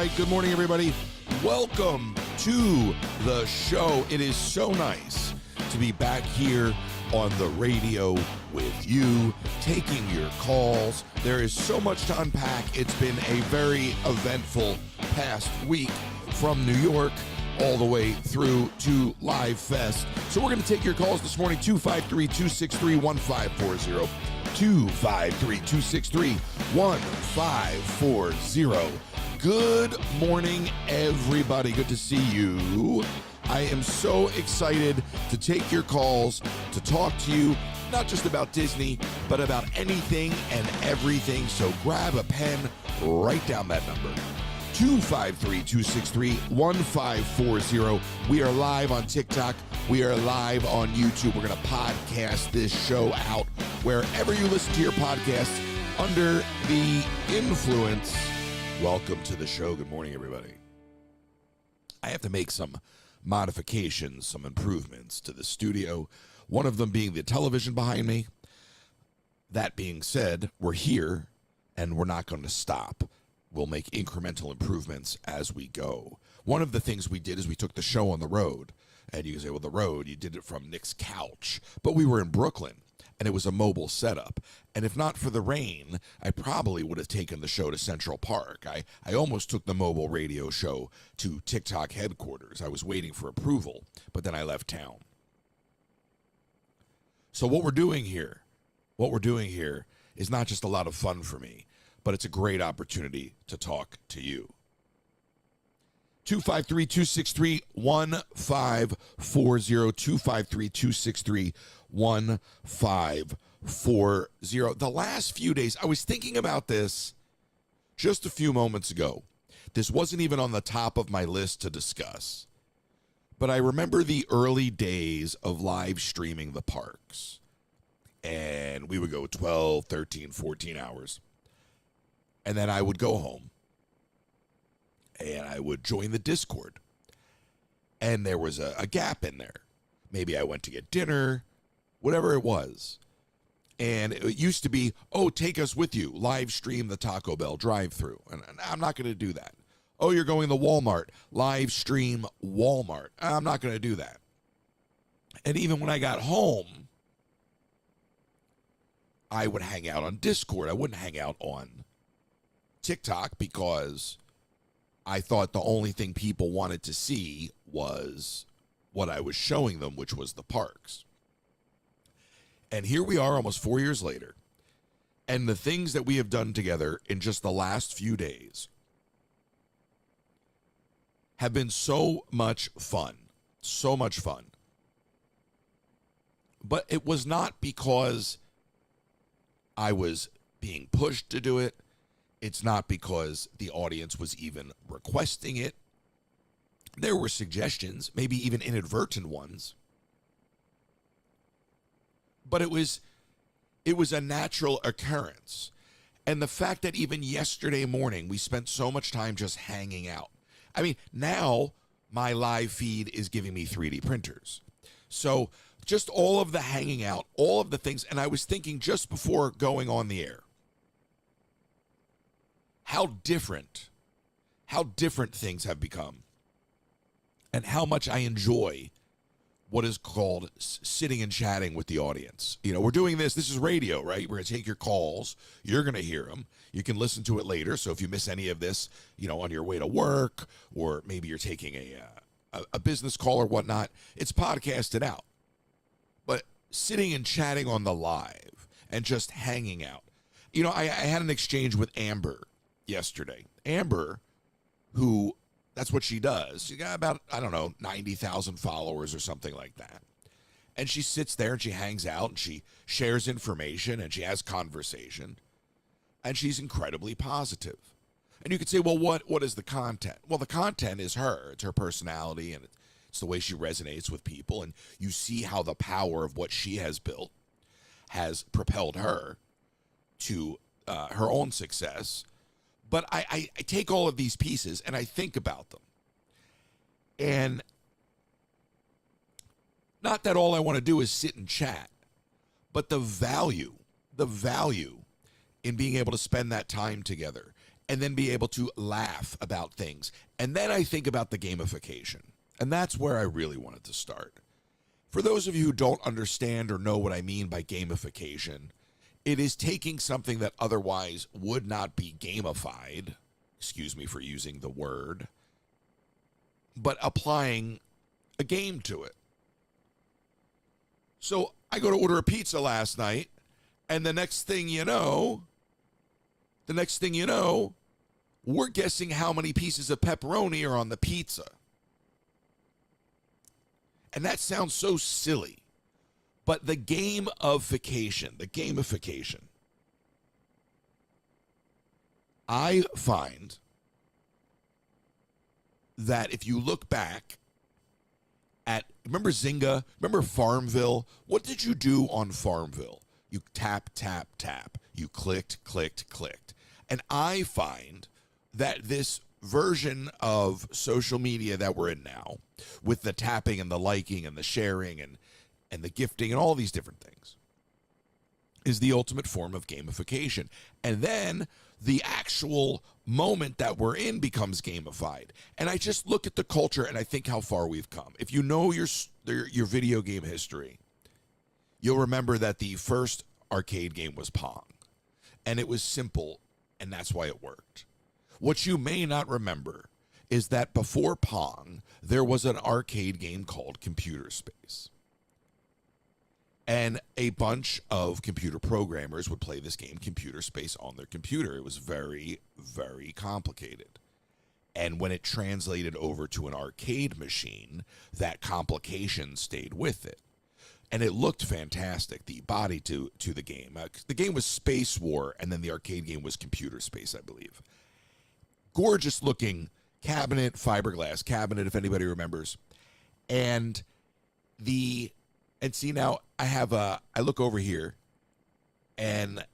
right. Good morning, everybody. Welcome to the show. It is so nice to be back here on the radio with you, taking your calls. There is so much to unpack. It's been a very eventful past week from New York all the way through to Live Fest. So we're going to take your calls this morning, 253-263-1540. 253-263-1540. Good morning, everybody. Good to see you. I am so excited to take your calls, to talk to you, not just about Disney, but about anything and everything. So grab a pen, write down that number, 253-263-1540. We are live on TikTok. We are live on YouTube. We're going to podcast this show out wherever you listen to your podcasts under the influence. Welcome to the show. Good morning, everybody. I have to make some modifications, some improvements to the studio, one of them being the television behind me. That being said, we're here and we're not going to stop. We'll make incremental improvements as we go. One of the things we did is we took the show on the road. And you can say, well, the road, you did it from Nick's couch. But we were in Brooklyn, and it was a mobile setup. And if not for the rain, I probably would have taken the show to Central Park. I almost took the mobile radio show to TikTok headquarters. I was waiting for approval, but then I left town. So what we're doing here is not just a lot of fun for me, but it's a great opportunity to talk to you. 253-263-1540, 253-263-1540. The last few days, I was thinking about this just a few moments ago. This wasn't even on the top of my list to discuss, but I remember the early days of live streaming the parks, and we would go 12, 13, 14 hours, and then I would go home. And I would join the Discord. And there was a gap in there. Maybe I went to get dinner, whatever it was. And it used to be, oh, take us with you. Live stream the Taco Bell drive-thru. And I'm not going to do that. Oh, you're going to Walmart. Live stream Walmart. I'm not going to do that. And even when I got home, I would hang out on Discord. I wouldn't hang out on TikTok because I thought the only thing people wanted to see was what I was showing them, which was the parks. And here we are almost 4 years later, and the things that we have done together in just the last few days have been so much fun, so much fun. But it was not because I was being pushed to do it. It's not because the audience was even requesting it. There were suggestions, maybe even inadvertent ones. But it was a natural occurrence. And the fact that even yesterday morning we spent so much time just hanging out. I mean, now my live feed is giving me 3D printers. So just all of the hanging out, all of the things. And I was thinking just before going on the air, how different things have become, and how much I enjoy what is called sitting and chatting with the audience. You know, we're doing this is radio, right? We're going to take your calls. You're going to hear them. You can listen to it later. So if you miss any of this, you know, on your way to work, or maybe you're taking a business call or whatnot, it's podcasted out. But sitting and chatting on the live and just hanging out. You know, I had an exchange with Amber yesterday. Amber, who, that's what she does. She got about, 90,000 followers or something like that. And she sits there and she hangs out and she shares information and she has conversation. And she's incredibly positive. And you could say, well, what is the content? Well, the content is her. It's her personality, and it's the way she resonates with people. And you see how the power of what she has built has propelled her to her own success. But I take all of these pieces and I think about them. And not that all I want to do is sit and chat, but the value in being able to spend that time together and then be able to laugh about things. And then I think about the gamification. And that's where I really wanted to start. For those of you who don't understand or know what I mean by gamification, it is taking something that otherwise would not be gamified, excuse me for using the word, but applying a game to it. So I go to order a pizza last night, and the next thing you know, we're guessing how many pieces of pepperoni are on the pizza. And that sounds so silly. But the gamification, I find that if you look back at, remember Zynga? Remember Farmville? What did you do on Farmville? You tap, tap, tap. You clicked, clicked, clicked. And I find that this version of social media that we're in now, with the tapping and the liking and the sharing and the gifting and all these different things, is the ultimate form of gamification. And then the actual moment that we're in becomes gamified. And I just look at the culture and I think how far we've come. If you know your video game history, you'll remember that the first arcade game was Pong. And it was simple, and that's why it worked. What you may not remember is that before Pong, there was an arcade game called Computer Space. And a bunch of computer programmers would play this game, Computer Space, on their computer. It was very, very complicated. And when it translated over to an arcade machine, that complication stayed with it. And it looked fantastic, the body to the game. The game was Space War, and then the arcade game was Computer Space, I believe. Gorgeous looking cabinet, fiberglass cabinet, if anybody remembers. And see now I look over here and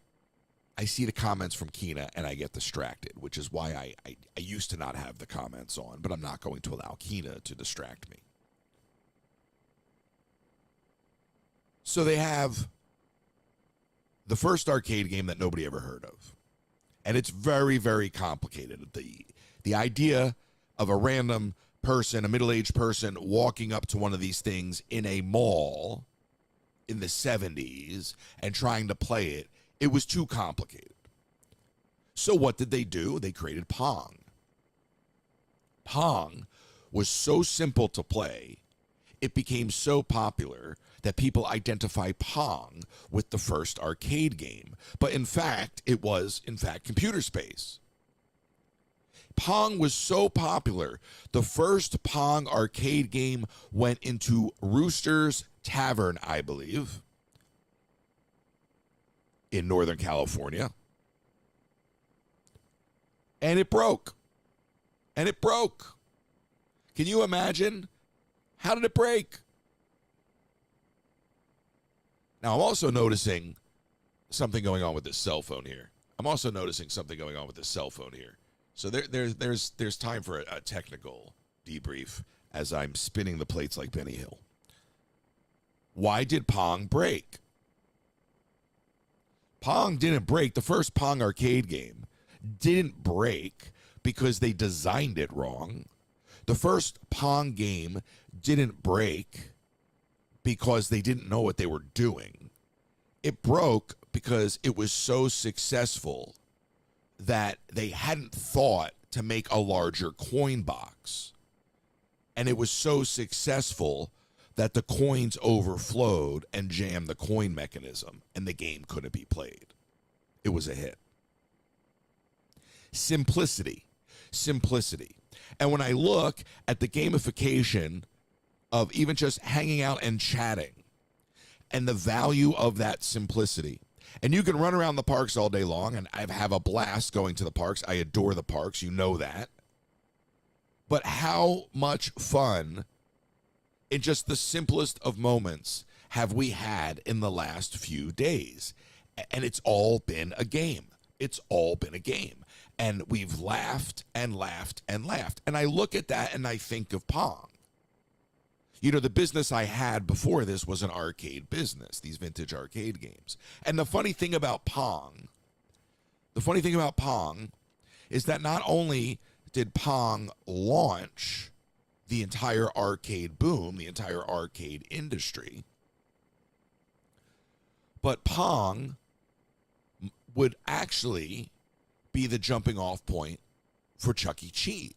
I see the comments from Kina and I get distracted, which is why I used to not have the comments on, but I'm not going to allow Kina to distract me. So they have the first arcade game that nobody ever heard of. And it's very, very complicated. The idea of a random person, a middle-aged person, walking up to one of these things in a mall in the 70s and trying to play it, it was too complicated. So what did they do? They created Pong. Pong was so simple to play, it became so popular that people identify Pong with the first arcade game. But in fact, it was, Computer Space. Pong was so popular, the first Pong arcade game went into Rooster's Tavern, I believe, in Northern California. And it broke. Can you imagine? How did it break? Now, I'm also noticing something going on with this cell phone here. So there's time for a technical debrief as I'm spinning the plates like Benny Hill. Why did Pong break? Pong didn't break. The first Pong arcade game didn't break because they designed it wrong. The first Pong game didn't break because they didn't know what they were doing. It broke because it was so successful that they hadn't thought to make a larger coin box. And it was so successful that the coins overflowed and jammed the coin mechanism, and the game couldn't be played. It was a hit. Simplicity. And when I look at the gamification of even just hanging out and chatting and the value of that simplicity, and you can run around the parks all day long, and I have a blast going to the parks. I adore the parks, you know that. But how much fun in just the simplest of moments have we had in the last few days? And it's all been a game. And we've laughed and laughed and laughed. And I look at that and I think of Pong. You know, the business I had before this was an arcade business, these vintage arcade games. And the funny thing about Pong is that not only did Pong launch the entire arcade boom, the entire arcade industry, but Pong would actually be the jumping off point for Chuck E. Cheese.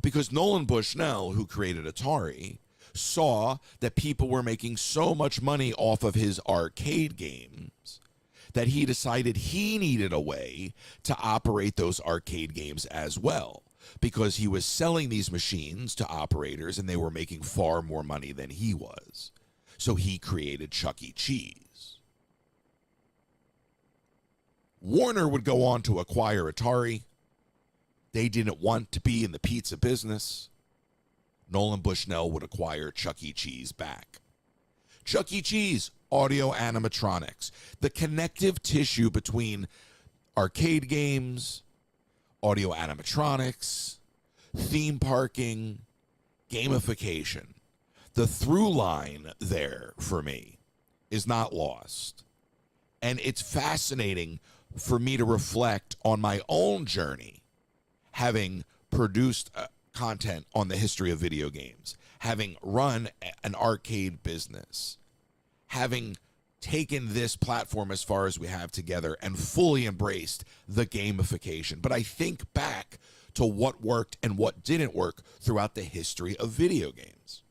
Because Nolan Bushnell, who created Atari, saw that people were making so much money off of his arcade games that he decided he needed a way to operate those arcade games as well, because he was selling these machines to operators and they were making far more money than he was. So he created Chuck E. Cheese. Warner would go on to acquire Atari. They didn't want to be in the pizza business. Nolan Bushnell would acquire Chuck E. Cheese back. Chuck E. Cheese, audio animatronics, the connective tissue between arcade games, audio animatronics, theme parking, gamification. The through line there for me is not lost. And it's fascinating for me to reflect on my own journey, having produced content on the history of video games, having run an arcade business, having taken this platform as far as we have together and fully embraced the gamification. But I think back to what worked and what didn't work throughout the history of video games.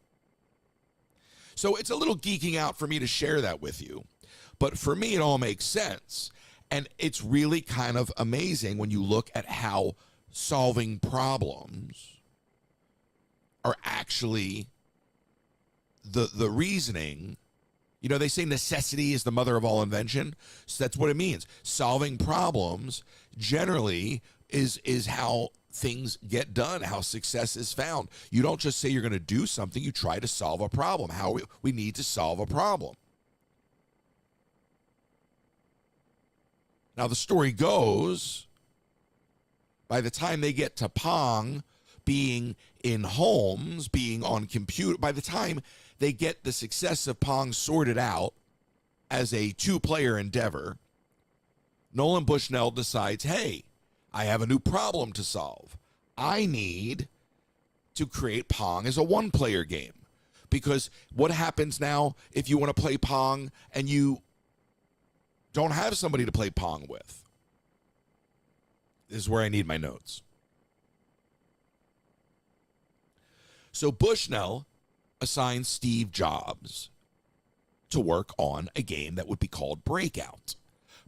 So it's a little geeking out for me to share that with you. But for me, it all makes sense. And it's really kind of amazing when you look at how solving problems are actually the reasoning. You know, they say necessity is the mother of all invention. So that's what it means. Solving problems generally is how things get done, how success is found. You don't just say you're going to do something, you try to solve a problem. How we need to solve a problem. Now, the story goes, by the time they get to Pong being in homes, being on computer, by the time they get the success of Pong sorted out as a two-player endeavor, Nolan Bushnell decides, hey, I have a new problem to solve. I need to create Pong as a one-player game. Because what happens now if you want to play Pong and you don't have somebody to play Pong with? This is where I need my notes. So Bushnell assigned Steve Jobs to work on a game that would be called Breakout.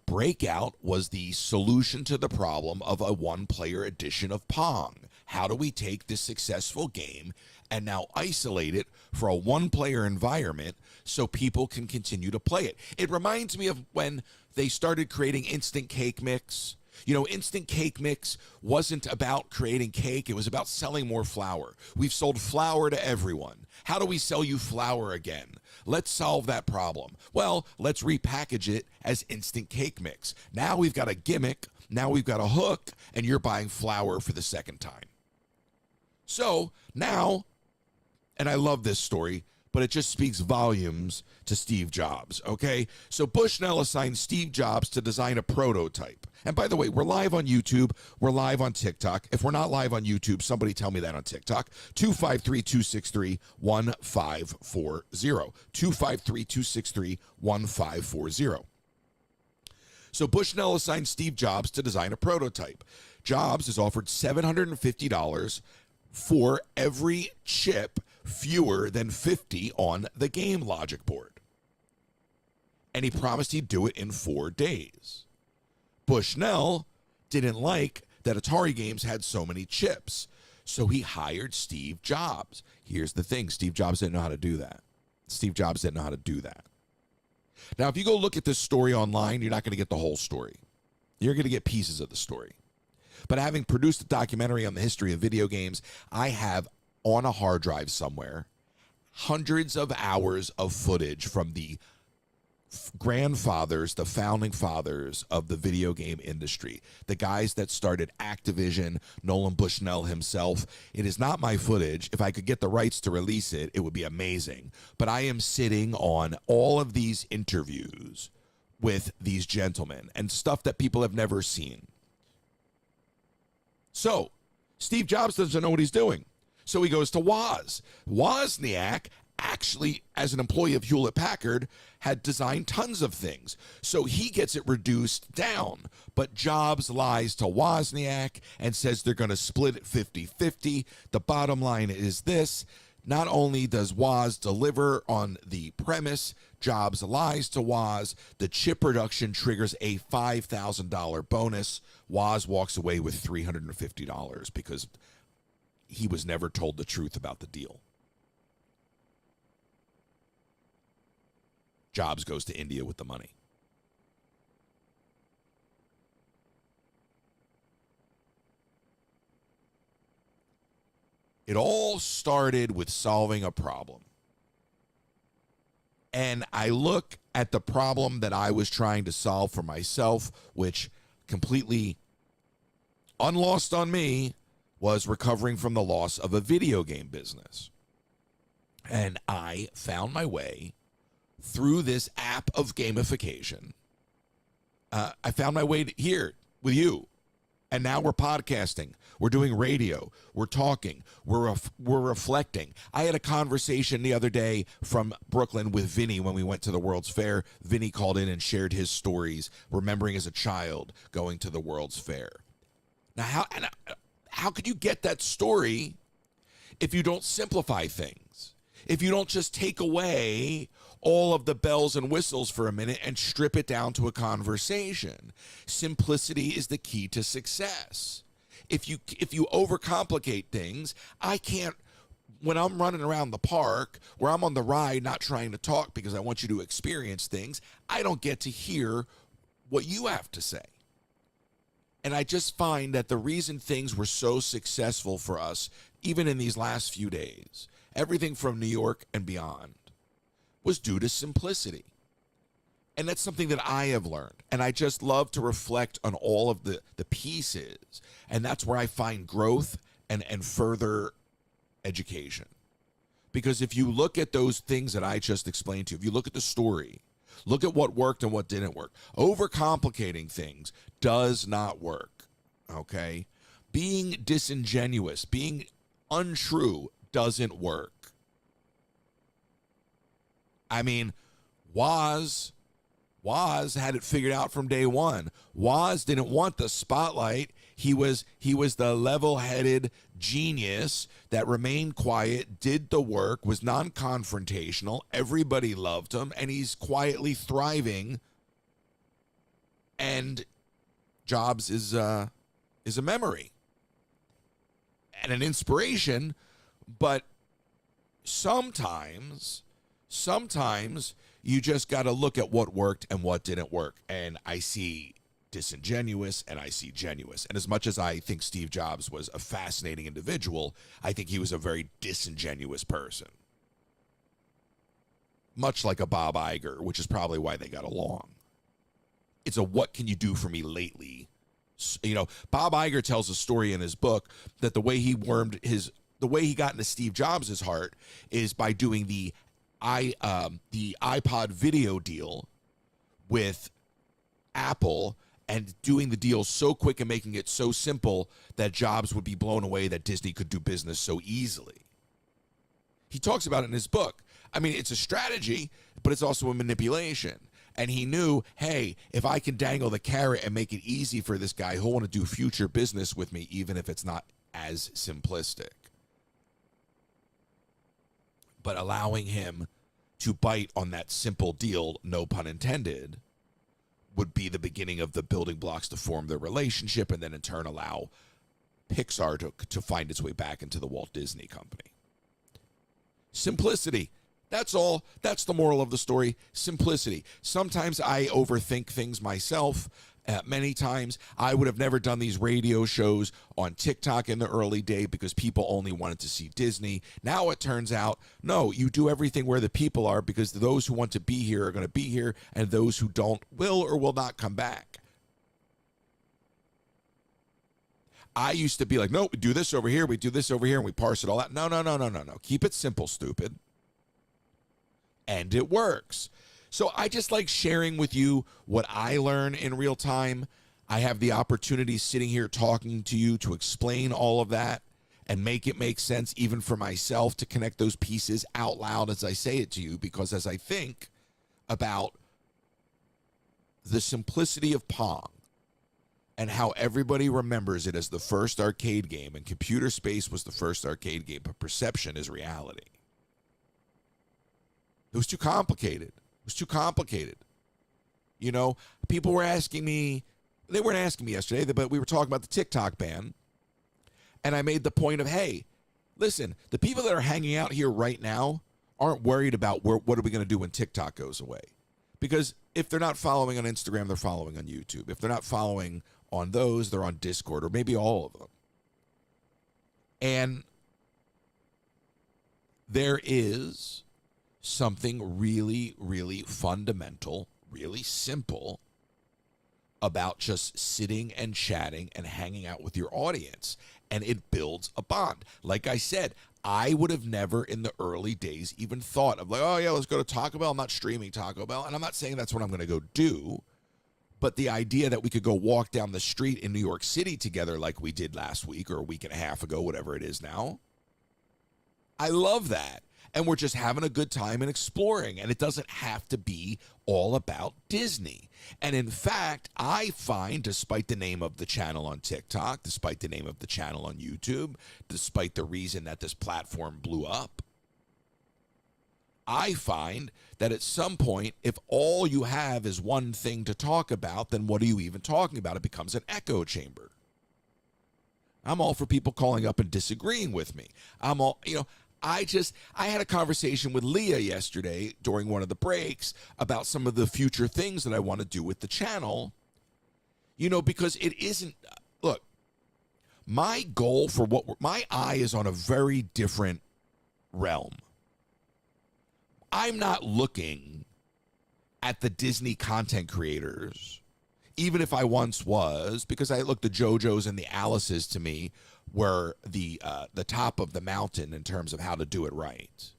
Breakout was the solution to the problem of a one-player edition of Pong. How do we take this successful game and now isolate it for a one-player environment so people can continue to play it? It reminds me of when they started creating Instant Cake Mix. You know, Instant Cake Mix wasn't about creating cake. It was about selling more flour. We've sold flour to everyone. How do we sell you flour again? Let's solve that problem. Well, let's repackage it as Instant Cake Mix. Now we've got a gimmick. Now we've got a hook, and you're buying flour for the second time. So now, and I love this story, but it just speaks volumes to Steve Jobs, okay? So Bushnell assigned Steve Jobs to design a prototype. And by the way, we're live on YouTube. We're live on TikTok. If we're not live on YouTube, somebody tell me that on TikTok. 253-263-1540. 253-263-1540. So Bushnell assigned Steve Jobs to design a prototype. Jobs is offered $750 for every chip fewer than 50 on the game logic board. And he promised he'd do it in 4 days. Bushnell didn't like that Atari games had so many chips, so he hired Steve Jobs. Here's the thing, Steve Jobs didn't know how to do that. Steve Jobs didn't know how to do that. Now, if you go look at this story online, you're not going to get the whole story. You're going to get pieces of the story. But having produced a documentary on the history of video games, I have on a hard drive somewhere hundreds of hours of footage from the grandfathers, the founding fathers of the video game industry, the guys that started Activision, Nolan Bushnell himself. It is not my footage. If I could get the rights to release it, it would be amazing. But I am sitting on all of these interviews with these gentlemen and stuff that people have never seen. So Steve Jobs doesn't know what he's doing. So he goes to Woz. Wozniak actually, as an employee of Hewlett Packard, had designed tons of things. So he gets it reduced down. But Jobs lies to Wozniak and says they're going to split it 50-50. The bottom line is this. Not only does Woz deliver on the premise, Jobs lies to Woz. The chip production triggers a $5,000 bonus. Woz walks away with $350 because he was never told the truth about the deal. Jobs goes to India with the money. It all started with solving a problem. And I look at the problem that I was trying to solve for myself, which completely unlost on me was recovering from the loss of a video game business. And I found my way through this app of gamification. I found my way here with you. And now we're podcasting. We're doing radio. We're talking. We're reflecting. I had a conversation the other day from Brooklyn with Vinny when we went to the World's Fair. Vinny called in and shared his stories, remembering as a child going to the World's Fair. Now, how could you get that story if you don't simplify things? If you don't just take away all of the bells and whistles for a minute and strip it down to a conversation. Simplicity is the key to success. If you overcomplicate things, I can't, when I'm running around the park where I'm on the ride not trying to talk because I want you to experience things, I don't get to hear what you have to say. And I just find that the reason things were so successful for us, even in these last few days, everything from New York and beyond, was due to simplicity. And that's something that I have learned. And I just love to reflect on all of the pieces. And that's where I find growth and further education. Because if you look at those things that I just explained to you, if you look at the story, look at what worked and what didn't work. Overcomplicating things does not work, okay? Being disingenuous, being untrue doesn't work. I mean, Woz had it figured out from day one. Woz didn't want the spotlight. He was the level-headed genius that remained quiet, did the work, was non-confrontational. Everybody loved him, and he's quietly thriving. And Jobs is a memory and an inspiration, but sometimes you just got to look at what worked and what didn't work. And I see disingenuous and I see genuine. And as much as I think Steve Jobs was a fascinating individual, I think he was a very disingenuous person. Much like a Bob Iger, which is probably why they got along. It's a what can you do for me lately? You know, Bob Iger tells a story in his book that the way he got into Steve Jobs' heart is by doing the iPod video deal with Apple and doing the deal so quick and making it so simple that Jobs would be blown away that Disney could do business so easily. He talks about it in his book. I mean, it's a strategy, but it's also a manipulation. And he knew, hey, if I can dangle the carrot and make it easy for this guy, he'll want to do future business with me, even if it's not as simplistic. But allowing him to bite on that simple deal, no pun intended, would be the beginning of the building blocks to form their relationship and then in turn allow Pixar to find its way back into the Walt Disney Company. Simplicity. That's all. That's the moral of the story. Simplicity. Sometimes I overthink things myself. Many times I would have never done these radio shows on TikTok in the early day because people only wanted to see Disney. Now it turns out, no, you do everything where the people are because those who want to be here are going to be here and those who don't will or will not come back. I used to be like, no, we do this over here, we do this over here, and we parse it all out. No. Keep it simple, stupid. And it works. So I just like sharing with you what I learn in real time. I have the opportunity sitting here talking to you to explain all of that and make it make sense even for myself to connect those pieces out loud as I say it to you, because as I think about the simplicity of Pong and how everybody remembers it as the first arcade game, and Computer Space was the first arcade game, but perception is reality. It was too complicated. It was too complicated. You know, people were asking me, they weren't asking me yesterday, but we were talking about the TikTok ban. And I made the point of, hey, listen, the people that are hanging out here right now aren't worried about what are we going to do when TikTok goes away. Because if they're not following on Instagram, they're following on YouTube. If they're not following on those, they're on Discord, or maybe all of them. And there is something really, really fundamental, really simple about just sitting and chatting and hanging out with your audience. And it builds a bond. Like I said, I would have never in the early days even thought of like, oh yeah, let's go to Taco Bell. I'm not streaming Taco Bell. And I'm not saying that's what I'm going to go do. But the idea that we could go walk down the street in New York City together like we did last week or a week and a half ago, whatever it is now. I love that. And we're just having a good time and exploring. And it doesn't have to be all about Disney. And in fact, I find, despite the name of the channel on TikTok, despite the name of the channel on YouTube, despite the reason that this platform blew up, I find that at some point, if all you have is one thing to talk about, then what are you even talking about? It becomes an echo chamber. I'm all for people calling up and disagreeing with me. I'm all, I had a conversation with Leah yesterday during one of the breaks about some of the future things that I want to do with the channel, because it isn't, look, my goal for my eye is on a very different realm. I'm not looking at the Disney content creators, even if I once was, because I look, the JoJo's and the Alice's to me were the top of the mountain in terms of how to do it right.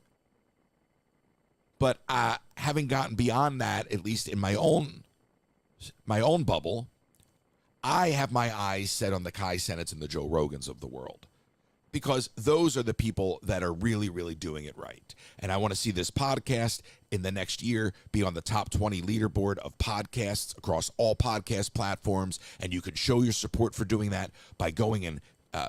But having gotten beyond that, at least in my own bubble, I have my eyes set on the Kai Cenats and the Joe Rogans of the world, because those are the people that are really, really doing it right. And I want to see this podcast in the next year be on the top 20 leaderboard of podcasts across all podcast platforms. And you can show your support for doing that by going and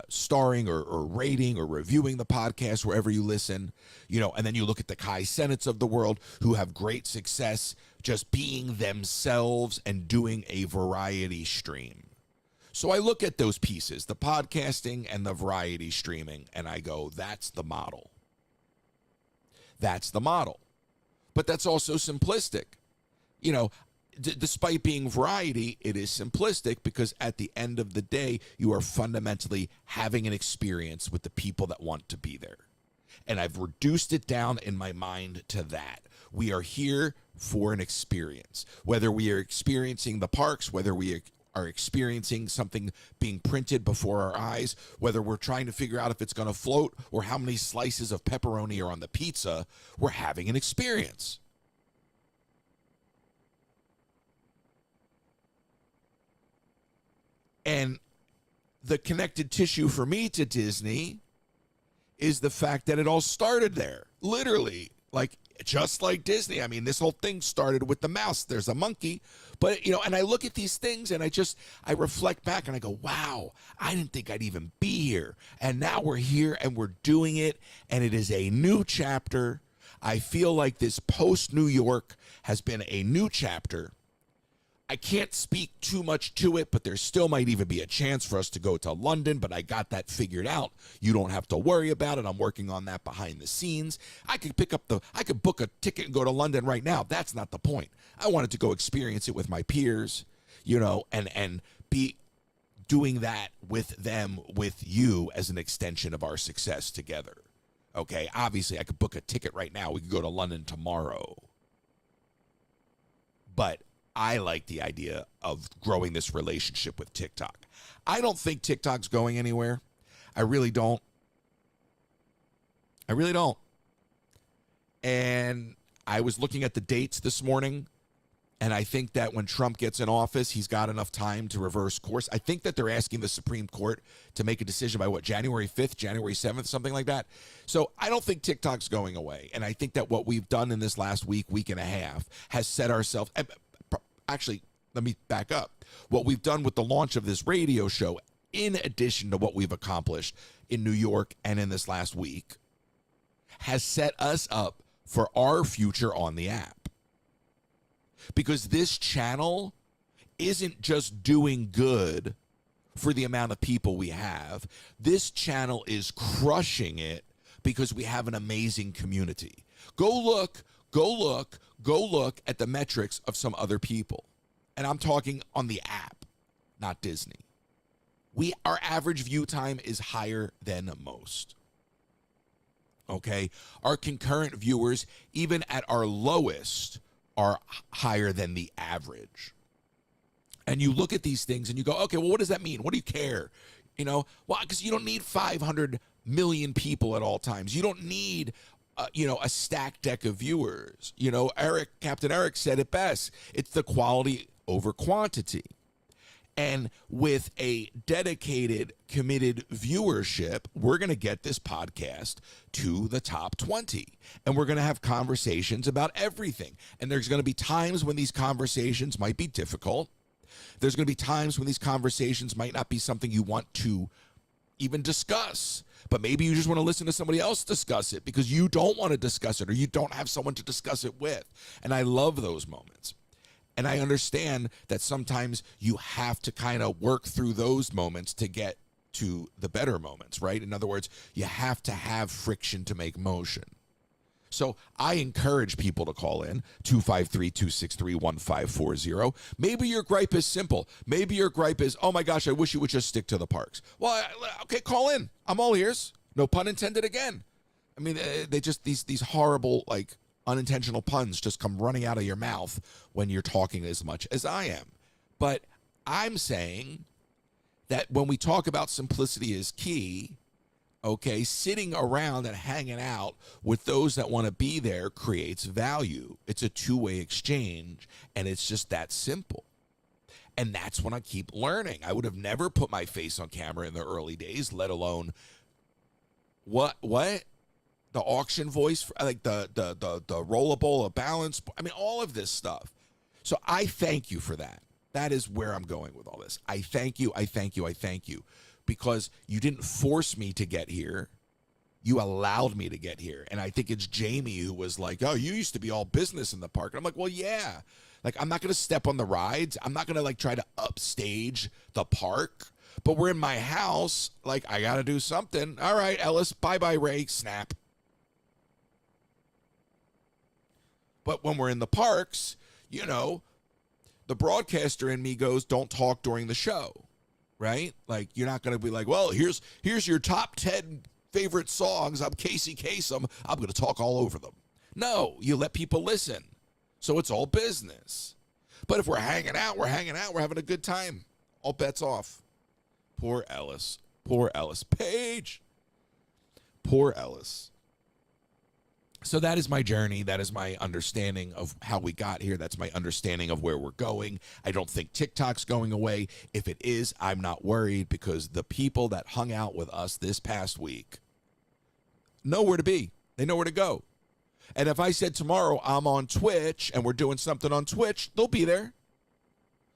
starring or rating or reviewing the podcast wherever you listen, and then you look at the Kai Cenats of the world who have great success just being themselves and doing a variety stream. So I look at those pieces, the podcasting and the variety streaming, and I go, that's the model. That's the model. But that's also simplistic. Despite being variety, it is simplistic because at the end of the day, you are fundamentally having an experience with the people that want to be there. And I've reduced it down in my mind to that. We are here for an experience. Whether we are experiencing the parks, whether we are experiencing something being printed before our eyes, whether we're trying to figure out if it's going to float or how many slices of pepperoni are on the pizza, we're having an experience. And the connected tissue for me to Disney is the fact that it all started there. Literally, just like Disney. I mean, this whole thing started with the mouse. There's a monkey. But, and I look at these things and I reflect back and I go, wow, I didn't think I'd even be here. And now we're here and we're doing it. And it is a new chapter. I feel like this post-New York has been a new chapter. I can't speak too much to it, but there still might even be a chance for us to go to London, but I got that figured out. You don't have to worry about it. I'm working on that behind the scenes. I could book a ticket and go to London right now. That's not the point. I wanted to go experience it with my peers, and be doing that with them, with you as an extension of our success together. Okay, obviously I could book a ticket right now. We could go to London tomorrow. But I like the idea of growing this relationship with TikTok. I don't think TikTok's going anywhere. I really don't. And I was looking at the dates this morning, And I think that when Trump gets in office, he's got enough time to reverse course. I think that they're asking the Supreme Court to make a decision by January 5th, January 7th, something like that. So I don't think TikTok's going away. And I think that what we've done in this last week, week and a half, has set ourselves, actually, let me back up. What we've done with the launch of this radio show, in addition to what we've accomplished in New York and in this last week, has set us up for our future on the app. Because this channel isn't just doing good for the amount of people we have. This channel is crushing it because we have an amazing community. Go look at the metrics of some other people. And I'm talking on the app, not Disney. Our average view time is higher than most. Okay? Our concurrent viewers, even at our lowest, are higher than the average. And you look at these things and you go, okay, well, what does that mean? What do you care? Well, because you don't need 500 million people at all times. You don't need, a stacked deck of viewers. Captain Eric said it best. It's the quality over quantity. And with a dedicated, committed viewership, we're going to get this podcast to the top 20. And we're going to have conversations about everything. And there's going to be times when these conversations might be difficult. There's going to be times when these conversations might not be something you want to even discuss. But maybe you just want to listen to somebody else discuss it because you don't want to discuss it or you don't have someone to discuss it with. And I love those moments. And I understand that sometimes you have to kind of work through those moments to get to the better moments, right? In other words, you have to have friction to make motion. So I encourage people to call in 253-263-1540. Maybe your gripe is simple. Maybe your gripe is, oh my gosh, I wish you would just stick to the parks. Well, okay, call in. I'm all ears. No pun intended again. I mean, they just, these horrible, unintentional puns just come running out of your mouth when you're talking as much as I am. But I'm saying that when we talk about simplicity is key, okay, sitting around and hanging out with those that want to be there creates value. It's a two-way exchange, and it's just that simple. And that's when I keep learning. I would have never put my face on camera in the early days, let alone what? The auction voice, like the rollable, a balance. I mean, all of this stuff. So I thank you for that. That is where I'm going with all this. I thank you. Because you didn't force me to get here. You allowed me to get here. And I think it's Jamie who was like, oh, you used to be all business in the park. And I'm like, well, yeah. I'm not going to step on the rides. I'm not going to try to upstage the park. But we're in my house. I got to do something. All right, Ellis. Bye-bye, Ray. Snap. But when we're in the parks, the broadcaster in me goes, don't talk during the show, right? You're not going to be like, well, here's your top 10 favorite songs. I'm Casey Kasem. I'm going to talk all over them. No, you let people listen. So it's all business. But if we're hanging out, we're having a good time. All bets off. Poor Ellis. Paige. Poor Ellis. So that is my journey. That is my understanding of how we got here. That's my understanding of where we're going. I don't think TikTok's going away. If it is, I'm not worried because the people that hung out with us this past week know where to be. They know where to go. And if I said tomorrow I'm on Twitch and we're doing something on Twitch, they'll be there.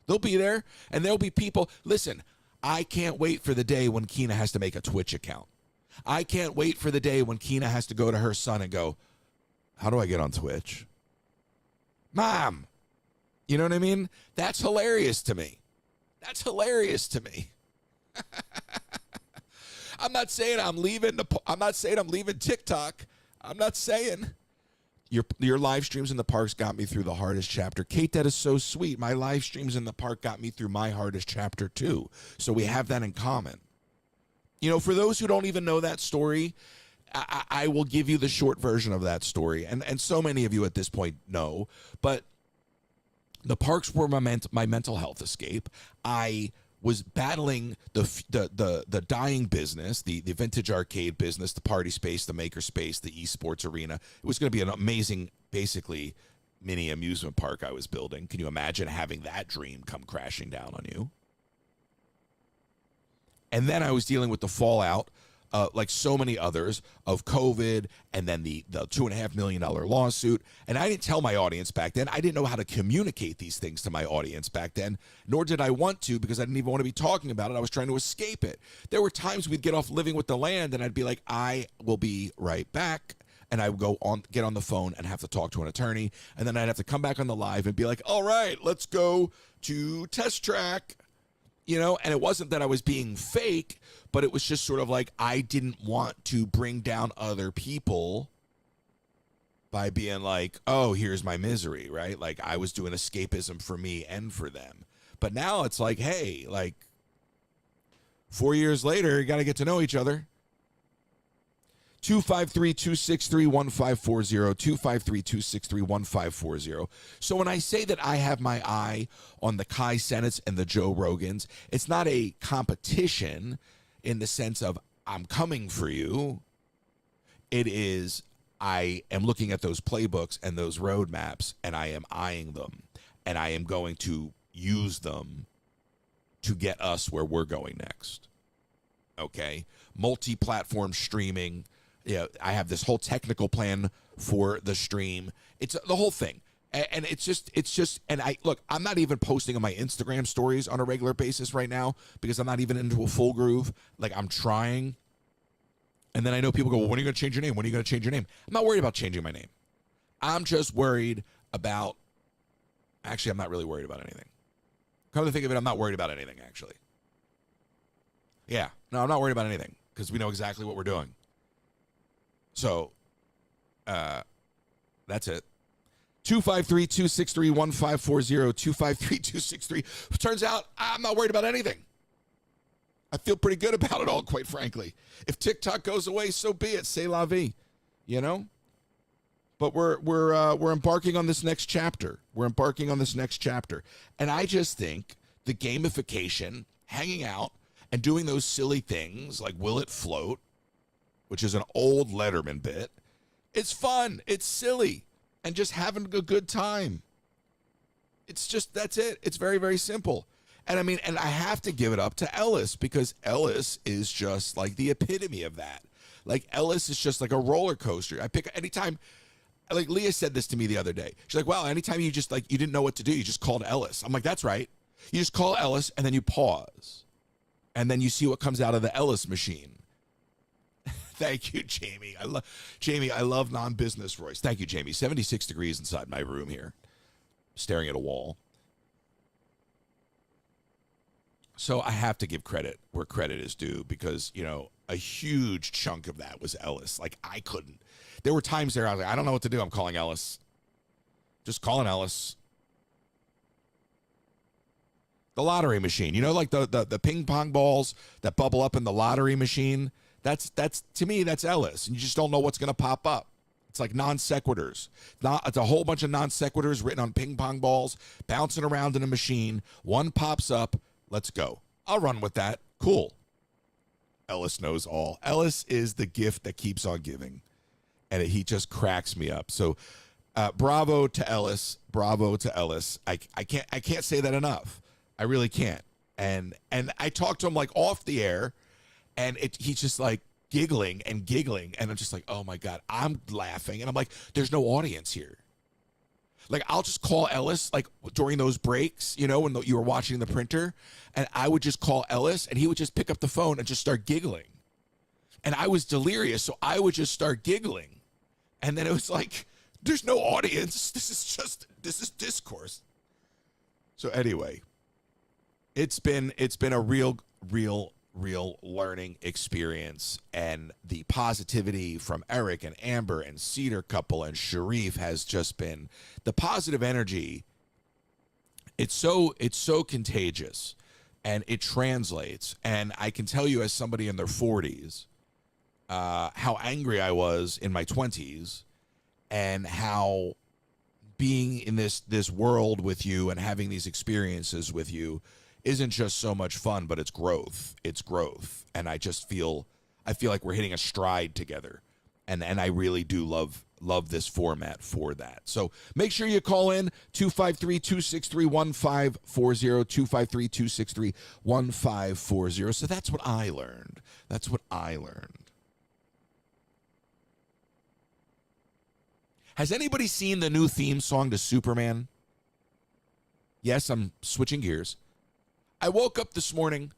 They'll be there. And there'll be people. Listen, I can't wait for the day when Keena has to make a Twitch account. I can't wait for the day when Keena has to go to her son and go, how do I get on Twitch? Mom. You know what I mean? That's hilarious to me. I'm not saying I'm leaving TikTok. I'm not saying your live streams in the parks got me through the hardest chapter. Kate, that is so sweet. My live streams in the park got me through my hardest chapter too. So we have that in common. For those who don't even know that story, I will give you the short version of that story. And so many of you at this point know, but the parks were my mental health escape. I was battling the dying business, the vintage arcade business, the party space, the maker space, the esports arena. It was going to be an amazing, basically, mini amusement park I was building. Can you imagine having that dream come crashing down on you? And then I was dealing with the fallout, like so many others, of COVID, and then the $2.5 million lawsuit. And I didn't tell my audience back then. I didn't know how to communicate these things to my audience back then, nor did I want to, because I didn't even want to be talking about it. I was trying to escape it. There were times we'd get off Living with the Land, and I'd be like, I will be right back. And I would get on the phone and have to talk to an attorney. And then I'd have to come back on the live and be like, all right, let's go to Test Track. And it wasn't that I was being fake, but it was just sort of like I didn't want to bring down other people by being like, oh, here's my misery, right? Like I was doing escapism for me and for them. But now it's like, hey, like 4 years later, you got to get to know each other. 253-263-1540, 253-263-1540. So when I say that I have my eye on the Kai Cenats and the Joe Rogans, it's not a competition in the sense of I'm coming for you. It is I am looking at those playbooks and those roadmaps, and I am eyeing them, and I am going to use them to get us where we're going next. Okay? Multi-platform streaming. Yeah, I have this whole technical plan for the stream. It's the whole thing. And it's just, and I'm not even posting on my Instagram stories on a regular basis right now because I'm not even into a full groove. Like I'm trying. And then I know people go, well, when are you going to change your name? When are you going to change your name? I'm not worried about changing my name. I'm just worried about, actually, I'm not really worried about anything. Come to think of it, I'm not worried about anything, actually. Yeah, no, I'm not worried about anything because we know exactly what we're doing. So, that's it. 253-263-1540, 253-263. Turns out I'm not worried about anything. I feel pretty good about it all, quite frankly. If TikTok goes away, so be it. C'est la vie, But we're embarking on this next chapter. And I just think the gamification, hanging out, and doing those silly things like Will It Float, which is an old Letterman bit. It's fun. It's silly. And just having a good time. That's it. It's very, very simple. And and I have to give it up to Ellis because Ellis is just like the epitome of that. Like Ellis is just like a roller coaster. I pick anytime, like Leah said this to me the other day. She's like, wow, anytime you just you didn't know what to do, you just called Ellis. I'm like, that's right. You just call Ellis and then you pause. And then you see what comes out of the Ellis machine. Thank you, Jamie. I love non-business voice. Thank you, Jamie. 76 degrees inside my room here, staring at a wall. So I have to give credit where credit is due because, a huge chunk of that was Ellis. Like I couldn't. There were times there I was like, I don't know what to do. I'm calling Ellis. Just calling Ellis. The lottery machine. Like the ping pong balls that bubble up in the lottery machine. That's to me, that's Ellis. And you just don't know what's going to pop up. It's like non sequiturs. It's a whole bunch of non sequiturs written on ping pong balls, bouncing around in a machine. One pops up. Let's go. I'll run with that. Cool. Ellis knows all. Ellis is the gift that keeps on giving. And he just cracks me up. So bravo to Ellis. Bravo to Ellis. I can't say that enough. I really can't. And I talked to him like off the air. And he's just like giggling. And I'm just like, oh my God, I'm laughing. And I'm like, there's no audience here. Like, I'll just call Ellis, like, during those breaks, when you were watching the printer. And I would just call Ellis, and he would just pick up the phone and just start giggling. And I was delirious, so I would just start giggling. And then it was like, there's no audience. This is discourse. So anyway, it's been a real learning experience, and the positivity from Eric and Amber and Cedar Couple and Sharif has just been the positive energy. It's so contagious, and it translates. And I can tell you, as somebody in their 40s, how angry I was in my 20s, and how being in this world with you and having these experiences with you isn't just so much fun, but it's growth. It's growth. And I just feel like we're hitting a stride together. And I really do love love this format for that. So make sure you call in 253-263-1540, 253-263-1540. So that's what I learned. That's what I learned. Has anybody seen the new theme song to Superman? Yes, I'm switching gears. I woke up this morning,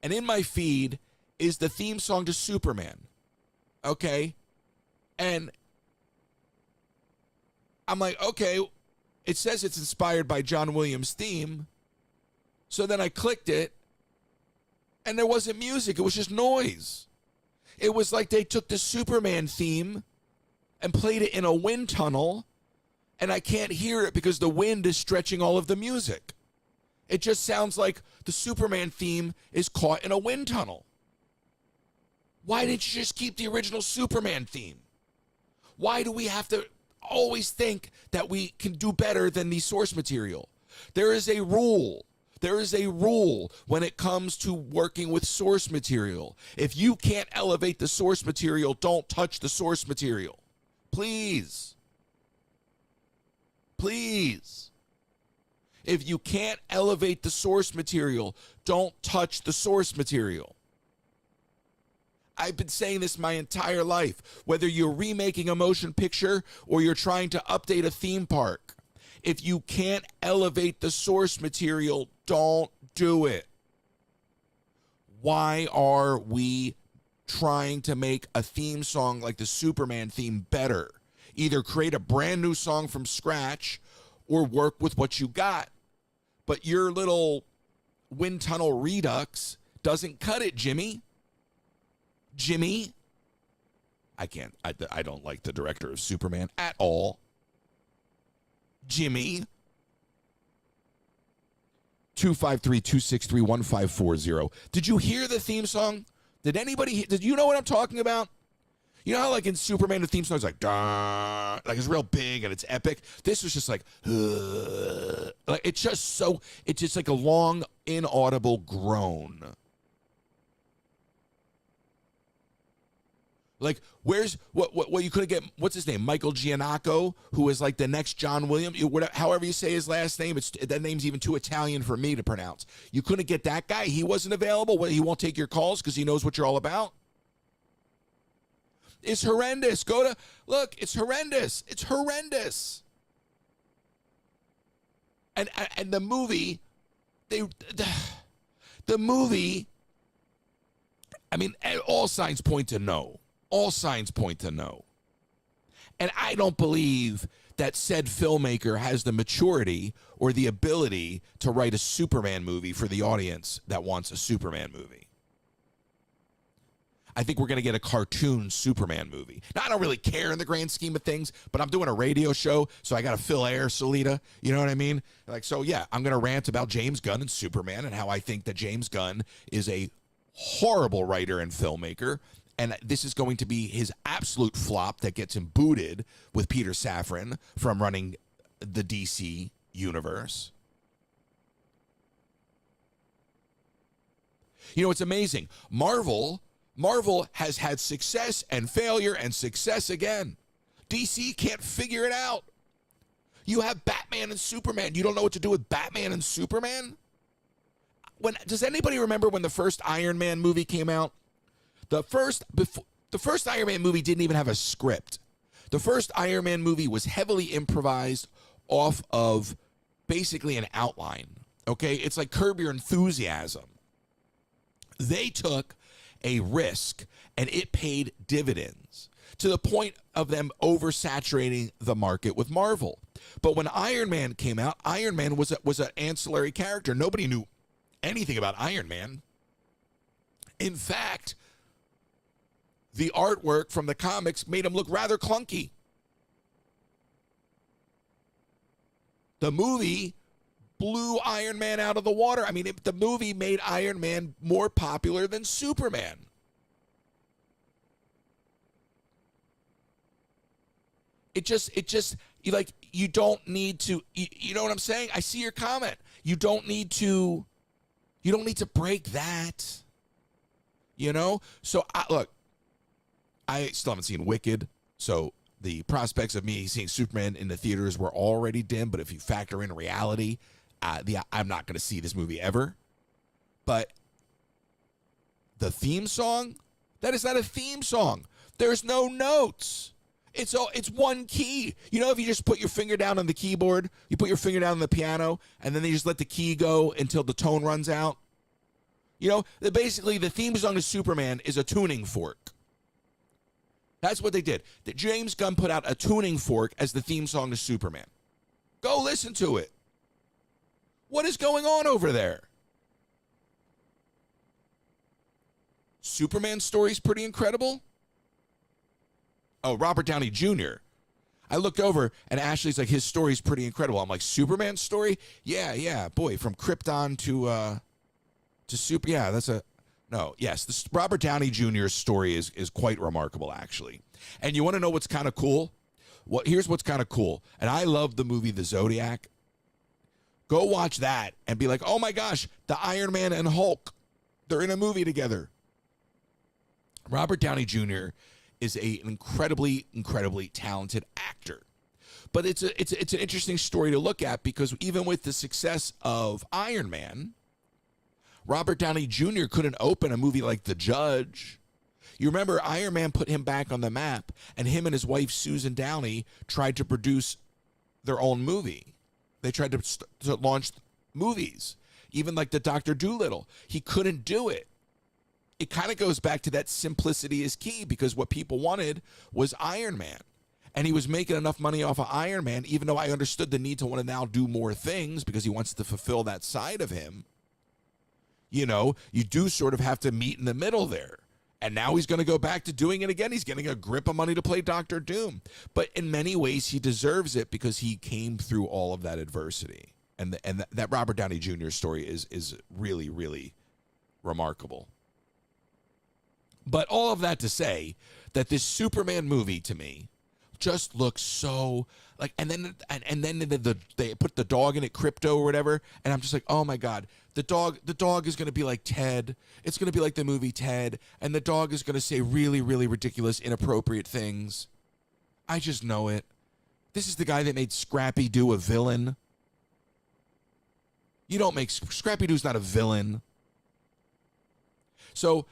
and in my feed is the theme song to Superman. Okay? And I'm like, okay, it says it's inspired by John Williams' theme. So then I clicked it, and there wasn't music. It was just noise. It was like they took the Superman theme and played it in a wind tunnel, and I can't hear it because the wind is stretching all of the music. It just sounds like the Superman theme is caught in a wind tunnel. Why didn't you just keep the original Superman theme? Why do we have to always think that we can do better than the source material? There is a rule. There is a rule when it comes to working with source material. If you can't elevate the source material, don't touch the source material. Please. Please. If you can't elevate the source material, don't touch the source material. I've been saying this my entire life. Whether you're remaking a motion picture or you're trying to update a theme park, if you can't elevate the source material, don't do it. Why are we trying to make a theme song like the Superman theme better? Either create a brand new song from scratch or work with what you got. But your little wind tunnel redux doesn't cut it, Jimmy. Jimmy. I don't like the director of Superman at all. Jimmy. 253-263-1540. Did you hear the theme song? Did you know what I'm talking about? You know how like in Superman the theme song is like, "Dah," like it's real big and it's epic. This was just like it's just like a long inaudible groan. Like, where's what you couldn't get? What's his name? Michael Giannacco, who is like the next John Williams. However you say his last name, that name's even too Italian for me to pronounce. You couldn't get that guy. He wasn't available. He won't take your calls because he knows what you're all about. It's horrendous. Look. It's horrendous. It's horrendous. And the movie, the movie. I mean, all signs point to no. All signs point to no. And I don't believe that said filmmaker has the maturity or the ability to write a Superman movie for the audience that wants a Superman movie. I think we're going to get a cartoon Superman movie. Now, I don't really care in the grand scheme of things, but I'm doing a radio show, so I got to fill air, Solita. You know what I mean? Like, so yeah, I'm going to rant about James Gunn and Superman and how I think that James Gunn is a horrible writer and filmmaker. And this is going to be his absolute flop that gets him booted with Peter Safran from running the DC universe. You know, it's amazing. Marvel has had success and failure and success again. DC can't figure it out. You have Batman and Superman. You don't know what to do with Batman and Superman? Does anybody remember when the first Iron Man movie came out? The first Iron Man movie didn't even have a script. The first Iron Man movie was heavily improvised off of basically an outline. Okay? It's like Curb Your Enthusiasm. They took a risk and it paid dividends to the point of them oversaturating the market with Marvel. But when Iron Man came out, Iron Man was an ancillary character. Nobody knew anything about Iron Man. In fact, the artwork from the comics made him look rather clunky. The movie blew Iron Man out of the water. I mean, the movie made Iron Man more popular than Superman. It just, you don't need to, you know what I'm saying? I see your comment. You don't need to break that. You know? So, look, I still haven't seen Wicked, so the prospects of me seeing Superman in the theaters were already dim. But if you factor in reality, I'm not going to see this movie ever. But the theme song, that is not a theme song. There's no notes. It's one key. You know, if you just put your finger down on the keyboard, you put your finger down on the piano, and then they just let the key go until the tone runs out. You know, basically the theme song to Superman is a tuning fork. That's what they did. That James Gunn put out a tuning fork as the theme song to Superman. Go listen to it. What is going on over there? Superman's story is pretty incredible. Oh, Robert Downey Jr. I looked over and Ashley's like, his story's pretty incredible. I'm like, Superman's story? Yeah. Boy, from Krypton to Super. Yeah, that's a no. Yes, this Robert Downey Jr.'s story is quite remarkable, actually. And you want to know what's kind of cool? Here's what's kind of cool. And I love the movie The Zodiac. Go watch that and be like, oh my gosh, the Iron Man and Hulk, they're in a movie together. Robert Downey Jr. is an incredibly talented actor. But it's an interesting story to look at because even with the success of Iron Man, Robert Downey Jr. couldn't open a movie like The Judge. You remember Iron Man put him back on the map, and him and his wife Susan Downey tried to produce their own movie. They tried to launch movies, even like the Dr. Dolittle. He couldn't do it. It kind of goes back to that simplicity is key because what people wanted was Iron Man. And he was making enough money off of Iron Man, even though I understood the need to want to now do more things because he wants to fulfill that side of him. You know, you do sort of have to meet in the middle there. And now he's going to go back to doing it again. He's getting a grip of money to play Doctor Doom. But in many ways, he deserves it because he came through all of that adversity. And that Robert Downey Jr. story is really, really remarkable. But all of that to say that this Superman movie to me just looks so like, and then they put the dog in it, Crypto or whatever, and I'm just like, oh my God, the dog is going to be like Ted. It's going to be like the movie Ted, and the dog is going to say really, really ridiculous, inappropriate things. I just know it. This is the guy that made Scrappy Doo a villain. You don't make Scrappy Doo's not a villain. So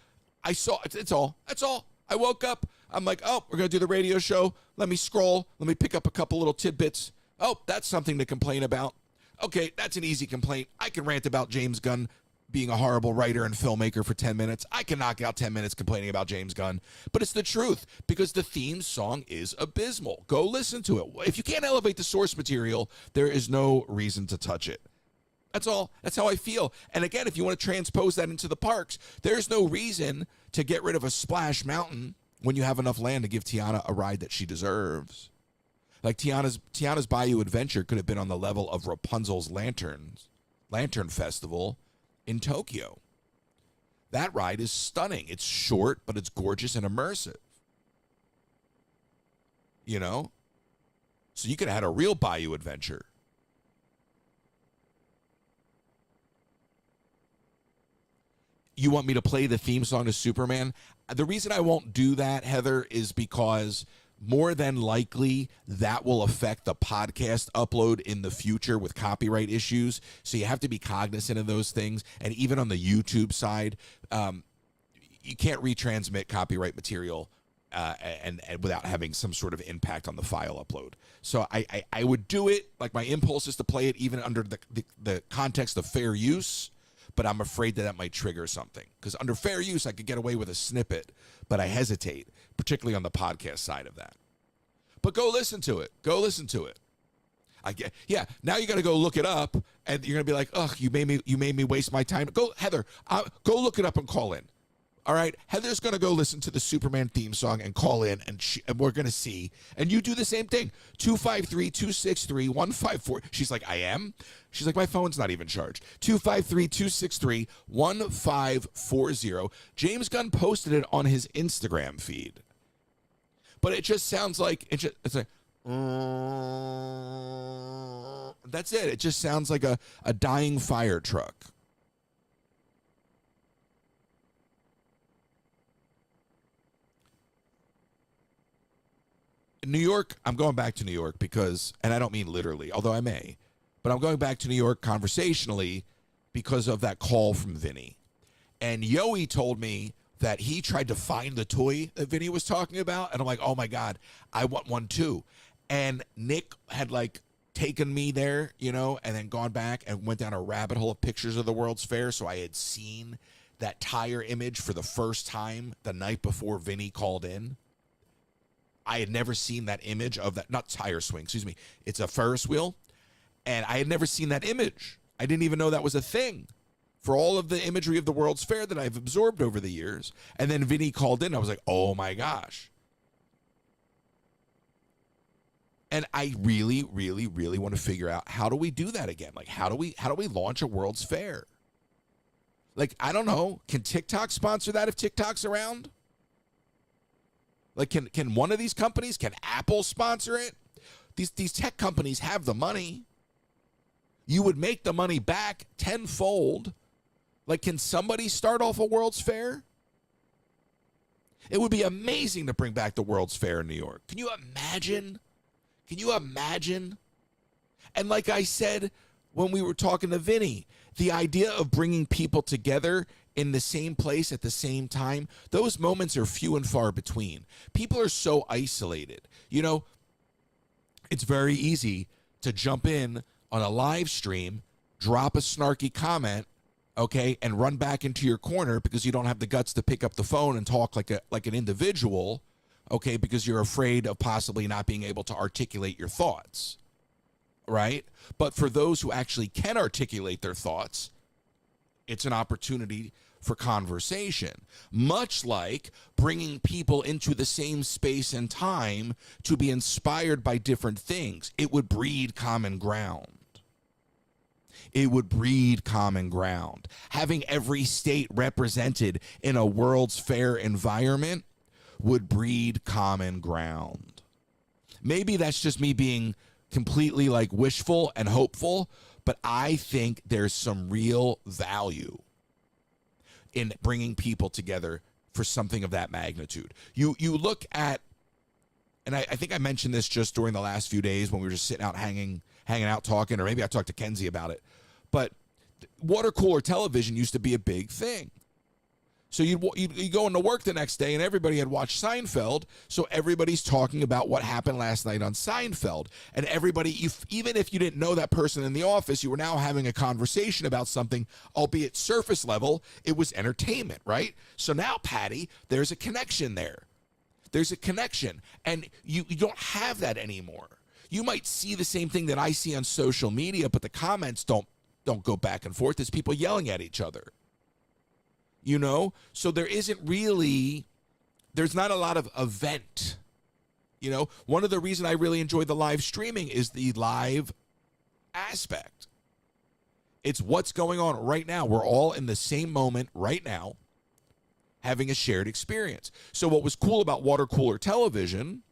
I saw it's all. That's all. I woke up. I'm like, oh, we're going to do the radio show. Let me scroll. Let me pick up a couple little tidbits. Oh, that's something to complain about. Okay, that's an easy complaint. I can rant about James Gunn being a horrible writer and filmmaker for 10 minutes. I can knock out 10 minutes complaining about James Gunn. But it's the truth because the theme song is abysmal. Go listen to it. If you can't elevate the source material, there is no reason to touch it. That's all. That's how I feel. And again, if you want to transpose that into the parks, there's no reason to get rid of a Splash Mountain when you have enough land to give Tiana a ride that she deserves. Like Tiana's Bayou Adventure could have been on the level of Rapunzel's Lantern Festival in Tokyo. That ride is stunning. It's short, but it's gorgeous and immersive. You know? So you could have had a real Bayou Adventure. You want me to play the theme song to Superman? The reason I won't do that, Heather, is because more than likely that will affect the podcast upload in the future with copyright issues. So you have to be cognizant of those things. And even on the YouTube side, you can't retransmit copyright material and without having some sort of impact on the file upload. So I would do it. Like my impulse is to play it even under the context of fair use. But I'm afraid that might trigger something. Because under fair use, I could get away with a snippet, but I hesitate, particularly on the podcast side of that. But go listen to it. Go listen to it. Now you got to go look it up, and you're going to be like, ugh, you made me waste my time. Go, Heather, go look it up and call in. All right, Heather's going to go listen to the Superman theme song and call in, and we're going to see. And you do the same thing. 253-263-154. She's like, I am? She's like, my phone's not even charged. 253-263-1540. James Gunn posted it on his Instagram feed. But it just sounds like, it's like, that's it. It just sounds like a dying fire truck. New York, I'm going back to New York because, and I don't mean literally, although I may, but I'm going back to New York conversationally because of that call from Vinny. And Yoey told me that he tried to find the toy that Vinny was talking about. And I'm like, oh my God, I want one too. And Nick had like taken me there, you know, and then gone back and went down a rabbit hole of pictures of the World's Fair. So I had seen that tire image for the first time the night before Vinny called in. I had never seen that image of that, not tire swing, excuse me. It's a Ferris wheel. And I had never seen that image. I didn't even know that was a thing for all of the imagery of the World's Fair that I've absorbed over the years. And then Vinny called in. I was like, oh my gosh. And I really, really, really want to figure out, how do we do that again? Like, how do we launch a World's Fair? Like, I don't know. Can TikTok sponsor that if TikTok's around? Like, can one of these companies, can Apple sponsor it? These tech companies have the money. You would make the money back tenfold. Like, can somebody start off a World's Fair? It would be amazing to bring back the World's Fair in New York. Can you imagine? Can you imagine? And like I said when we were talking to Vinny, the idea of bringing people together in the same place at the same time, those moments are few and far between. People are so isolated. You know, it's very easy to jump in on a live stream, drop a snarky comment, okay, and run back into your corner because you don't have the guts to pick up the phone and talk like an individual, okay, because you're afraid of possibly not being able to articulate your thoughts, right? But for those who actually can articulate their thoughts, it's an opportunity for conversation, much like bringing people into the same space and time to be inspired by different things. It would breed common ground. It would breed common ground. Having every state represented in a World's Fair environment would breed common ground. Maybe that's just me being completely like wishful and hopeful, but I think there's some real value in bringing people together for something of that magnitude. You look at, and I think I mentioned this just during the last few days when we were just sitting out hanging out talking, or maybe I talked to Kenzie about it, but water cooler television used to be a big thing. So you go into work the next day and everybody had watched Seinfeld, so everybody's talking about what happened last night on Seinfeld. And everybody, even if you didn't know that person in the office, you were now having a conversation about something, albeit surface level, it was entertainment, right? So now, Patty, there's a connection there. There's a connection, and you don't have that anymore. You might see the same thing that I see on social media, but the comments don't go back and forth. There's people yelling at each other. You know, so there's not a lot of event. You know, one of the reasons I really enjoy the live streaming is the live aspect. It's what's going on right now. We're all in the same moment right now, having a shared experience. So what was cool about water cooler television,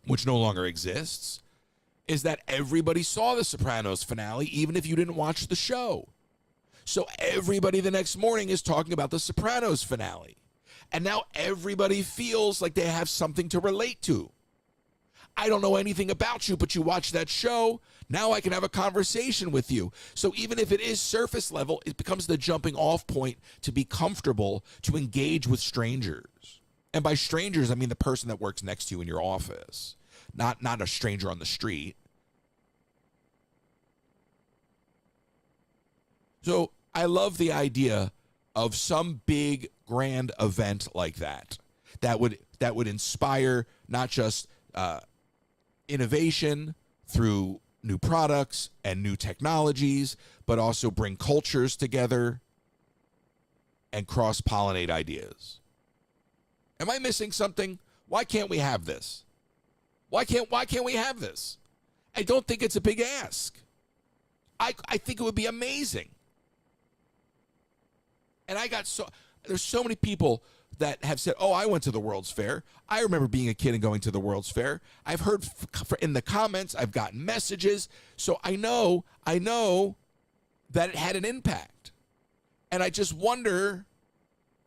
which no longer exists, is that everybody saw the Sopranos finale, even if you didn't watch the show. So everybody the next morning is talking about the Sopranos finale. And now everybody feels like they have something to relate to. I don't know anything about you, but you watch that show. Now I can have a conversation with you. So even if it is surface level, it becomes the jumping off point to be comfortable to engage with strangers. And by strangers, I mean the person that works next to you in your office, not a stranger on the street. So I love the idea of some big grand event like that would inspire not just innovation through new products and new technologies, but also bring cultures together and cross-pollinate ideas. Am I missing something? Why can't we have this? Why can't we have this? I don't think it's a big ask. I think it would be amazing. And there's so many people that have said, oh, I went to the World's Fair. I remember being a kid and going to the World's Fair. I've heard in the comments, I've gotten messages. So I know that it had an impact. And I just wonder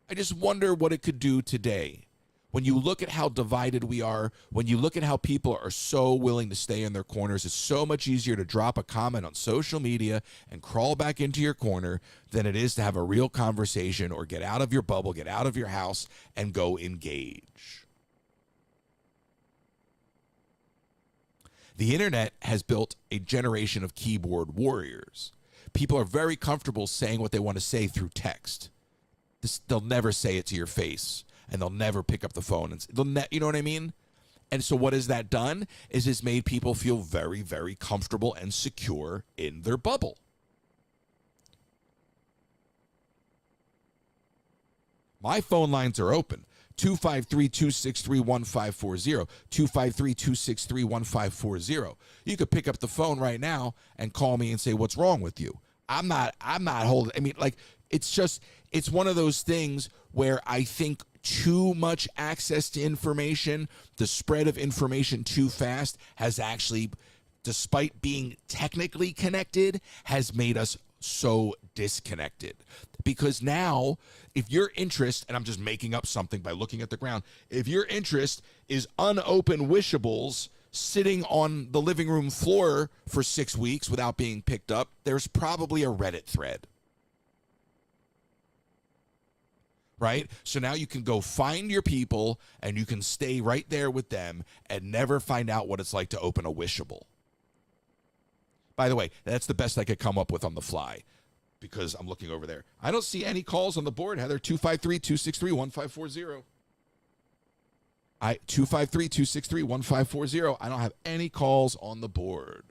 what it could do today. When you look at how divided we are, when you look at how people are so willing to stay in their corners, it's so much easier to drop a comment on social media and crawl back into your corner than it is to have a real conversation or get out of your bubble, get out of your house, and go engage. The internet has built a generation of keyboard warriors. People are very comfortable saying what they want to say through text. They'll never say it to your face. And they'll never pick up the phone. And you know what I mean? And so what has that done is it's made people feel very, very comfortable and secure in their bubble. My phone lines are open. 253-263-1540. 253-263-1540. You could pick up the phone right now and call me and say, what's wrong with you? I'm not holding. I mean, like, it's one of those things where I think too much access to information, the spread of information too fast has actually, despite being technically connected, has made us so disconnected. Because now, if your interest, and I'm just making up something by looking at the ground, if your interest is unopened wishables sitting on the living room floor for 6 weeks without being picked up, there's probably a Reddit thread. Right? So now you can go find your people and you can stay right there with them and never find out what it's like to open a wishable. By the way, that's the best I could come up with on the fly because I'm looking over there. I don't see any calls on the board, Heather. 253-263-1540. 253-263-1540. I don't have any calls on the board.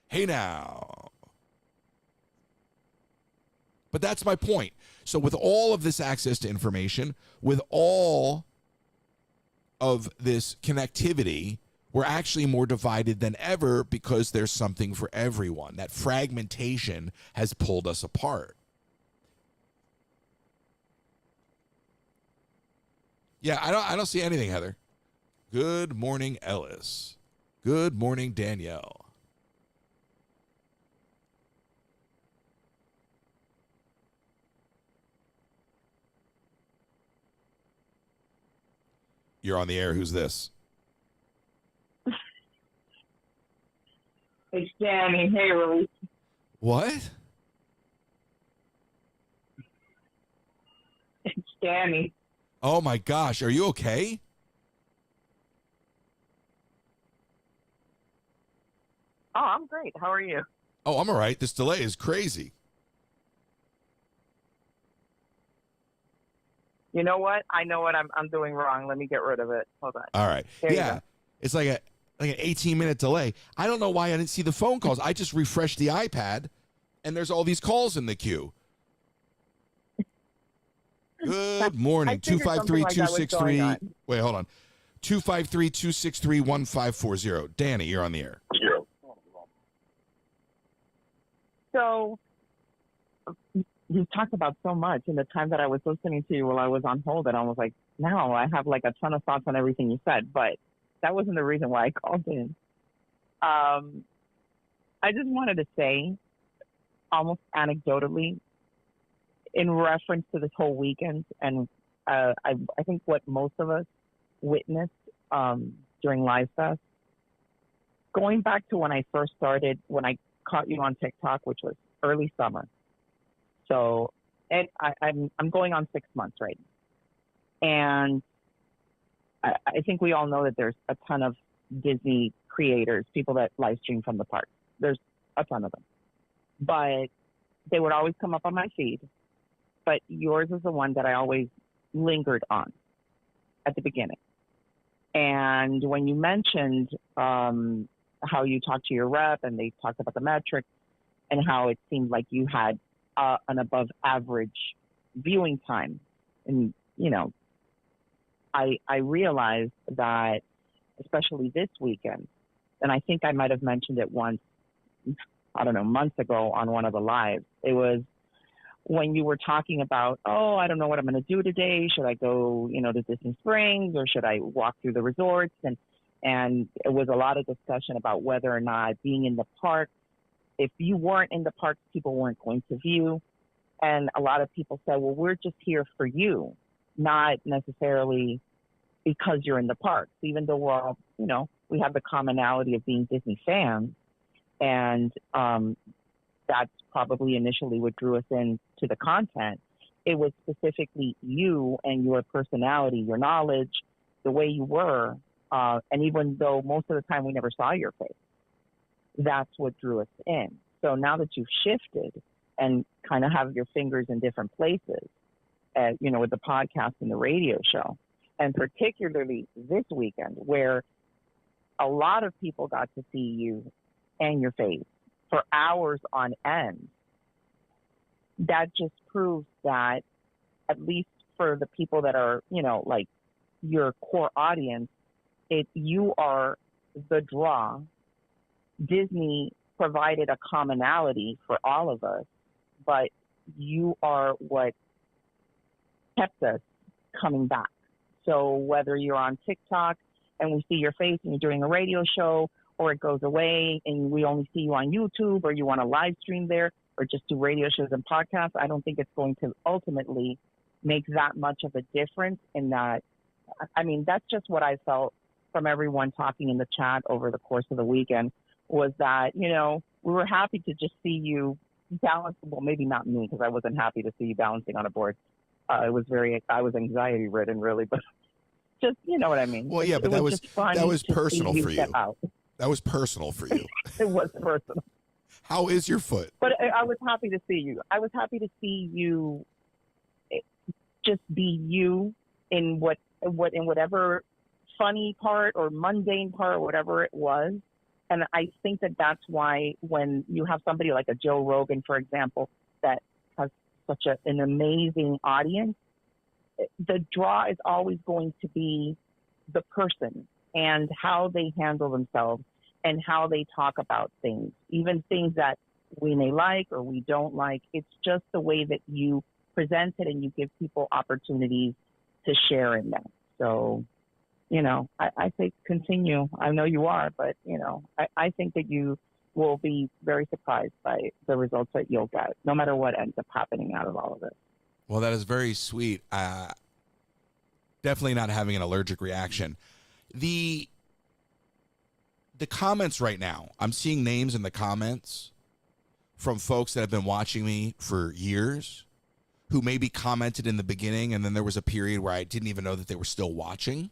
Hey now. But that's my point. So with all of this access to information, with all of this connectivity, we're actually more divided than ever because there's something for everyone. That fragmentation has pulled us apart. Yeah, I don't see anything, Heather. Good morning, Ellis. Good morning, Danielle. You're on the air. Who's this? It's Danny. Hey, Rose. What? It's Danny. Oh, my gosh. Are you okay? Oh, I'm great. How are you? Oh, I'm all right. This delay is crazy. You know what? I know what I'm doing wrong. Let me get rid of it. Hold on. All right. There Yeah. It's like an 18-minute delay. I don't know why I didn't see the phone calls. I just refreshed the iPad, and there's all these calls in the queue. Good morning. 253-263. Wait, hold on. 253-263-1540. Danny, you're on the air. So you talked about so much in the time that I was listening to you while I was on hold, and I was like, now I have like a ton of thoughts on everything you said, but that wasn't the reason why I called in. I just wanted to say, almost anecdotally, in reference to this whole weekend, and I think what most of us witnessed during Live Fest, going back to when I first started, when I caught you on TikTok, which was early summer. So, and I'm going on 6 months right now. And I think we all know that there's a ton of Disney creators, people that live stream from the park. There's a ton of them. But they would always come up on my feed. But yours is the one that I always lingered on at the beginning. And when you mentioned how you talked to your rep and they talked about the metrics and how it seemed like you had an above average viewing time. And, you know, I realized that, especially this weekend, and I think I might have mentioned it once, I don't know, months ago on one of the lives, it was when you were talking about, oh, I don't know what I'm going to do today. Should I go, to Disney Springs or should I walk through the resorts? And it was a lot of discussion about whether or not being in the park, if you weren't in the park, people weren't going to view. And a lot of people said, well, we're just here for you, not necessarily because you're in the parks, even though we're all, we have the commonality of being Disney fans. And that's probably initially what drew us into the content. It was specifically you and your personality, your knowledge, the way you were. And even though most of the time we never saw your face, that's what drew us in. So now that you've shifted and kind of have your fingers in different places, with the podcast and the radio show, and particularly this weekend where a lot of people got to see you and your face for hours on end, that just proves that, at least for the people that are, like your core audience, you are the draw. Disney provided a commonality for all of us, but you are what kept us coming back. So whether you're on TikTok and we see your face and you're doing a radio show, or it goes away and we only see you on YouTube, or you want to live stream there, or just do radio shows and podcasts, I don't think it's going to ultimately make that much of a difference in that. I mean, that's just what I felt from everyone talking in the chat over the course of the weekend, was that, we were happy to just see you balance. Well, maybe not me, because I wasn't happy to see you balancing on a board. I was anxiety ridden, really, but just, you know what I mean? Well, yeah, but that was personal for you. That was personal for you. It was personal. How is your foot? But I was happy to see you. I was happy to see you just be you in whatever funny part or mundane part or whatever it was. And I think that that's why when you have somebody like a Joe Rogan, for example, that has such an amazing audience, the draw is always going to be the person and how they handle themselves and how they talk about things, even things that we may like or we don't like. It's just the way that you present it and you give people opportunities to share in that. So, I think continue. I know you are, but, I think that you will be very surprised by the results that you'll get, no matter what ends up happening out of all of this. Well, that is very sweet. Definitely not having an allergic reaction. The comments right now, I'm seeing names in the comments from folks that have been watching me for years, who maybe commented in the beginning, and then there was a period where I didn't even know that they were still watching.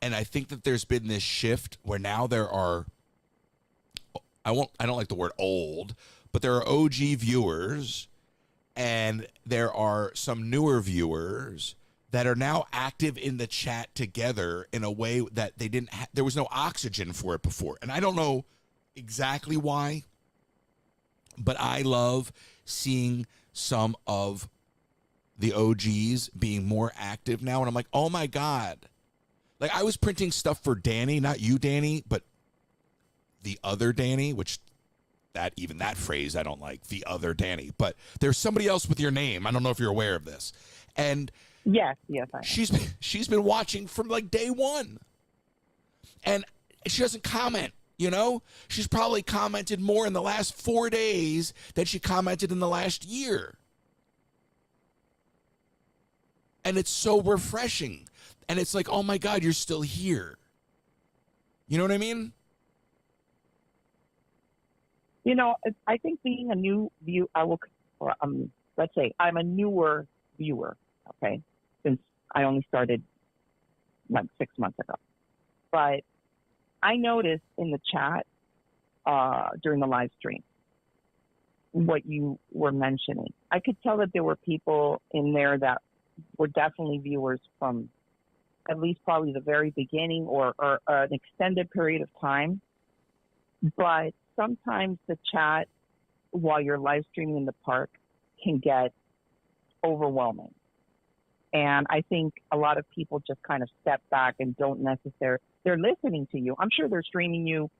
And I think that there's been this shift where now there are, I don't like the word old, but there are OG viewers and there are some newer viewers that are now active in the chat together in a way that they didn't there was no oxygen for it before. And I don't know exactly why, but I love seeing some of the OGs being more active now. And I'm like, oh my God. Like, I was printing stuff for Danny, not you, Danny, but the other Danny, which that phrase I don't like, the other Danny. But there's somebody else with your name. I don't know if you're aware of this. And yes, I am. She's been watching from like day one. And she doesn't comment, She's probably commented more in the last 4 days than she commented in the last year. And it's so refreshing. And it's like, oh my God, you're still here. You know what I mean? I think being a new view, let's say I'm a newer viewer, okay, since I only started like 6 months ago. But I noticed in the chat during the live stream what you were mentioning. I could tell that there were people in there that were definitely viewers from at least probably the very beginning or an extended period of time. But sometimes the chat while you're live streaming in the park can get overwhelming. And I think a lot of people just kind of step back and don't necessarily, they're listening to you. I'm sure they're streaming you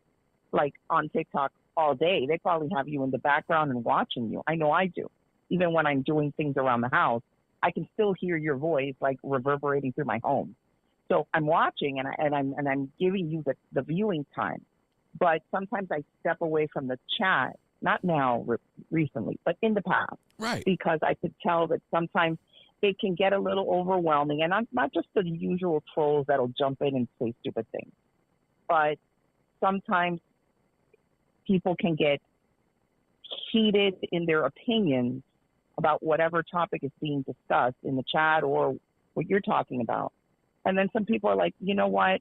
like on TikTok all day. They probably have you in the background and watching you. I know I do. Even when I'm doing things around the house, I can still hear your voice like reverberating through my home. So I'm watching and I'm giving you the viewing time. But sometimes I step away from the chat, not now recently, but in the past. Right. Because I could tell that sometimes it can get a little overwhelming. And I'm not just the usual trolls that'll jump in and say stupid things, but sometimes people can get heated in their opinions about whatever topic is being discussed in the chat or what you're talking about. And then some people are like, you know what?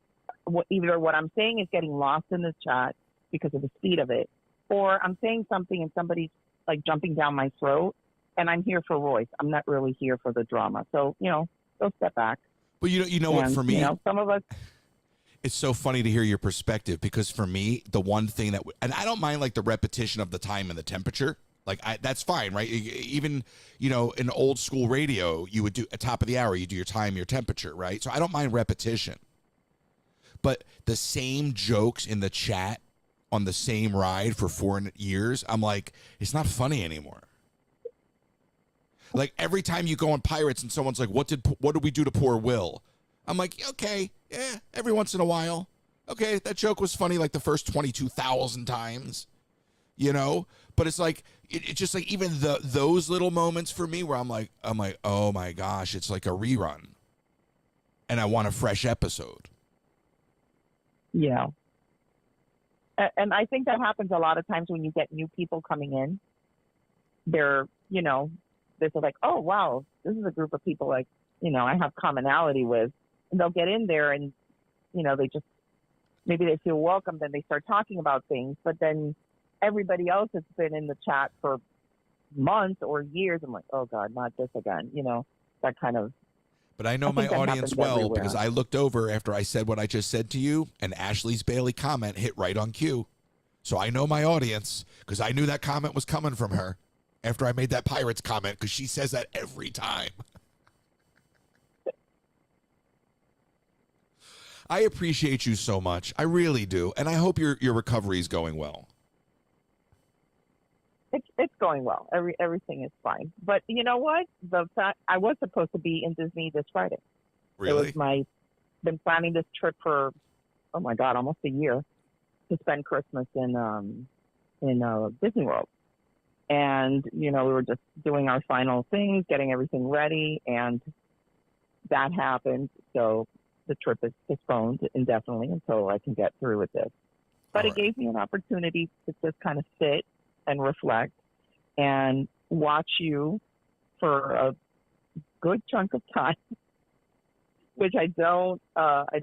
Either what I'm saying is getting lost in the chat because of the speed of it, or I'm saying something and somebody's like jumping down my throat, and I'm here for Royce. I'm not really here for the drama. So, go step back. But you know what, for me, some of us. It's so funny to hear your perspective, because for me, the one thing that, and I don't mind like the repetition of the time and the temperature. Like that's fine, right? Even, in old school radio, you would do at top of the hour, you do your time, your temperature, right? So I don't mind repetition. But the same jokes in the chat on the same ride for 4 years, I'm like, it's not funny anymore. Like every time you go on Pirates and someone's like, what did we do to poor Will? I'm like, okay, yeah, every once in a while. Okay, that joke was funny like the first 22,000 times, But it's like, it's just like even those little moments for me where I'm like, oh my gosh, it's like a rerun. And I want a fresh episode. Yeah. And I think that happens a lot of times when you get new people coming in. They're like, oh, wow, this is a group of people like, I have commonality with. And they'll get in there and, they just, maybe they feel welcome. Then they start talking about things. But then everybody else has been in the chat for months or years. I'm like, oh, God, not this again. That kind of. But I know my audience well everywhere. Because I looked over after I said what I just said to you, and Ashley's Bailey comment hit right on cue. So I know my audience because I knew that comment was coming from her after I made that Pirates comment, because she says that every time. I appreciate you so much. I really do. And I hope your recovery is going well. It's going well. Everything is fine. But you know what? The fact I was supposed to be in Disney this Friday. Really? It was been planning this trip for, oh my God, almost a year to spend Christmas in Disney World. And, we were just doing our final things, getting everything ready, and that happened. So the trip is postponed indefinitely until I can get through with this. But it gave me an opportunity to just kind of sit and reflect and watch you for a good chunk of time, which I don't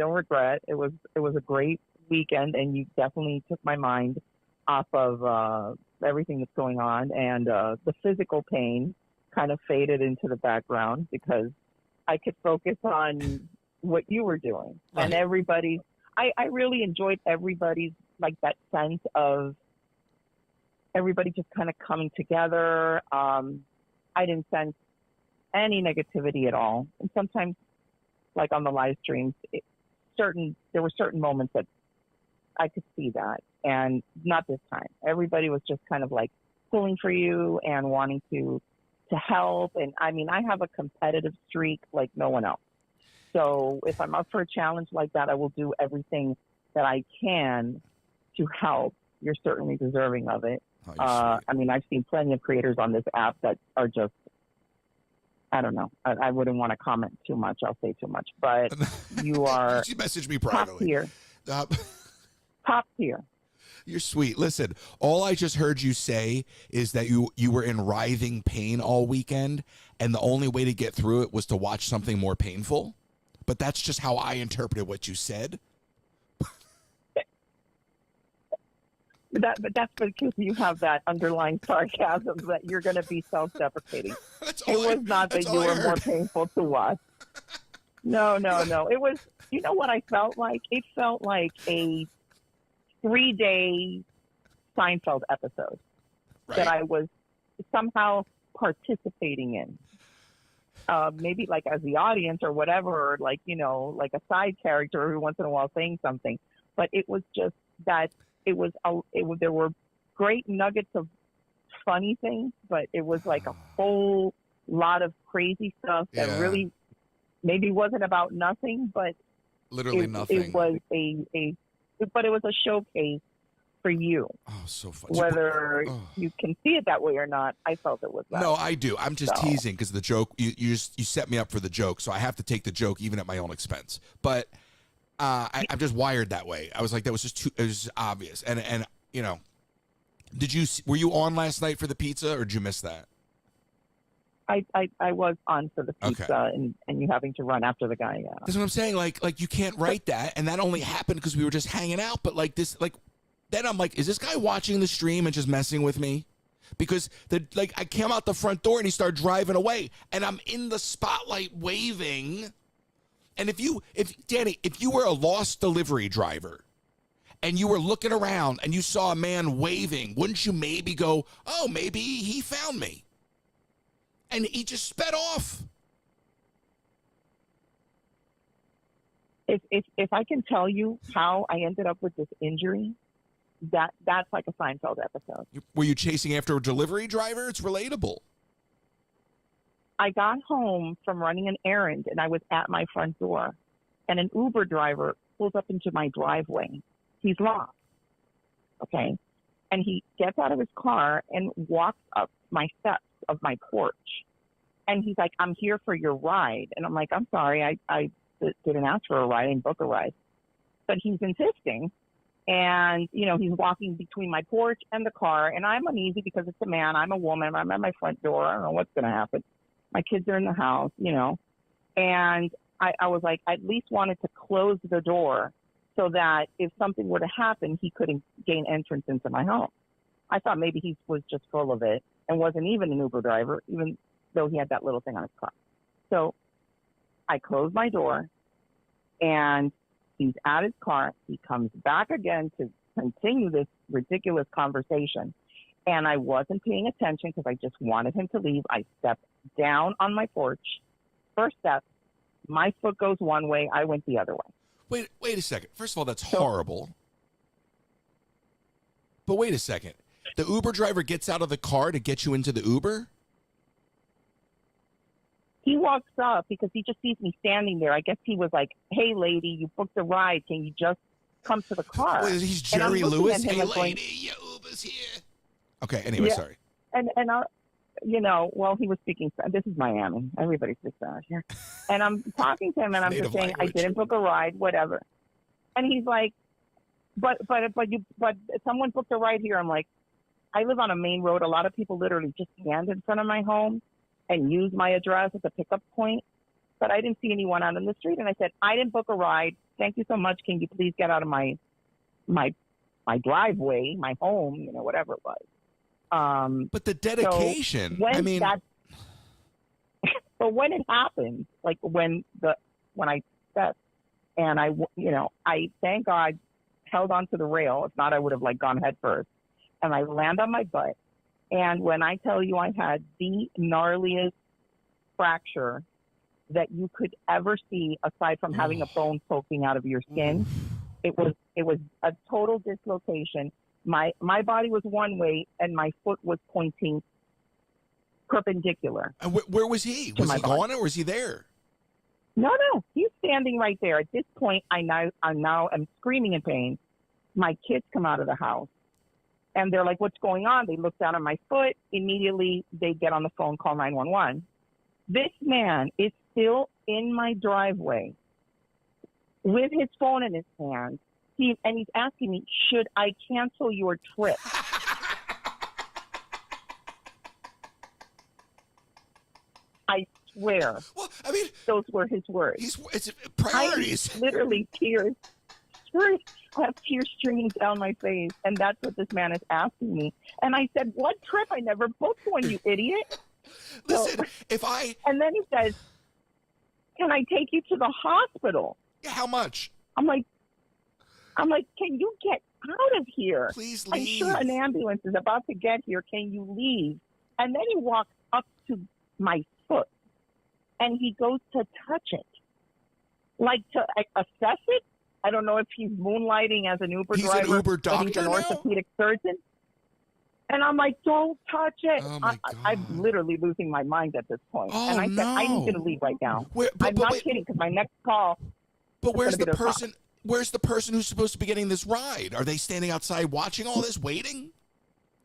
regret. It was a great weekend, and you definitely took my mind off of everything that's going on, and the physical pain kind of faded into the background because I could focus on what you were doing. Right. And everybody, I really enjoyed everybody's, like, that sense of everybody just kind of coming together. I didn't sense any negativity at all. And sometimes, like on the live streams, there were certain moments that I could see that, and not this time. Everybody was just kind of like pulling for you and wanting to help. And I mean, I have a competitive streak like no one else. So if I'm up for a challenge like that, I will do everything that I can to help. You're certainly deserving of it. I mean, I've seen plenty of creators on this app that are just, I don't know. I wouldn't want to comment too much. I'll say too much, but you are she messaged me privately. Top tier. You're sweet. Listen, all I just heard you say is that you were in writhing pain all weekend, and the only way to get through it was to watch something more painful. But that's just how I interpreted what you said. But that's because you have that underlying sarcasm that you're going to be self-deprecating. It was not that you were more painful to watch. No. It was, you know what I felt like? It felt like a 3-day Seinfeld episode that I was somehow participating in. Maybe like as the audience or whatever, or like, like a side character every once in a while saying something. But it was just that there were great nuggets of funny things, but it was like a whole lot of crazy stuff that really maybe wasn't about nothing, but literally nothing. It was but it was a showcase for you. Oh, so fun. Whether you can see it that way or not, I felt it was that. No, I do. I'm just teasing because the joke, you set me up for the joke, so I have to take the joke even at my own expense. But I'm just wired that way. I was like, that was just it was just obvious. And you know, were you on last night for the pizza, or did you miss that? I was on for the pizza, okay. and you having to run after the guy. Yeah, that's what I'm saying. Like you can't write that, and that only happened because we were just hanging out. But like this, like then I'm like, is this guy watching the stream and just messing with me? Because I came out the front door and he started driving away, and I'm in the spotlight waving. And if Danny, if you were a lost delivery driver and you were looking around and you saw a man waving, wouldn't you maybe go, oh, maybe he found me? And he just sped off. If I can tell you how I ended up with this injury, that's like a Seinfeld episode. Were you chasing after a delivery driver? It's relatable. I got home from running an errand, and I was at my front door, and an Uber driver pulls up into my driveway. He's lost, okay? And he gets out of his car and walks up my steps of my porch. And he's like, I'm here for your ride. And I'm like, I'm sorry, I didn't ask for a ride. I didn't book a ride. But he's insisting. And, you know, he's walking between my porch and the car. And I'm uneasy because it's a man. I'm a woman. I'm at my front door. I don't know what's going to happen. My kids are in the house, you know. And I was like, I at least wanted to close the door so that if something were to happen, he couldn't gain entrance into my home. I thought maybe he was just full of it and wasn't even an Uber driver, even though he had that little thing on his car. So I closed my door, and he's at his car. He comes back again to continue this ridiculous conversation. And I wasn't paying attention because I just wanted him to leave. I stepped down on my porch. First step, my foot goes one way. I went the other way. Wait a second. First of all, that's horrible. But wait a second. The Uber driver gets out of the car to get you into the Uber? He walks up because he just sees me standing there. I guess he was like, hey, lady, you booked a ride. Can you just come to the car? Wait, he's Jerry Lewis? Hey, lady, your Uber's here. Okay, anyway, yeah. Sorry. And you know, well, he was speaking. This is Miami. Everybody speaks Spanish here. And I'm talking to him, and I'm just saying, language. I didn't book a ride, whatever. And he's like, but someone booked a ride here. I'm like, I live on a main road. A lot of people literally just stand in front of my home and use my address as a pickup point. But I didn't see anyone out in the street. And I said, I didn't book a ride. Thank you so much. Can you please get out of my driveway, my home, you know, whatever it was. But the dedication, so I mean, but when it happened, like when I stepped and I thank God held onto the rail. If not, I would have like gone head first. And I land on my butt. And when I tell you I had the gnarliest fracture that you could ever see, aside from having a bone poking out of your skin, it was a total dislocation. My body was one way, and my foot was pointing perpendicular. And where was he? Was he gone, or was he there? No, he's standing right there. At this point, I now am screaming in pain. My kids come out of the house, and they're like, "What's going on?" They look down at my foot. Immediately, they get on the phone, call 911. This man is still in my driveway with his phone in his hand. He's asking me, should I cancel your trip? I swear. Well, I mean, those were his words. It's priorities. I literally I have tears streaming down my face, and that's what this man is asking me. And I said, what trip? I never booked one, you idiot. Listen, And then he says, can I take you to the hospital? Yeah, how much? I'm like, can you get out of here? Please leave. I'm sure an ambulance is about to get here. Can you leave? And then he walks up to my foot, and he goes to touch it, like to assess it. I don't know if he's moonlighting as an Uber driver. He's an Uber doctor he's an now? orthopedic surgeon. And I'm like, don't touch it. Oh my God. I'm literally losing my mind at this point. Oh, and I said, I need you to leave right now. But I'm not kidding, because my next call. But where's the person? where's the person who's supposed to be getting this ride? Are they standing outside watching all this, waiting?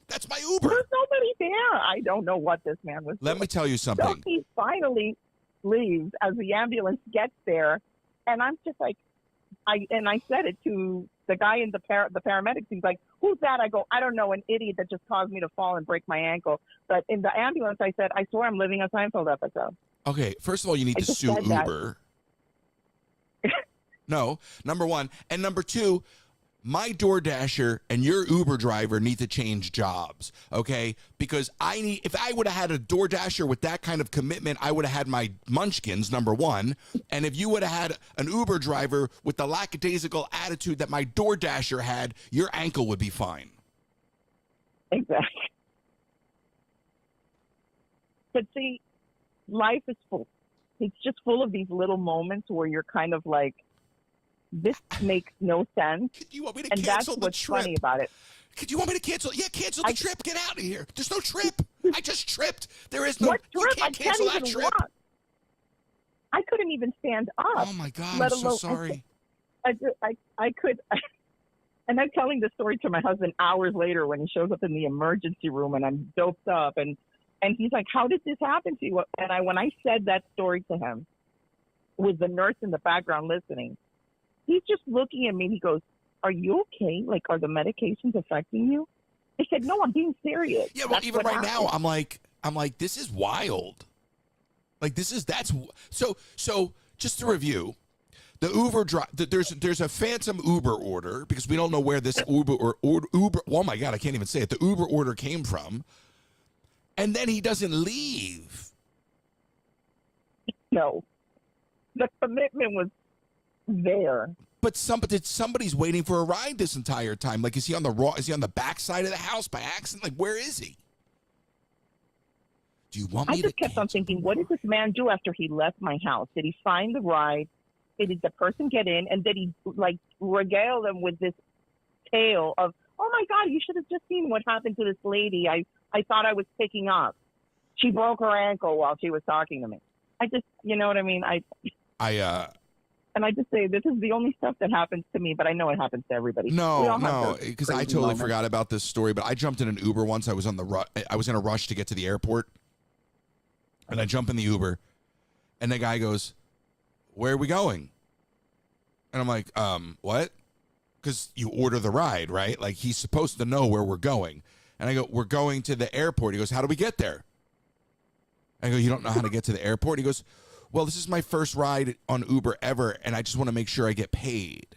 That's my Uber. There's nobody there. I don't know what this man was Let doing. me tell you So something. he finally leaves as the ambulance gets there, and I'm just like, I said it to the guy in the paramedics. He's like, "Who's that?" I go, "I don't know, an idiot that just caused me to fall and break my ankle." But in the ambulance, I said, "I swear I'm living a Seinfeld episode." Okay, first of all, you need I to just sue said that. Uber. No, number one. And number two, my DoorDasher and your Uber driver need to change jobs, okay? Because if I would have had a DoorDasher with that kind of commitment, I would have had my munchkins, number one. And if you would have had an Uber driver with the lackadaisical attitude that my DoorDasher had, your ankle would be fine. Exactly. But see, life is full. It's just full of these little moments where you're kind of like, this makes no sense. You want me to And that's cancel the what's trip? funny about it. Could you want me to cancel? Yeah, cancel the trip. Get out of here. There's no trip. I just tripped. There is no. What You trip? can't cancel that even trip. walk. I couldn't even stand up. Oh my God! let I'm so alone- sorry. I could. And I'm telling this story to my husband hours later when he shows up in the emergency room and I'm doped up and he's like, "How did this happen to you?" And when I said that story to him, with the nurse in the background listening, he's just looking at me and he goes, "Are you okay? Like, are the medications affecting you?" I said, "No, I'm being serious." Yeah, well, That's even what right now, happened. I'm like, this is wild. Like, that's so. Just to review, the Uber there's a phantom Uber order because we don't know where this Uber. Oh my God, I can't even say it. The Uber order came from, and then he doesn't leave. No, the commitment was there. But somebody's waiting for a ride this entire time. Like, is he on the back side of the house by accident? Like, where is he? Do you want me I just to kept on thinking, what did this man do after he left my house? Did he find the ride? Did the person get in? And did he, like, regale them with this tale of, "Oh, my God, you should have just seen what happened to this lady. I thought I was picking up. She broke her ankle while she was talking to me." I just, you know what I mean? And I just say, this is the only stuff that happens to me, but I know it happens to everybody. No, because I totally moments. forgot about this story. But I jumped in an Uber once. I was in a rush to get to the airport, and I jump in the Uber, and the guy goes, "Where are we going?" And I'm like, what? Because you order the ride, right? Like, he's supposed to know where we're going. And I go, "We're going to the airport." He goes, "How do we get there?" I go, "You don't know how to get to the airport?" He goes, "Well, this is my first ride on Uber ever, and I just want to make sure I get paid."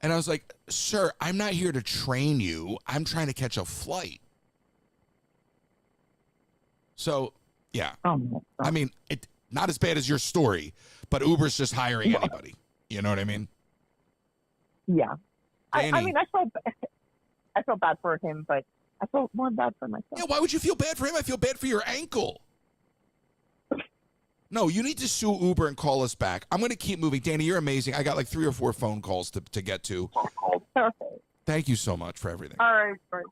And I was like, "Sir, I'm not here to train you. I'm trying to catch a flight." So, yeah. I mean, not as bad as your story, but Uber's just hiring anybody. You know what I mean? Yeah. I Danny. mean, I felt bad for him, but I felt more bad for myself. Yeah, why would you feel bad for him? I feel bad for your ankle. No, you need to sue Uber and call us back. I'm going to keep moving. Danny, you're amazing. I got like 3 or 4 phone calls to get to. Perfect. Thank you so much for everything. All right. Great.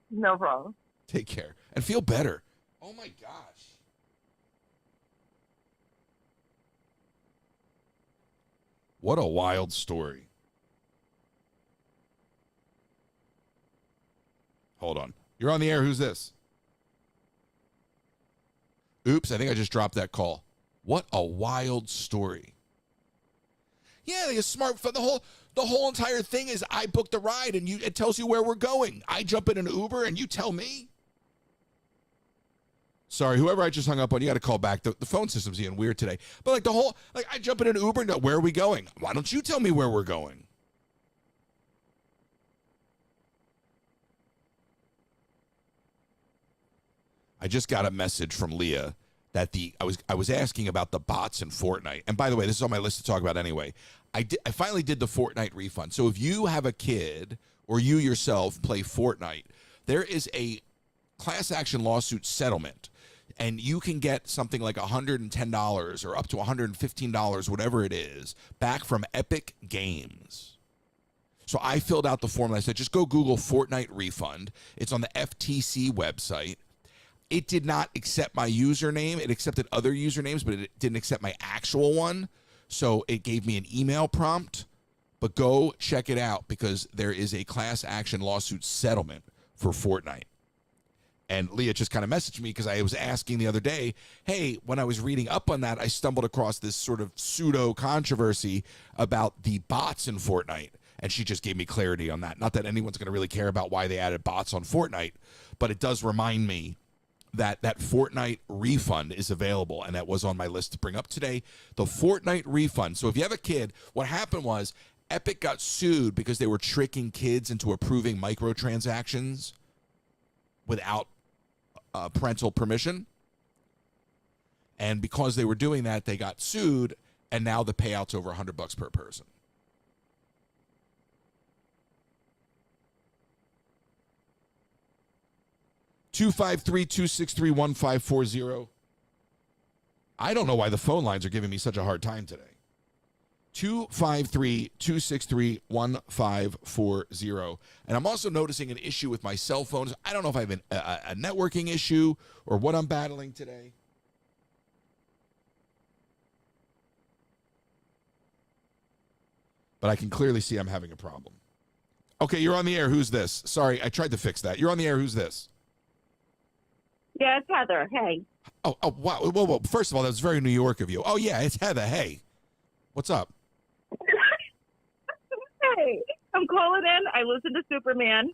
No problem. Take care and feel better. Oh my gosh. What a wild story. Hold on. You're on the air. Who's this? Oops, I think I just dropped that call. What a wild story. Yeah, the smartphone, the whole entire thing is I booked a ride and it tells you where we're going. I jump in an Uber and you tell me. Sorry, whoever I just hung up on, you got to call back. The phone system's being weird today. But I jump in an Uber and go, "Where are we going?" Why don't you tell me where we're going? I just got a message from Leah that I was asking about the bots in Fortnite. And by the way, this is on my list to talk about anyway. I finally did the Fortnite refund. So if you have a kid or you yourself play Fortnite, there is a class action lawsuit settlement. And you can get something like $110 or up to $115, whatever it is, back from Epic Games. So I filled out the form and I said, just go Google Fortnite refund. It's on the FTC website. It did not accept my username. It accepted other usernames, but it didn't accept my actual one. So it gave me an email prompt. But go check it out because there is a class action lawsuit settlement for Fortnite. And Leah just kind of messaged me because I was asking the other day, hey, when I was reading up on that, I stumbled across this sort of pseudo controversy about the bots in Fortnite. And she just gave me clarity on that. Not that anyone's going to really care about why they added bots on Fortnite, but it does remind me that that Fortnite refund is available, and that was on my list to bring up today. The Fortnite refund. So if you have a kid, what happened was Epic got sued because they were tricking kids into approving microtransactions without parental permission. And because they were doing that, they got sued, and now the payout's over $100 per person. (253-263-1540). I don't know why the phone lines are giving me such a hard time today. 253-263-1540. And I'm also noticing an issue with my cell phones. I don't know if I have a networking issue or what I'm battling today. But I can clearly see I'm having a problem. Okay, you're on the air. Who's this? Sorry, I tried to fix that. You're on the air. Who's this? Yeah, it's Heather. Hey. Oh, wow. Whoa. First of all, that was very New York of you. Oh, yeah, it's Heather. Hey. What's up? Hey, I'm calling in. I listen to Superman.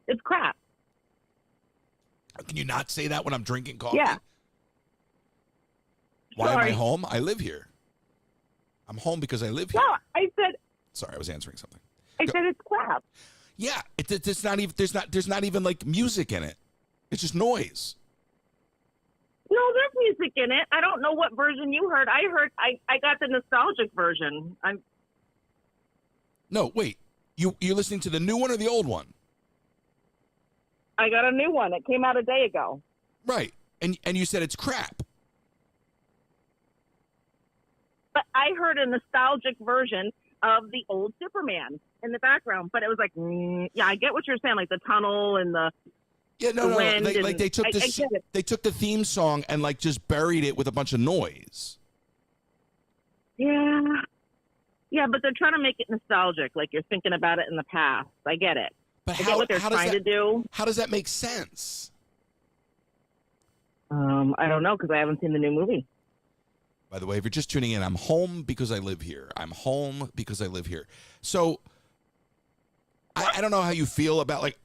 It's crap. Can you not say that when I'm drinking coffee? Yeah. Why Sorry. am I home? I live here. I'm home because I live here. No, I said. Sorry, I was answering something. I said it's crap. Yeah, it's not even. There's not even like music in it. It's just noise. No, there's music in it. I don't know what version you heard. I got the nostalgic version. No, wait. You're listening to the new one or the old one? I got a new one. It came out a day ago. Right. And you said it's crap. But I heard a nostalgic version of the old Superman in the background. But it was like, yeah, I get what you're saying, like the tunnel and the. Yeah, no. They took they took the theme song and like just buried it with a bunch of noise. Yeah. Yeah, but they're trying to make it nostalgic, like you're thinking about it in the past. I get it. But I get what they're trying to do. How does that make sense? I don't know because I haven't seen the new movie. By the way, if you're just tuning in, I'm home because I live here. I'm home because I live here. So I don't know how you feel about like,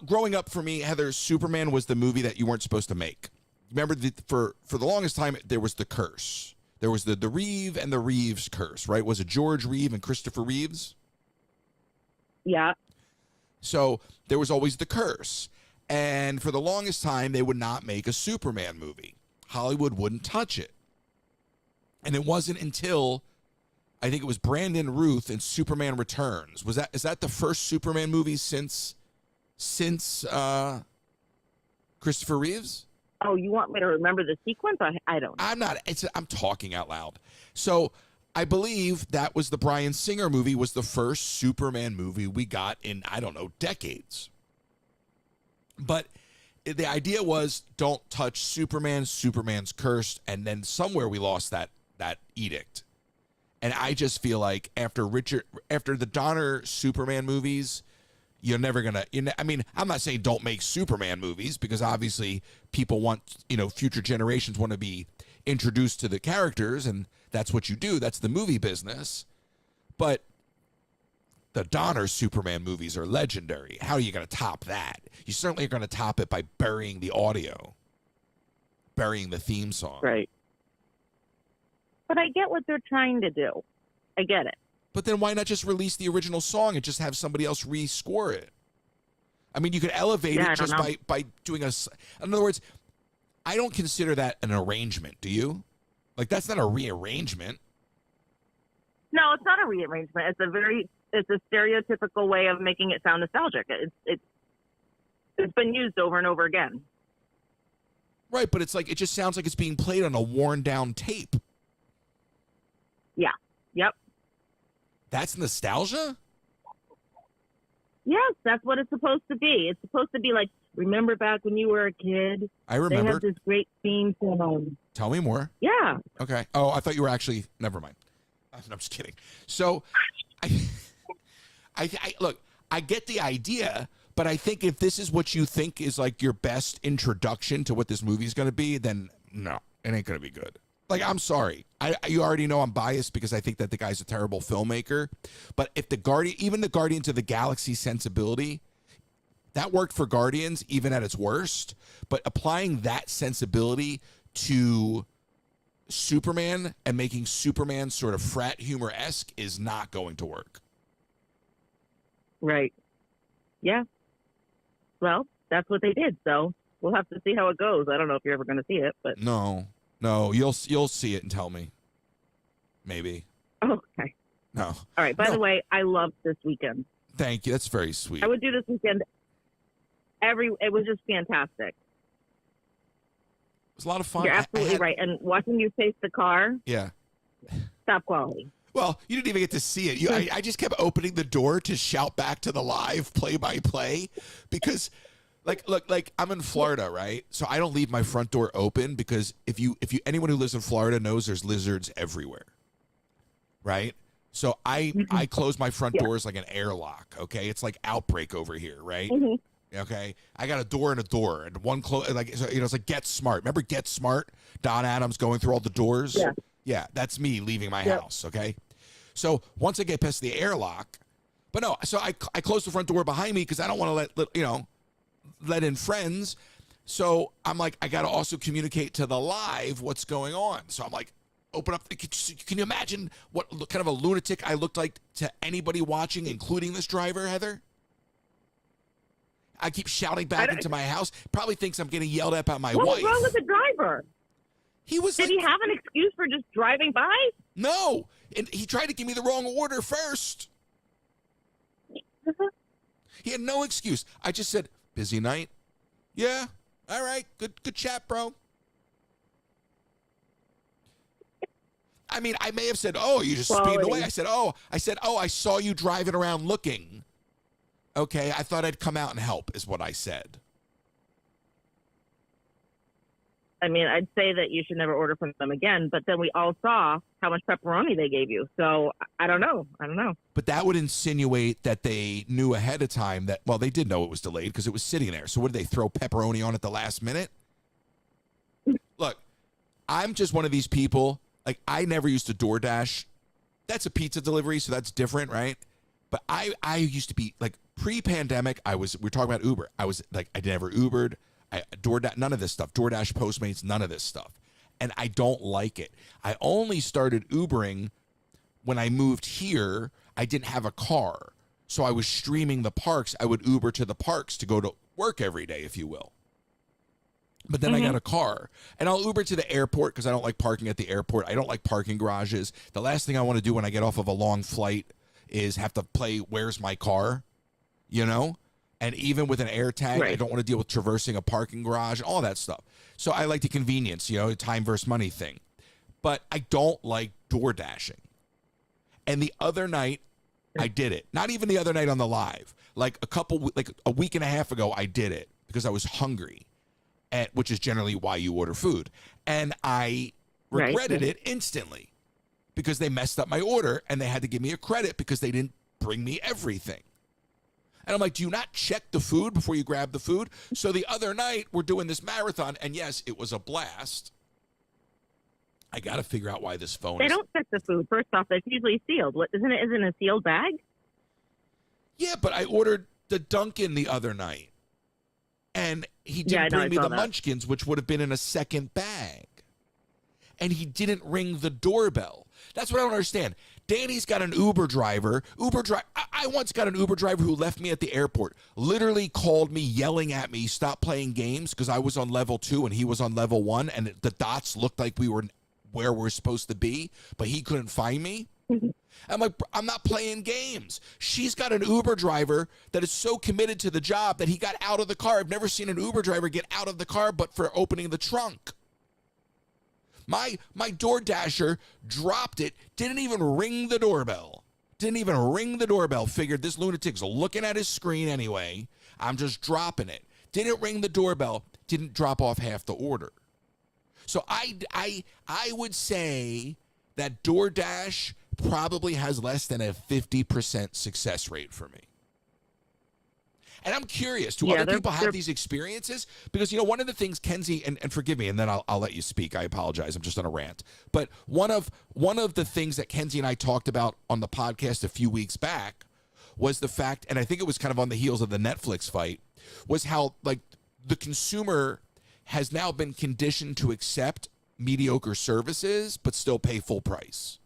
growing up for me, Heather, Superman was the movie that you weren't supposed to make. Remember, for the longest time, there was the curse. There was the Reeve and the Reeves curse, right? Was it George Reeve and Christopher Reeves? Yeah. So there was always the curse. And for the longest time, they would not make a Superman movie. Hollywood wouldn't touch it. And it wasn't until, I think it was Brandon Routh in Superman Returns. Is that the first Superman movie since Christopher Reeves? Oh, you want me to remember the sequence? I don't know. I'm talking out loud. So I believe that was the Bryan Singer movie was the first Superman movie we got in, I don't know, decades. But the idea was don't touch Superman. Superman's cursed. And then somewhere we lost that edict. And I just feel like after the Donner Superman movies, you're never going to, I'm not saying don't make Superman movies because obviously people want, future generations want to be introduced to the characters and that's what you do. That's the movie business. But the Donner Superman movies are legendary. How are you going to top that? You certainly are going to top it by burying the audio, burying the theme song. Right. But I get what they're trying to do. I get it. But then why not just release the original song and just have somebody else re-score it? I mean, you could elevate it just by doing in other words, I don't consider that an arrangement. Do you? Like, that's not a rearrangement. No, it's not a rearrangement. It's a stereotypical way of making it sound nostalgic. It's been used over and over again. Right, but it's like, it just sounds like it's being played on a worn down tape. Yeah. Yep. That's nostalgia? Yes, that's what it's supposed to be. It's supposed to be like, remember back when you were a kid? I remember. They had this great theme song. Tell me more. Yeah. Okay. Oh, I thought you were actually, never mind. I'm just kidding. So, I look. I get the idea, but I think if this is what you think is like your best introduction to what this movie is going to be, then no, it ain't going to be good. Like, I'm sorry. You already know I'm biased because I think that the guy's a terrible filmmaker. But if even the Guardians of the Galaxy sensibility, that worked for Guardians even at its worst. But applying that sensibility to Superman and making Superman sort of frat humor-esque is not going to work. Right. Yeah. Well, that's what they did. So we'll have to see how it goes. I don't know if you're ever going to see it, but No, you'll see it and tell me. Maybe. oh, okay. No. All right. By the way, I loved this weekend. Thank you. That's very sweet. I would do this weekend. It was just fantastic. It was a lot of fun. You're absolutely right. And watching you face the car, Yeah. top quality. Well, you didn't even get to see it. I just kept opening the door to shout back to the live play-by-play because, look, I'm in Florida, right? So I don't leave my front door open because if anyone who lives in Florida knows there's lizards everywhere, right? So I close my front doors like an airlock. Okay, it's like Outbreak over here, right? Mm-hmm. Okay, I got a door and a door, and one close. Like, so, it's like Get Smart. Remember Get Smart? Don Adams going through all the doors. Yeah, that's me leaving my house. Okay. So once I get past the airlock, but no, so I close the front door behind me because I don't want to let in friends. So I'm like, I got to also communicate to the live what's going on. So I'm like, open up. Can you imagine what kind of a lunatic I looked like to anybody watching, including this driver, Heather? I keep shouting back into my house. Probably thinks I'm getting yelled at by my wife. What was wrong with the driver? Did he have an excuse for just driving by? No. And he tried to give me the wrong order first. He had no excuse. I just said, busy night? Yeah. All right. Good chat, bro. I mean, I may have said, oh, you just speeding away. I said, I saw you driving around looking. Okay, I thought I'd come out and help is what I said. I mean, I'd say that you should never order from them again, but then we all saw how much pepperoni they gave you. So I don't know. But that would insinuate that they knew ahead of time that, well, they did know it was delayed because it was sitting there. So what did they throw pepperoni on at the last minute? Look, I'm just one of these people. Like, I never used to DoorDash. That's a pizza delivery, so that's different, right? But I used to be, like, pre-pandemic, we're talking about Uber. I was, like, I never Ubered. DoorDash, none of this stuff. DoorDash, Postmates, none of this stuff. And I don't like it. I only started Ubering when I moved here. I didn't have a car. So I was streaming the parks. I would Uber to the parks to go to work every day, if you will. But then I got a car. And I'll Uber to the airport because I don't like parking at the airport. I don't like parking garages. The last thing I want to do when I get off of a long flight is have to play Where's My Car, you know? And even with an air tag, I don't want to deal with traversing a parking garage, all that stuff. So I like the convenience, time versus money thing. But I don't like door dashing. And the other night, I did it. Not even the other night on the live. Like a week and a half ago, I did it because I was hungry, which is generally why you order food. And I regretted it instantly because they messed up my order and they had to give me a credit because they didn't bring me everything. And I'm like, do you not check the food before you grab the food? So the other night, we're doing this marathon, and yes, it was a blast. I got to figure out why this phone They don't check the food. First off, it's usually sealed. Isn't it a sealed bag? Yeah, but I ordered the Dunkin' the other night, and he didn't bring me the Munchkins, which would have been in a second bag. And he didn't ring the doorbell. That's what I don't understand. Danny's got an Uber driver. I once got an Uber driver who left me at the airport, literally called me yelling at me, stop playing games because I was on level 2 and he was on level 1 and the dots looked like we were where we're supposed to be, but he couldn't find me. I'm like, I'm not playing games. She's got an Uber driver that is so committed to the job that he got out of the car. I've never seen an Uber driver get out of the car but for opening the trunk. My DoorDasher dropped it, didn't even ring the doorbell. Figured this lunatic's looking at his screen anyway. I'm just dropping it. Didn't ring the doorbell, didn't drop off half the order. So I would say that DoorDash probably has less than a 50% success rate for me. And I'm curious, do other people have these experiences? Because, one of the things Kenzie, and forgive me, and then I'll let you speak. I apologize. I'm just on a rant. But one of the things that Kenzie and I talked about on the podcast a few weeks back was the fact, and I think it was kind of on the heels of the Netflix fight, was how, like, the consumer has now been conditioned to accept mediocre services but still pay full price.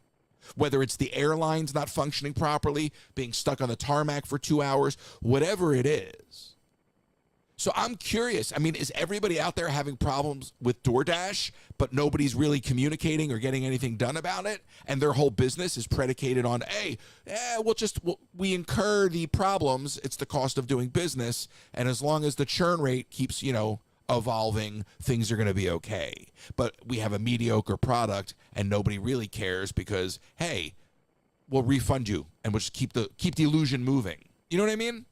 Whether it's the airlines not functioning properly, being stuck on the tarmac for 2 hours, whatever it is. So I'm curious. I mean, is everybody out there having problems with DoorDash, but nobody's really communicating or getting anything done about it? And their whole business is predicated on, we incur the problems. It's the cost of doing business. And as long as the churn rate keeps, evolving, things are going to be okay. But we have a mediocre product and nobody really cares because, hey, we'll refund you and we'll just keep the illusion moving. You know what I mean?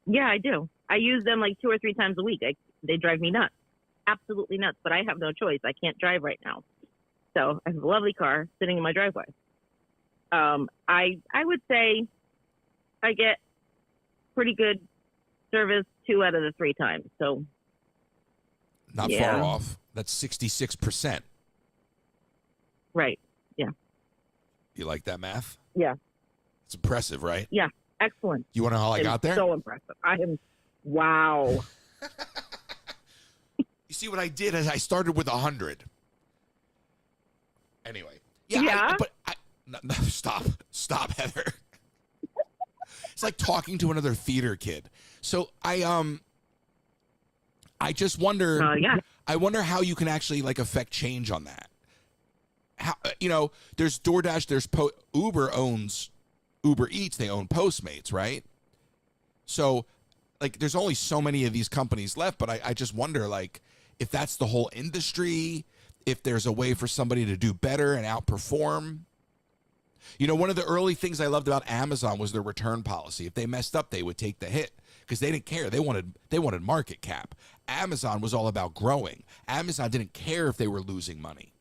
Yeah, I do. I use them like 2 or 3 times a week. They drive me nuts. Absolutely nuts. But I have no choice. I can't drive right now. So I have a lovely car sitting in my driveway. I would say I get pretty good service 2 out of the 3 times. So not far off. That's 66%. Right. Yeah. You like that math? Yeah. It's impressive, right? Yeah. Excellent. You want to know how I got there? So impressive. Wow. You see what I did is I started with 100. Anyway. Yeah. No, stop, Heather. It's like talking to another theater kid. So I just wonder. I wonder how you can actually like affect change on that. How there's DoorDash, there's Uber owns Uber Eats, they own Postmates, right? So like there's only so many of these companies left, but I just wonder like if that's the whole industry, if there's a way for somebody to do better and outperform. One of the early things I loved about Amazon was their return policy. If they messed up, they would take the hit because they didn't care. They wanted market cap. Amazon was all about growing. Amazon didn't care if they were losing money.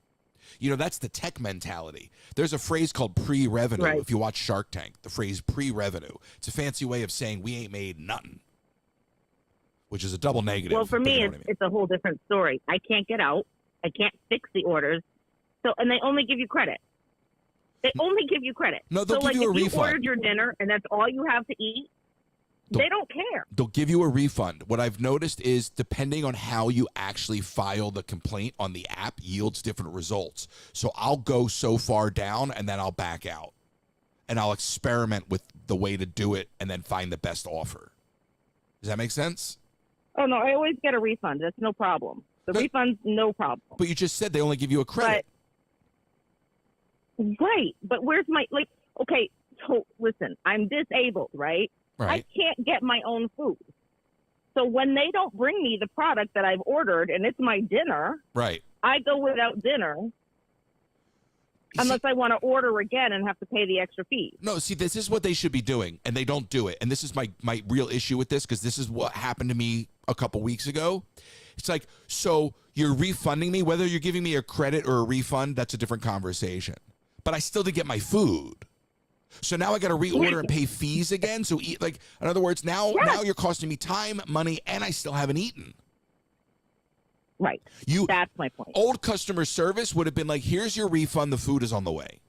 That's the tech mentality. There's a phrase called pre-revenue. Right. If you watch Shark Tank, the phrase pre-revenue. It's a fancy way of saying we ain't made nothing, which is a double negative. Well, for me, it's a whole different story. I can't get out. I can't fix the orders. And they only give you credit. They only give you credit. No, they'll give you a refund. If you ordered your dinner and that's all you have to eat, they don't care. They'll give you a refund. What I've noticed is depending on how you actually file the complaint on the app yields different results. So I'll go so far down and then I'll back out. And I'll experiment with the way to do it and then find the best offer. Does that make sense? Oh, no, I always get a refund. That's no problem. Refund's no problem. But you just said they only give you a credit. Right. But where's okay, so listen, I'm disabled, right? I can't get my own food. So when they don't bring me the product that I've ordered and it's my dinner, right, I go without dinner unless I want to order again and have to pay the extra fee. No, see, this is what they should be doing, and they don't do it. And this is my real issue with this because this is what happened to me a couple weeks ago. It's like, so you're refunding me, whether you're giving me a credit or a refund, that's a different conversation. But I still did get my food. So now I got to reorder and pay fees again. So in other words, now you're costing me time, money, and I still haven't eaten. Right. That's my point. Old customer service would have been like, here's your refund. The food is on the way.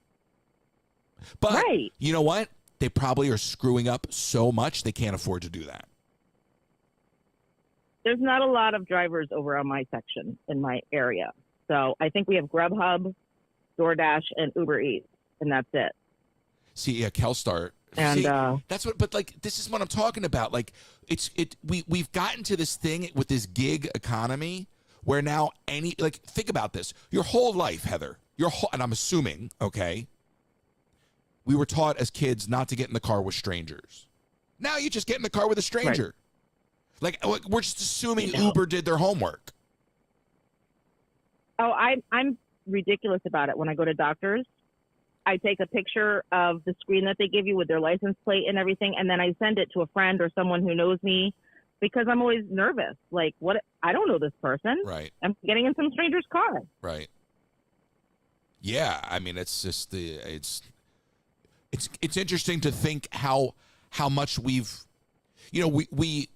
But you know what? They probably are screwing up so much they can't afford to do that. There's not a lot of drivers over on my section in my area. So I think we have Grubhub, DoorDash, and Uber Eats, and that's it. See, yeah, Kelstar. And that's what. But this is what I'm talking about. We've gotten to this thing with this gig economy where now think about this. Your whole life, Heather. And I'm assuming, okay, we were taught as kids not to get in the car with strangers. Now you just get in the car with a stranger. Right. We're just assuming Uber did their homework. Oh, I'm ridiculous about it when I go to doctors. I take a picture of the screen that they give you with their license plate and everything, and then I send it to a friend or someone who knows me because I'm always nervous. Like, what? I don't know this person. Right. I'm getting in some stranger's car. Right. Yeah, I mean, it's just it's interesting to think how much we've, we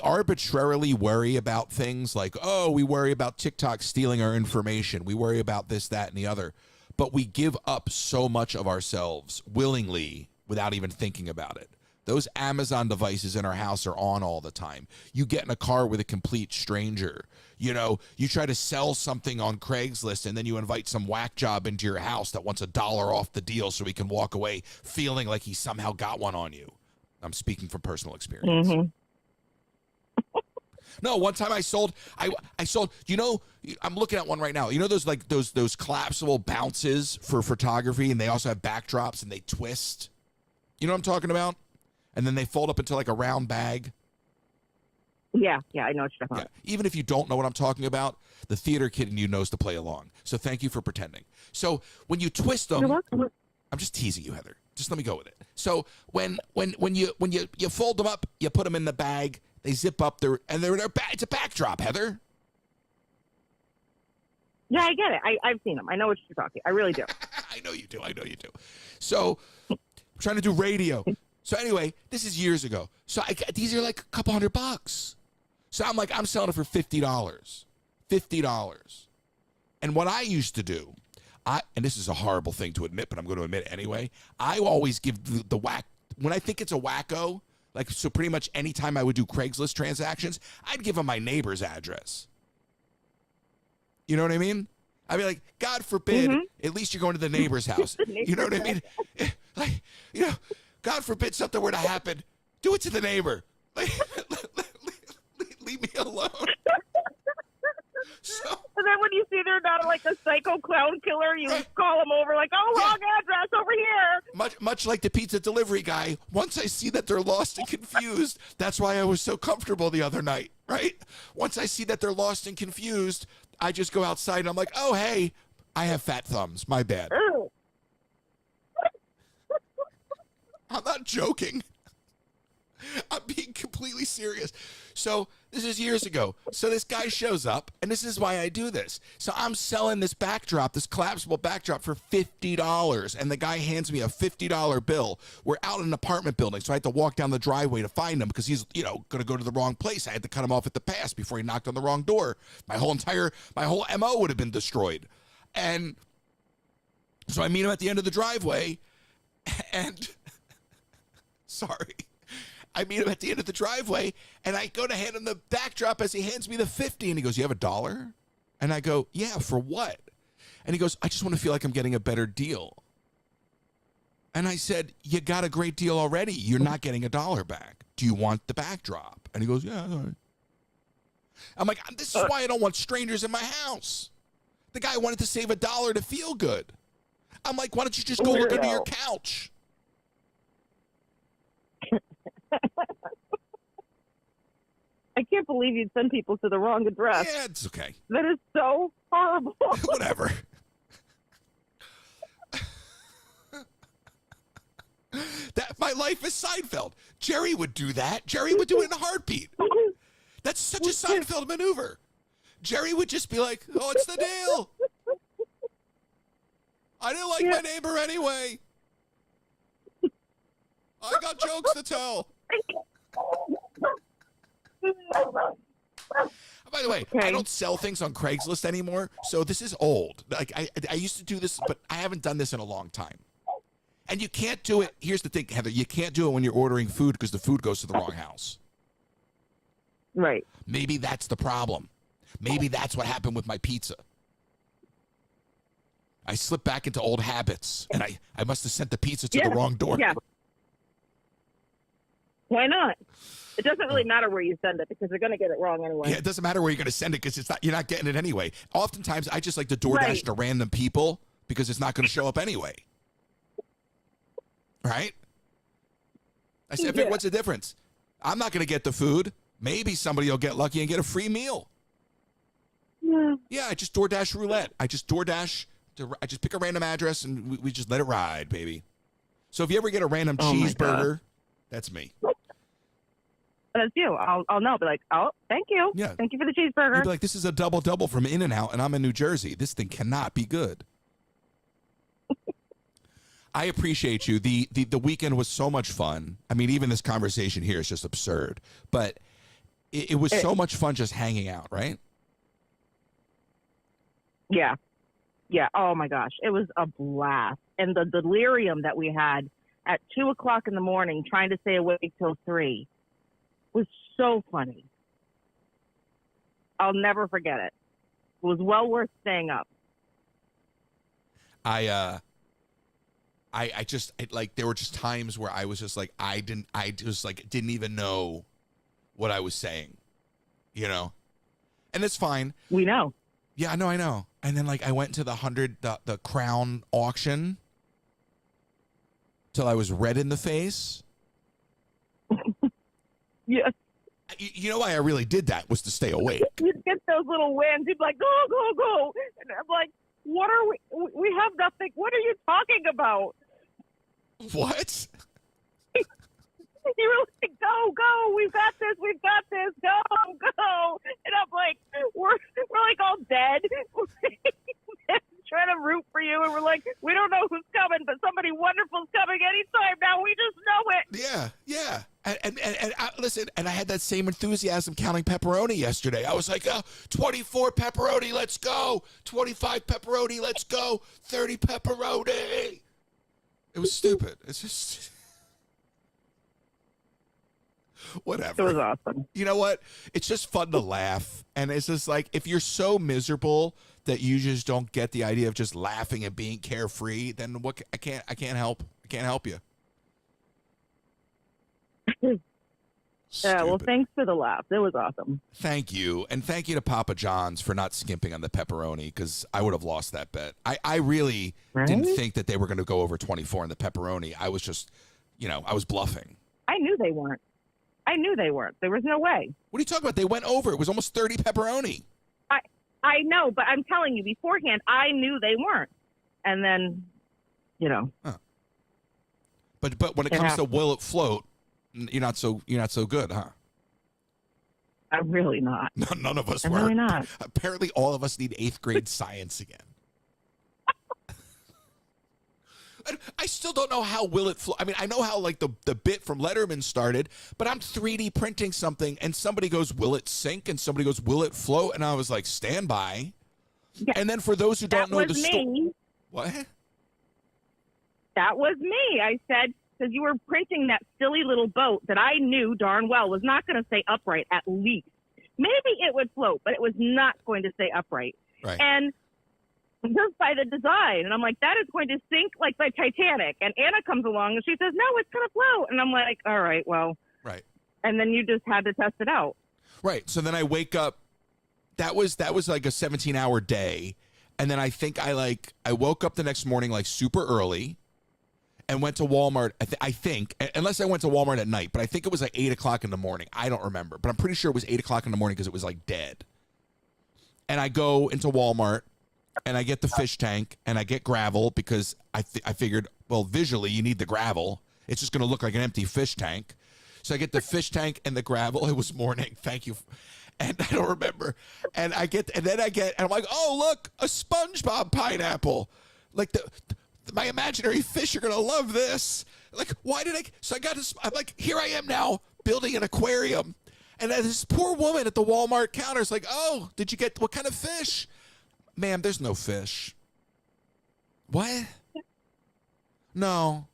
arbitrarily worry about things like, oh, we worry about TikTok stealing our information. We worry about this, that, and the other. But we give up so much of ourselves willingly without even thinking about it. Those Amazon devices in our house are on all the time. You get in a car with a complete stranger. You try to sell something on Craigslist and then you invite some whack job into your house that wants $1 off the deal so he can walk away feeling like he somehow got one on you. I'm speaking from personal experience. Mm-hmm. No, one time I sold, I'm looking at one right now. You know those collapsible bounces for photography, and they also have backdrops and they twist. You know what I'm talking about? And then they fold up into like a round bag. Yeah, I know what you're talking about. Yeah. Even if you don't know what I'm talking about, the theater kid in you knows to play along. So thank you for pretending. So when you twist them, I'm just teasing you, Heather. Just let me go with it. So when you fold them up, you put them in the bag. They zip up there, and it's a backdrop, Heather. Yeah, I get it. I've seen them. I know what you're talking. I really do. I know you do. So I'm trying to do radio. So anyway, this is years ago. So these are like a couple $100. So I'm selling it for $50. $50. And what I used to do, and this is a horrible thing to admit, but I'm going to admit it anyway. I always give the whack, when I think it's a wacko, like, so pretty much anytime I would do Craigslist transactions, I'd give them my neighbor's address. You know what I mean? I'd be like, God forbid, at least you're going to the neighbor's house. You know what I mean? Like, God forbid something were to happen. Do it to the neighbor. Like, leave me alone. So, and then when you see they're not like a psycho clown killer, you call them over like, oh, wrong address over here. Much like the pizza delivery guy, once I see that they're lost and confused, that's why I was so comfortable the other night, right? Once I see that they're lost and confused, I just go outside and I'm like, oh, hey, I have fat thumbs. My bad. I'm not joking. I'm being completely serious. So this is years ago. So this guy shows up, and this is why I do this. So I'm selling this backdrop, this collapsible backdrop, for $50, and the guy hands me a $50 bill. We're out in an apartment building, so I had to walk down the driveway to find him because he's, going to go to the wrong place. I had to cut him off at the pass before he knocked on the wrong door. My whole MO would have been destroyed. And so I meet him at the end of the driveway, and sorry. I meet him at the end of the driveway, and I go to hand him the backdrop as he hands me the $50, and he goes, you have $1? And I go, yeah, for what? And he goes, I just want to feel like I'm getting a better deal. And I said, you got a great deal already. You're not getting $1 back. Do you want the backdrop? And he goes, yeah. All right. I'm like, this is why I don't want strangers in my house. The guy wanted to save $1 to feel good. I'm like, why don't you just go look under your couch? I can't believe you'd send people to the wrong address. Yeah, it's okay. That is so horrible. Whatever. My life is Seinfeld. Jerry would do that. Jerry would do it in a heartbeat. That's such a Seinfeld maneuver. Jerry would just be like, oh, it's the deal. I didn't like my neighbor anyway. I got jokes to tell. By the way, I don't sell things on Craigslist anymore, so this is old. Like I used to do this, but I haven't done this in a long time. And you can't do it. Here's the thing, Heather. You can't do it when you're ordering food because the food goes to the wrong house. Right. Maybe that's the problem. Maybe that's what happened with my pizza. I slipped back into old habits, and I must have sent the pizza to the wrong door. Yeah. Why not? It doesn't really matter where you send it because they're going to get it wrong anyway. Yeah, it doesn't matter where you're going to send it because you're not getting it anyway. Oftentimes, I just like to DoorDash to random people because it's not going to show up anyway. Right? I said, what's the difference? I'm not going to get the food. Maybe somebody will get lucky and get a free meal. Yeah, I just DoorDash roulette. I just pick a random address and we just let it ride, baby. So if you ever get a random cheeseburger, that's me. That's you. I'll know. Be like, oh, thank you. Yeah. Thank you for the cheeseburger. You'd be like, this is a double-double from In-N-Out, and I'm in New Jersey. This thing cannot be good. I appreciate you. The weekend was so much fun. I mean, even this conversation here is just absurd, but it was so much fun just hanging out, right? Yeah. Yeah. Oh my gosh. It was a blast. And the delirium that we had at 2:00 in the morning, trying to stay awake till 3 was so funny. I'll never forget it. It was well worth staying up. I just like, there were just times where I was just like, I just like didn't even know what I was saying, you know, and it's fine. We know. Yeah, I know. And then like I went to the crown auction till I was red in the face. Yeah. You know why I really did that was to stay awake. You'd get those little wins. You'd be like, go, go, go. And I'm like, what are we have nothing. What are you talking about? What? You were like, go, go. We've got this. Go, go. And I'm like, we're like all dead. We're trying to root for you. And we're like, we don't know who's coming, but somebody wonderful's coming anytime now. We just know it. Yeah. And listen, and I had that same enthusiasm counting pepperoni yesterday. I was like, 24 pepperoni, let's go. 25 pepperoni, let's go. 30 pepperoni. It was stupid. It's just whatever. It was awesome. You know what? It's just fun to laugh. And it's just like, if you're so miserable that you just don't get the idea of just laughing and being carefree, then what? I can't help you. Yeah, well, thanks for the laugh. It was awesome. Thank you. And thank you to Papa John's for not skimping on the pepperoni, because I would have lost that bet. I really didn't think that they were going to go over 24 on the pepperoni. I was just, I was bluffing. I knew they weren't. There was no way. What are you talking about? They went over. It was almost 30 pepperoni. I know, but I'm telling you beforehand, I knew they weren't. And then, Huh. But when it comes to will it float, you're not so good, huh? I'm really not. No, none of us I'm were. really not. Apparently, all of us need 8th grade science again. I still don't know how will it float. I mean, I know how like the bit from Letterman started, but I'm 3D printing something, and somebody goes, "Will it sink?" and somebody goes, "Will it float?" and I was like, "Stand by." Yeah. And then for those who don't know the story, what? That was me. I said, because you were printing that silly little boat that I knew darn well was not going to stay upright at least. Maybe it would float, but it was not going to stay upright. Right. And just by the design. And I'm like, that is going to sink like the Titanic. And Anna comes along and she says, no, it's going to float. And I'm like, all right, well. Right. And then you just had to test it out. Right. So then I wake up. That was like a 17-hour day. And then I think I woke up the next morning like super early and went to Walmart. I think, unless I went to Walmart at night, but I think it was like 8 o'clock in the morning. I don't remember, but I'm pretty sure it was 8 o'clock in the morning because it was like dead. And I go into Walmart and I get the fish tank and I get gravel because I figured, well, visually you need the gravel. It's just going to look like an empty fish tank. So I get the fish tank and the gravel. It was morning. Thank you. And I don't remember. And I'm like, oh, look, a SpongeBob pineapple. Like my imaginary fish are going to love this. Like, why did I'm like, here I am now building an aquarium. And this poor woman at the Walmart counter is like, oh, did you get, what kind of fish? Ma'am, there's no fish. What? No,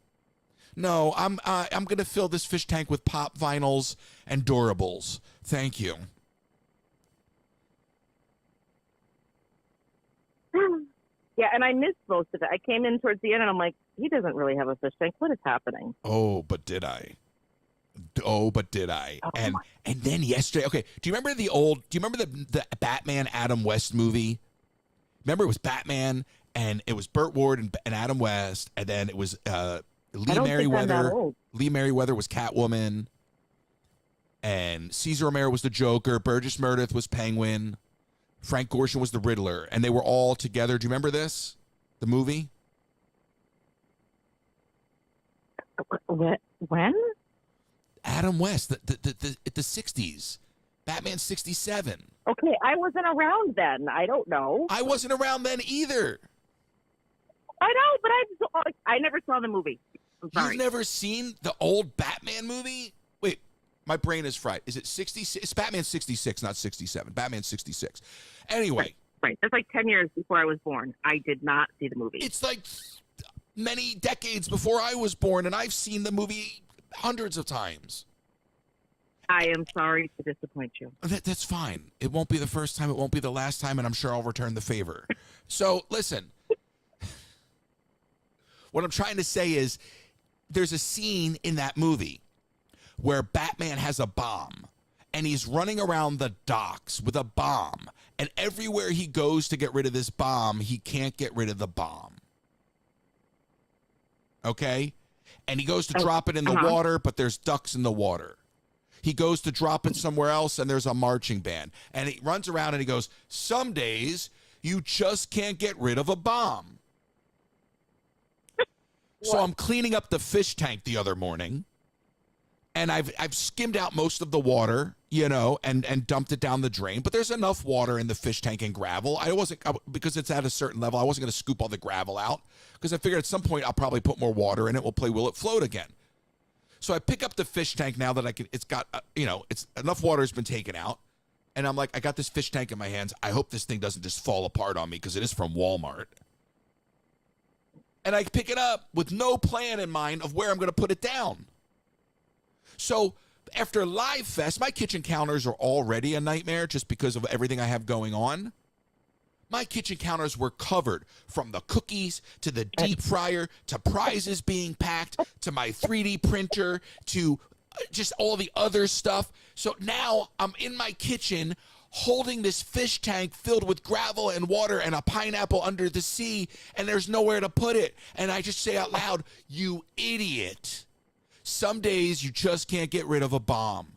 I'm going to fill this fish tank with pop vinyls and durables. Thank you. Yeah, and I missed most of it. I came in towards the end, and I'm like, he doesn't really have a fish tank. What is happening? Oh, but did I? Oh, and then yesterday, okay, do you remember the Batman Adam West movie? Remember, it was Batman, and it was Burt Ward and Adam West, and then it was Lee Merriweather. Lee Merriweather was Catwoman, and Cesar Romero was the Joker. Burgess Meredith was Penguin. Frank Gorshin was the Riddler, and they were all together. Do you remember this? The movie? When? Adam West, the 60s. Batman 67. Okay, I wasn't around then. I don't know. I wasn't around then either. I know, but I never saw the movie. I'm sorry. You've never seen the old Batman movie? Wait, my brain is fried. Is it 66? It's Batman 66, not 67. Batman 66. Anyway. Right. That's like 10 years before I was born. I did not see the movie. It's like many decades before I was born, and I've seen the movie hundreds of times. I am sorry to disappoint you. That's fine. It won't be the first time. It won't be the last time, and I'm sure I'll return the favor. So, listen. What I'm trying to say is there's a scene in that movie where Batman has a bomb, and he's running around the docks with a bomb, and everywhere he goes to get rid of this bomb, he can't get rid of the bomb. Okay? And he goes to drop it in the water, but there's ducks in the water. He goes to drop it somewhere else, and there's a marching band. And he runs around and he goes, some days you just can't get rid of a bomb. So I'm cleaning up the fish tank the other morning, and I've skimmed out most of the water, you know, and dumped it down the drain. But there's enough water in the fish tank and gravel. Because it's at a certain level, I wasn't going to scoop all the gravel out, because I figured at some point I'll probably put more water in it. We'll play Will It Float again. So I pick up the fish tank now that it's got, it's enough water has been taken out. And I'm like, I got this fish tank in my hands. I hope this thing doesn't just fall apart on me, because it is from Walmart. And I pick it up with no plan in mind of where I'm going to put it down. So after Live Fest, my kitchen counters are already a nightmare just because of everything I have going on. My kitchen counters were covered from the cookies to the deep fryer to prizes being packed to my 3D printer to just all the other stuff. So now I'm in my kitchen holding this fish tank filled with gravel and water and a pineapple under the sea, and there's nowhere to put it. And I just say out loud, you idiot. Some days you just can't get rid of a bomb.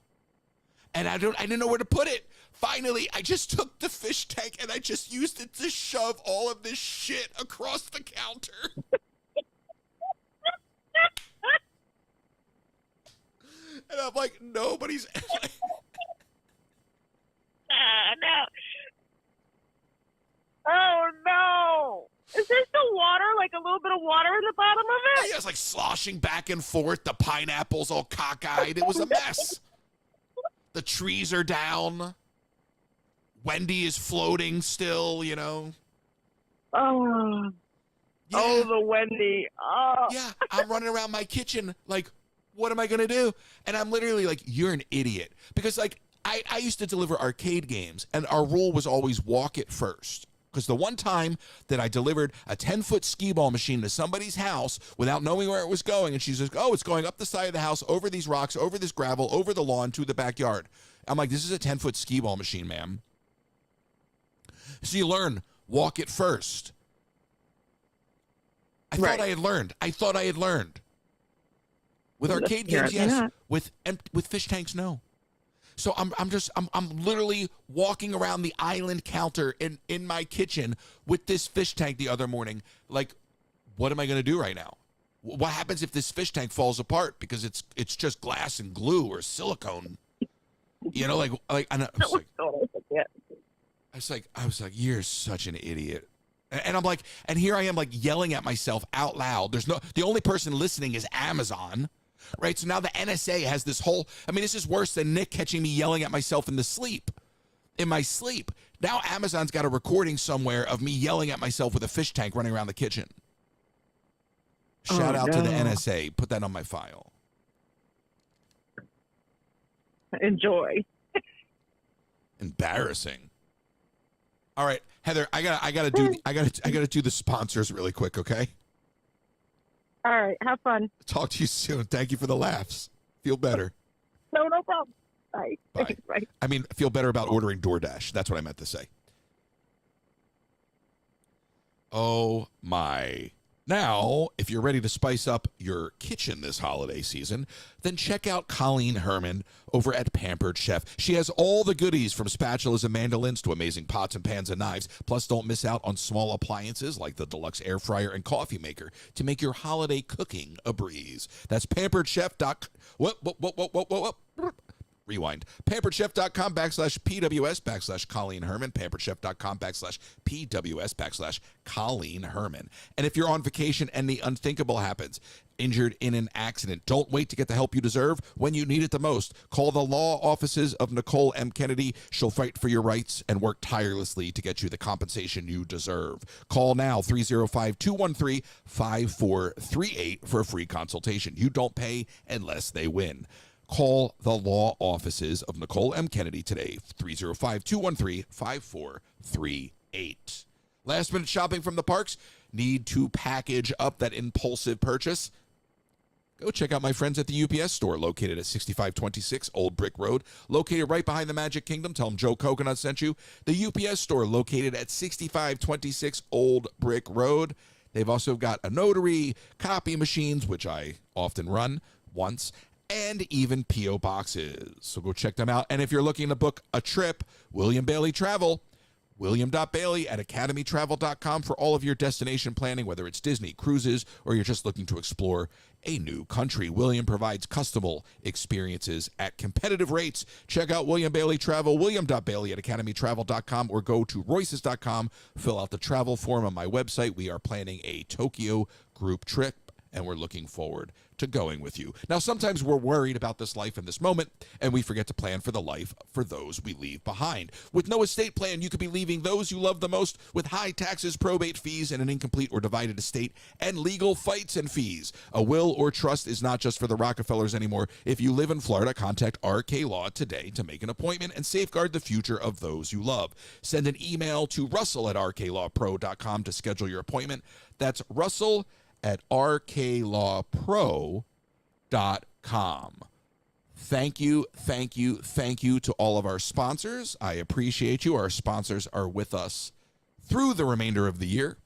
And I didn't know where to put it. Finally, I just took the fish tank and I just used it to shove all of this shit across the counter. And I'm like, nobody's... No. Oh, no. Is there still water, like a little bit of water in the bottom of it? Yeah, it's like sloshing back and forth. The pineapple's all cockeyed. It was a mess. The trees are down. Wendy is floating still, you know. Oh. Yeah. Oh, the Wendy. Oh. Yeah, I'm running around my kitchen like, what am I going to do? And I'm literally like, you're an idiot. Because, like, I used to deliver arcade games, and our rule was always walk it first. Because the one time that I delivered a 10-foot skee ball machine to somebody's house without knowing where it was going, and she's like, oh, it's going up the side of the house, over these rocks, over this gravel, over the lawn, to the backyard. I'm like, this is a 10-foot skee ball machine, ma'am. So you learn, walk it first. I thought I had learned. With arcade games, yes. With fish tanks, no. So I'm literally walking around the island counter in my kitchen with this fish tank the other morning. Like, what am I going to do right now? What happens if this fish tank falls apart because it's just glass and glue or silicone? You know, I was like, you're such an idiot. And I'm like, and here I am like yelling at myself out loud. The only person listening is Amazon. Right, so now the NSA has this whole, this is worse than Nick catching me yelling at myself in my sleep. Now Amazon's got a recording somewhere of me yelling at myself with a fish tank running around the kitchen. Shout out to the NSA. Put that on my file. Enjoy. Embarrassing. All right, Heather, I gotta do the sponsors really quick, okay? All right. Have fun. Talk to you soon. Thank you for the laughs. Feel better. No problem. Bye. Bye. Bye. Feel better about ordering DoorDash. That's what I meant to say. Oh, my. Now, if you're ready to spice up your kitchen this holiday season, then check out Colleen Herman over at Pampered Chef. She has all the goodies from spatulas and mandolins to amazing pots and pans and knives. Plus, don't miss out on small appliances like the deluxe air fryer and coffee maker to make your holiday cooking a breeze. That's pamperedchef.com. Rewind. pamperedchef.com/PWS/Colleen Herman. pamperedchef.com/PWS/Colleen Herman. And if you're on vacation and the unthinkable happens, injured in an accident, don't wait to get the help you deserve when you need it the most. Call the law offices of Nicole M. Kennedy. She'll fight for your rights and work tirelessly to get you the compensation you deserve. Call now, 305-213-5438 for a free consultation. You don't pay unless they win. Call the law offices of Nicole M. Kennedy today, 305-213-5438. Last minute shopping from the parks? Need to package up that impulsive purchase? Go check out my friends at the UPS store located at 6526 Old Brick Road, located right behind the Magic Kingdom. Tell them Joe Coconut sent you. The UPS store located at 6526 Old Brick Road. They've also got a notary, copy machines, which I often run once, and even P.O. boxes. So go check them out. And if you're looking to book a trip, William.bailey Travel, William.bailey at academytravel.com for all of your destination planning, whether it's Disney, cruises, or you're just looking to explore a new country. William provides customable experiences at competitive rates. Check out William.bailey Travel, William.bailey at academytravel.com, or go to royces.com, fill out the travel form on my website. We are planning a Tokyo group trip, and we're looking forward to going with you. Now, sometimes we're worried about this life in this moment, and we forget to plan for the life for those we leave behind. With no estate plan, you could be leaving those you love the most with high taxes, probate fees, and an incomplete or divided estate, and legal fights and fees. A will or trust is not just for the Rockefellers anymore. If you live in Florida, contact RK Law today to make an appointment and safeguard the future of those you love. Send an email to russell@rklawpro.com to schedule your appointment. That's russell@rklawpro.com. Thank you to all of our sponsors. I appreciate you. Our sponsors are with us through the remainder of the year.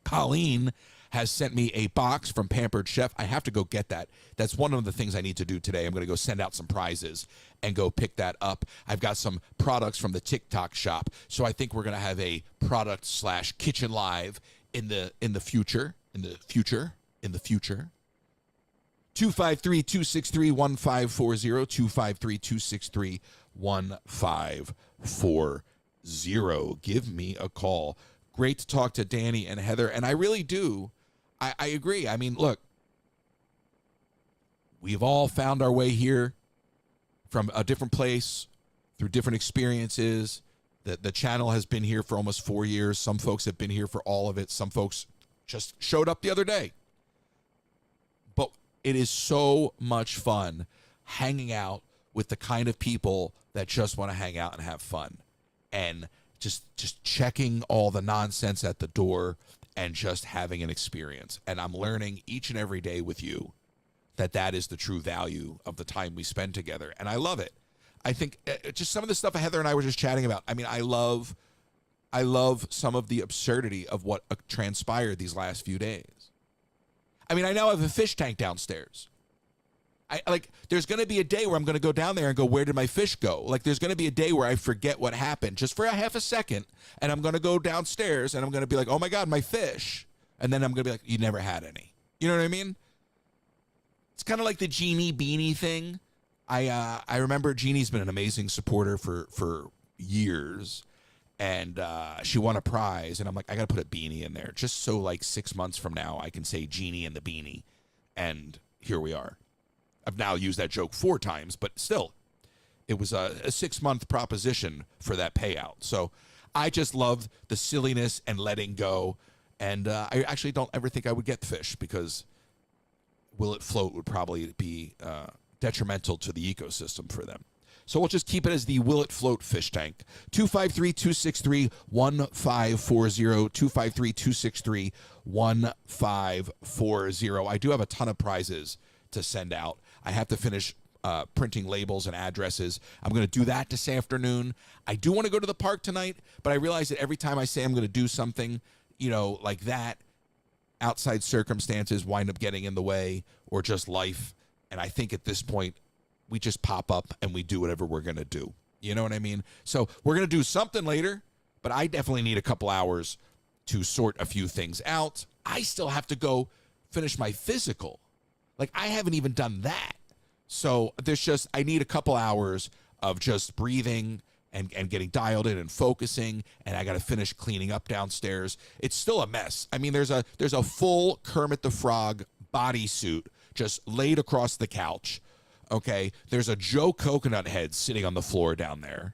Colleen has sent me a box from Pampered Chef. I have to go get that. That's one of the things I need to do today. I'm going to go send out some prizes and go pick that up. I've got some products from the TikTok shop, so I think we're going to have a product/kitchen live in the future. 253-263-1540, 253-263-1540. Give me a call. Great to talk to Danny and Heather, and I really do. I agree. I mean, look, we've all found our way here from a different place, through different experiences. The channel has been here for almost 4 years. Some folks have been here for all of it. Some folks just showed up the other day. But it is so much fun hanging out with the kind of people that just want to hang out and have fun, and just checking all the nonsense at the door and just having an experience. And I'm learning each and every day with you that is the true value of the time we spend together. And I love it. I think just some of the stuff Heather and I were just chatting about. I mean, I love some of the absurdity of what transpired these last few days. I mean, I now have a fish tank downstairs. There's going to be a day where I'm going to go down there and go, where did my fish go? Like, there's going to be a day where I forget what happened just for a half a second, and I'm going to go downstairs and I'm going to be like, oh my God, my fish. And then I'm going to be like, you never had any. You know what I mean? It's kind of like the Jeannie Beanie thing. I remember Jeannie's been an amazing supporter for years, and she won a prize, and I'm like, I got to put a beanie in there just so like 6 months from now I can say Jeannie and the beanie, and here we are. I've now used that joke 4 times, but still, it was a 6-month proposition for that payout. So I just love the silliness and letting go, and I actually don't ever think I would get fish, because will it float would probably be detrimental to the ecosystem for them. So we'll just keep it as the Will It Float fish tank. 253-263-1540, 253-263-1540. I do have a ton of prizes to send out. I have to finish printing labels and addresses. I'm going to do that this afternoon. I do want to go to the park tonight, but I realize that every time I say I'm going to do something, like that, outside circumstances wind up getting in the way, or just life. And I think at this point, we just pop up and we do whatever we're going to do. You know what I mean? So we're going to do something later, but I definitely need a couple hours to sort a few things out. I still have to go finish my physical. Like, I haven't even done that. So I need a couple hours of just breathing and getting dialed in and focusing, and I got to finish cleaning up downstairs. It's still a mess. I mean, there's a full Kermit the Frog bodysuit just laid across the couch. Okay, there's a Joe Coconut head sitting on the floor down there.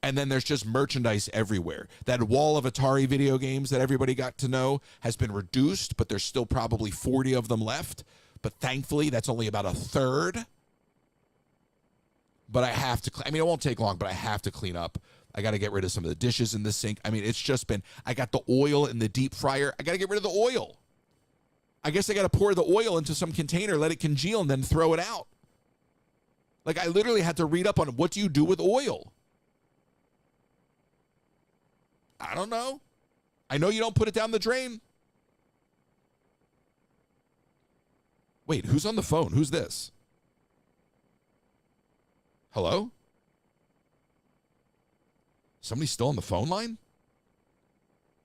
And then there's just merchandise everywhere. That wall of Atari video games that everybody got to know has been reduced, but there's still probably 40 of them left. But thankfully, that's only about a third. But I have to, it won't take long, but I have to clean up. I got to get rid of some of the dishes in the sink. I mean, it's just been, I got the oil in the deep fryer. I got to get rid of the oil. I guess I got to pour the oil into some container, let it congeal, and then throw it out. Like, I literally had to read up on what do you do with oil? I don't know. I know you don't put it down the drain. Wait, who's on the phone? Who's this? Hello? Somebody still on the phone line?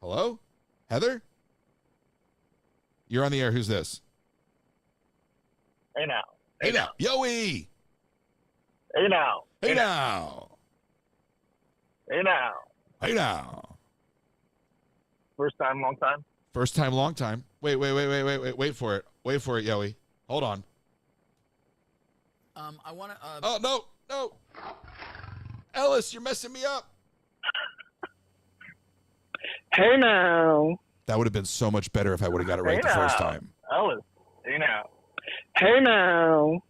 Hello? Heather? You're on the air. Who's this? Hey now. Hey now. Yoey! Hey now. Hey now. Hey now. Hey now. First time, long time? First time, long time. Wait for it. Wait for it, Yoey. Hold on. I want to. Oh, no. Ellis, you're messing me up. Hey now. That would have been so much better if I would have got it right the first time. Ellis. Hey now. Hey now.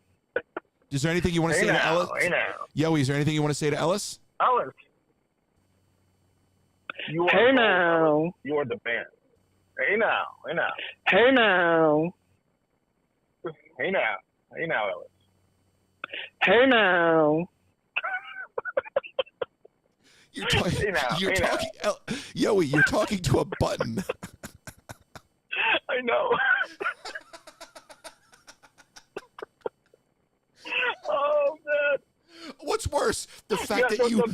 Is there anything you want to say to Ellis? Hey now. Yoey, is there anything you want to say to Ellis? Ellis. Hey now. You are the band. Hey now. Hey now. Hey now. Hey now. Hey now, Ellis. Hey now. You're talking. Yoey, you're talking to a button. I know. Oh man. What's worse, the fact that you? The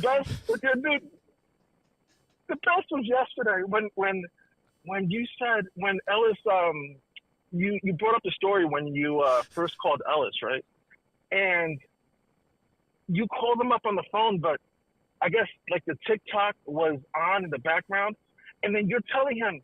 best was yesterday when you said when Ellis you brought up the story when you first called Ellis, right? And you called him up on the phone, but I guess like the TikTok was on in the background, and then you're telling him,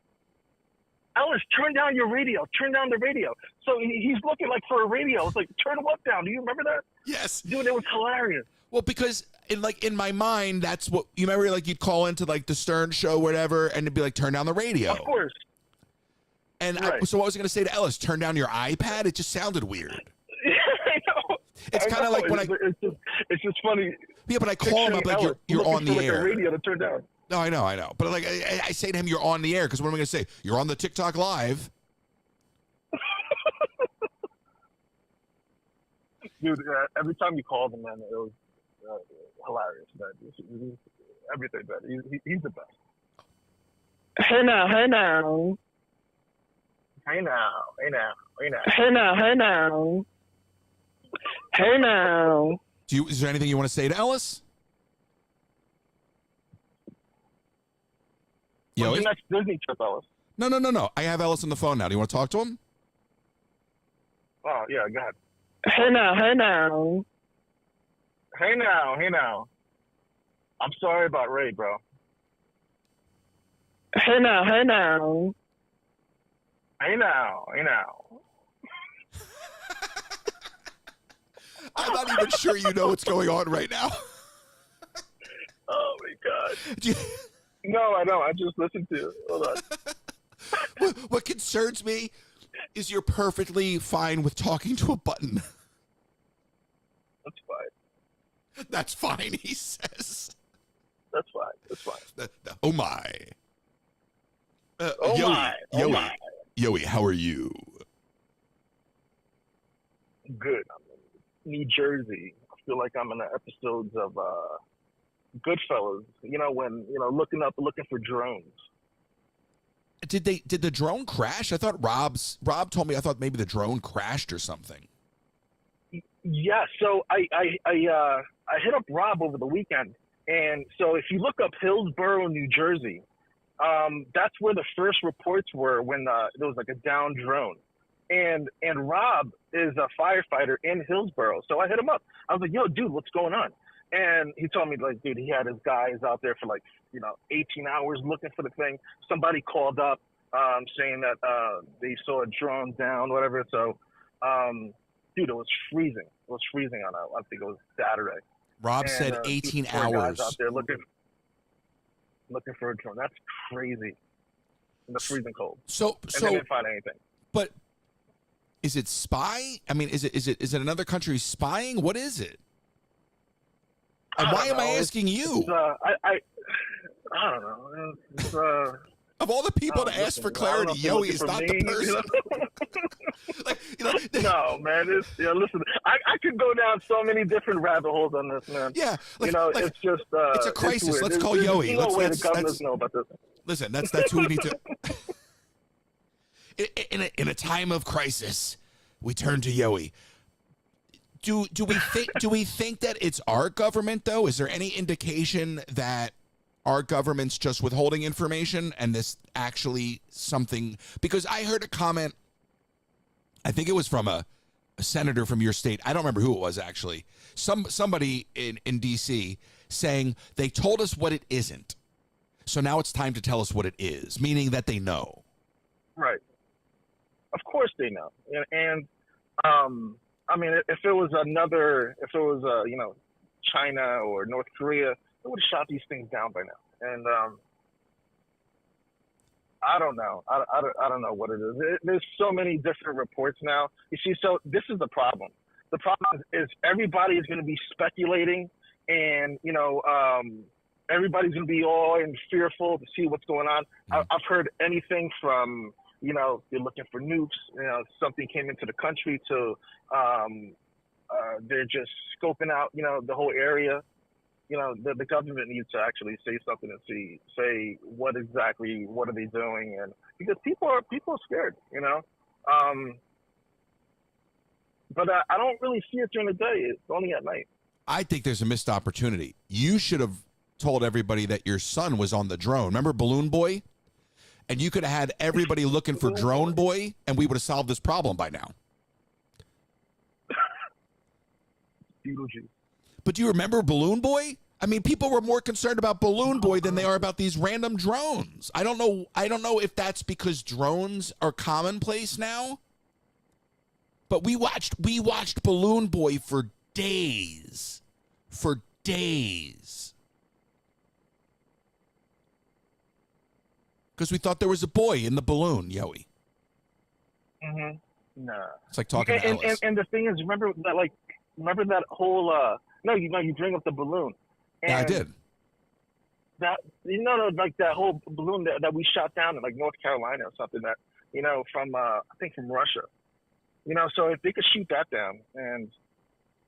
Ellis, turn down your radio, turn down the radio. So he's looking like for a radio. It's like, turn what down? Do you remember that? Yes. Dude, it was hilarious. Well, because in my mind, that's what you remember. Like you'd call into like the Stern Show, or whatever, and it'd be like, turn down the radio. Of course. And right. So what was I going to say to Ellis? Turn down your iPad? It just sounded weird. I know. It's kind of like when it's just funny. Yeah, but I call him up like you're on the air. A radio to turn down. No, I know. But like I say to him, you're on the air, because what am I going to say? You're on the TikTok live. Dude, every time you called him, man, it was hilarious, man. Everything, man. He's the best. Hey now. Hey now. Hey now. Hey now. Hey now. Hey now. Hey now. Hey now. Is there anything you want to say to Ellis? When's your next Disney trip, Ellis? No. I have Ellis on the phone now. Do you want to talk to him? Oh, yeah, go ahead. Hey now. Hey now. Hey now. Hey now. I'm sorry about Ray, bro. Hey now. Hey now. Hey now. Hey now. I'm not even sure you know what's going on right now. Oh, my God. No, I don't. I just listened to it. Hold on. What concerns me is you're perfectly fine with talking to a button. That's fine. That's fine, he says. That's fine. That's fine. Oh, my. Oh, my. Oh, my. Yoey, how are you? Good. I'm in New Jersey. I feel like I'm in the episodes of Goodfellas, looking for drones. Did the drone crash? I thought Rob told me, I thought maybe the drone crashed or something. Yeah, so I hit up Rob over the weekend, and so if you look up Hillsborough, New Jersey, that's where the first reports were when there was like a downed drone. and Rob is a firefighter in Hillsborough. So I hit him up. I was like, yo, dude, what's going on? And he told me, like, dude, he had his guys out there for like, 18 hours looking for the thing. Somebody called up saying that they saw a drone down, whatever. So, dude, it was freezing. It was freezing on I think it was Saturday. Rob said 18 hours. Guys out there looking for a drone. That's crazy. In the freezing cold. So they didn't find anything. But is it spy? I mean, is it another country spying? What is it? And why am I asking you? I don't know. It's, of all the people to ask for clarity, Yoey is not the person. No, man. Listen, I could go down so many different rabbit holes on this, man. Yeah, it's just it's a crisis. It's Let's call There's Yoey. no way the governors know about this. Listen, that's who we need to. In a time of crisis, we turn to Yoey. Do we think that it's our government though? Is there any indication that our government's just withholding information and this actually something? Because I heard a comment, I think it was from a senator from your state. I don't remember who it was actually. Somebody in DC saying they told us what it isn't. So now it's time to tell us what it is, meaning that they know. Right. Of course they know. And I mean, if it was China or North Korea, they would have shot these things down by now. And I don't know. I don't know what it is. There's so many different reports now. You see, so this is the problem. The problem is everybody is going to be speculating, and everybody's going to be all and fearful to see what's going on. I've heard anything from they're looking for nukes. Something came into the country to they're just scoping out the whole area. The government needs to actually say something and say what are they doing, and because people are scared, but I don't really see it during the day. It's only at night. I think there's a missed opportunity. You should have told everybody that your son was on the drone. Remember Balloon Boy? And you could have had everybody looking for Drone Boy, and we would have solved this problem by now. But do you remember Balloon Boy? I mean, people were more concerned about Balloon Boy than they are about these random drones. I don't know if that's because drones are commonplace now. But we watched Balloon Boy for days. Because we thought there was a boy in the balloon, Yoey. Mm-hmm. Nah. It's like talking to Alice. And the thing is, remember that whole you bring up the balloon. And yeah, I did. That like that whole balloon that we shot down in like North Carolina or something that from I think from Russia. So if they could shoot that down, and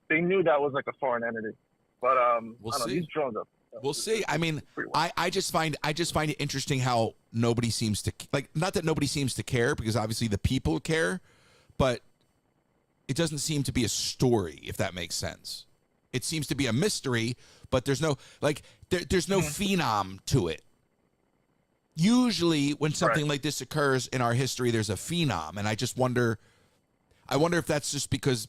they knew that was like a foreign entity. But we'll I don't know, these drones up. We'll see. I mean, I just find it interesting how nobody seems to not that nobody seems to care, because obviously the people care, but it doesn't seem to be a story, if that makes sense. It seems to be a mystery, but there's no there's no phenom to it. Usually when something like this occurs in our history, there's a phenom, and I wonder if that's just because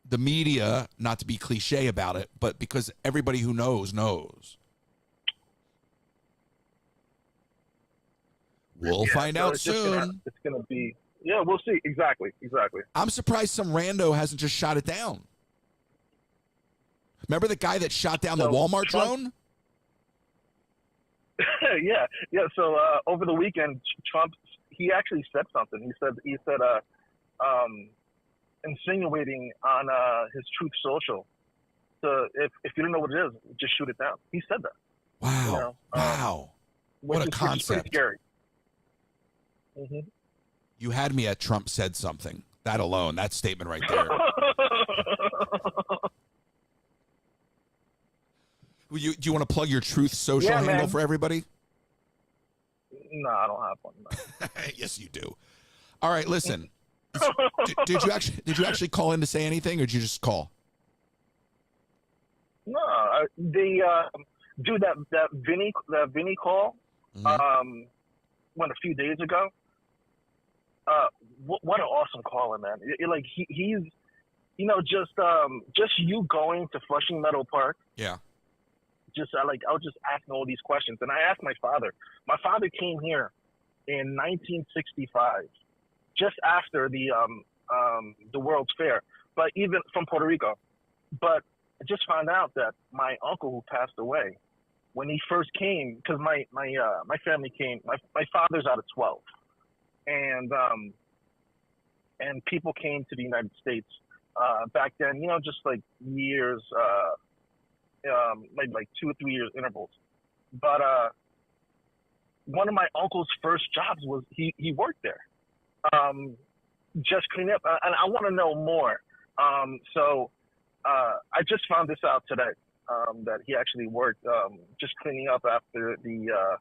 the media, not to be cliche about it, but because everybody who knows. We'll find out soon. It's gonna be, we'll see. Exactly. I'm surprised some rando hasn't just shot it down. Remember the guy that shot down the Walmart drone? Yeah. So over the weekend, Trump, he actually said something. He said insinuating on his Truth Social. So if you don't know what it is, just shoot it down. He said that. Wow. Wow. What a concept. Which is pretty scary. Mm-hmm. You had me at Trump said something. That alone, that statement right there. Do you want to plug your Truth Social handle for everybody? No, I don't have one. No. Yes, you do. All right, listen. Did you actually call in to say anything, or did you just call? No, they do that Vinny call. Mm-hmm. Went a few days ago. what an awesome caller, man. Like he's, just you going to Flushing Meadow Park. Yeah. I was just asking all these questions, and I asked my father. My father came here in 1965, just after the World's Fair, but even from Puerto Rico. But I just found out that my uncle who passed away, when he first came, because my family came, my father's out of 12, and people came to the United States back then, just like years, like 2 or 3 years intervals. But one of my uncle's first jobs was he worked there, just cleaning up, and I want to know more. So I just found this out today, that he actually worked just cleaning up after the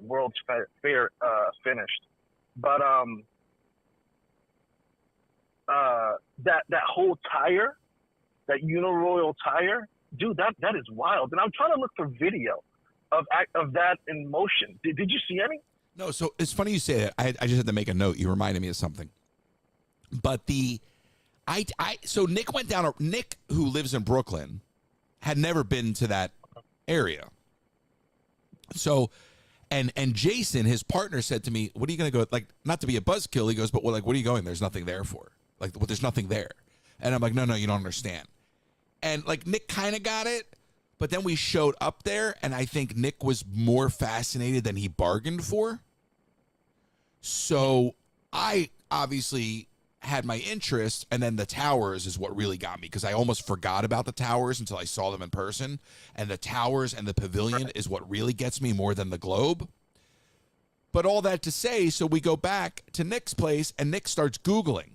World's Fair finished. But that whole tire, that Uniroyal tire, dude, that is wild. And I'm trying to look for video of that in motion. Did you see any? No, so it's funny you say that. I just had to make a note. You reminded me of something. But so Nick went down. Nick, who lives in Brooklyn, had never been to that area. So, and Jason, his partner, said to me, "What are you going to go? Like, not to be a buzzkill." He goes, "But what are you going? There's nothing there for. Like, there's nothing there." And I'm like, "No, you don't understand." And like Nick kind of got it, but then we showed up there, and I think Nick was more fascinated than he bargained for. So I obviously had my interest, and then the towers is what really got me, because I almost forgot about the towers until I saw them in person. And the towers and the pavilion is what really gets me more than the globe. But all that to say, so we go back to Nick's place, and Nick starts Googling.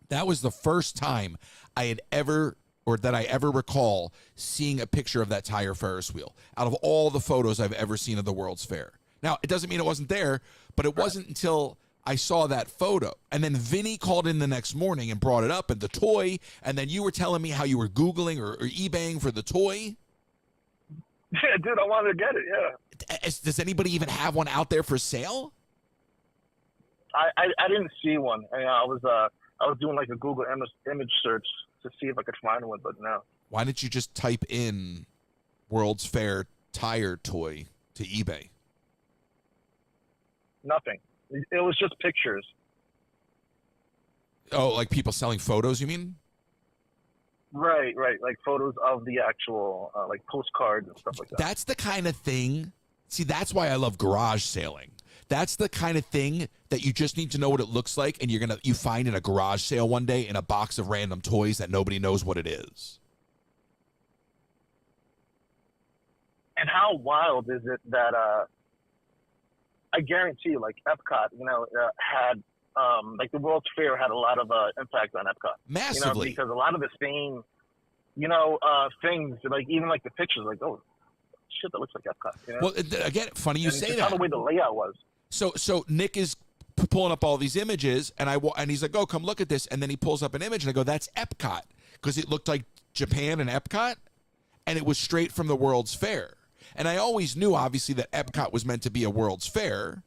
That was the first time I had ever, or that I ever recall, seeing a picture of that tire Ferris wheel out of all the photos I've ever seen of the World's Fair. Now, it doesn't mean it wasn't there, but it wasn't until I saw that photo. And then Vinny called in the next morning and brought it up, and the toy, and then you were telling me how you were Googling or eBaying for the toy. Yeah, dude, I wanted to get it, yeah. Does anybody even have one out there for sale? I didn't see one. I was doing like a Google image search to see if I could find one, but no. Why didn't you just type in World's Fair tire toy to eBay? Nothing. It was just pictures. Oh, like people selling photos, you mean? Right. Like photos of the actual, like postcards and stuff like that. That's the kind of thing. See, that's why I love garage sailing. That's the kind of thing that you just need to know what it looks like, and you find in a garage sale one day in a box of random toys that nobody knows what it is. And how wild is it that I guarantee, like Epcot, had like the World's Fair had a lot of impact on Epcot. Massively, because a lot of the same, things, like even like the pictures, like, oh, shit, that looks like Epcot. Well, again, funny you say that. How the way the layout was. So Nick is pulling up all these images, and he's like, "Oh, come look at this," and then he pulls up an image, and I go, "That's Epcot," because it looked like Japan and Epcot, and it was straight from the World's Fair. And I always knew, obviously, that Epcot was meant to be a World's Fair,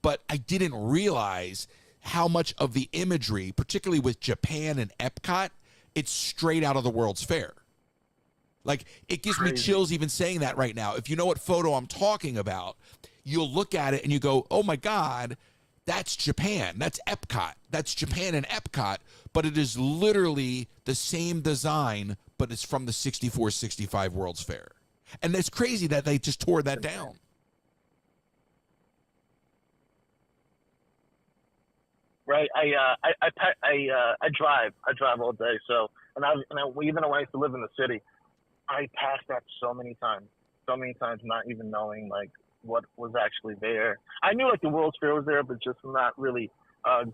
but I didn't realize how much of the imagery, particularly with Japan and Epcot, it's straight out of the World's Fair. Like, it gives me chills even saying that right now. If you know what photo I'm talking about, you'll look at it and you go, oh my God, that's Japan. That's Epcot. That's Japan and Epcot. But it is literally the same design, but it's from the 64-65 World's Fair. And it's crazy that they just tore that down. Right. I drive all day. So, and even though I used to live in the city, I passed that so many times, not even knowing like what was actually there. I knew like the World's Fair was there, but just not really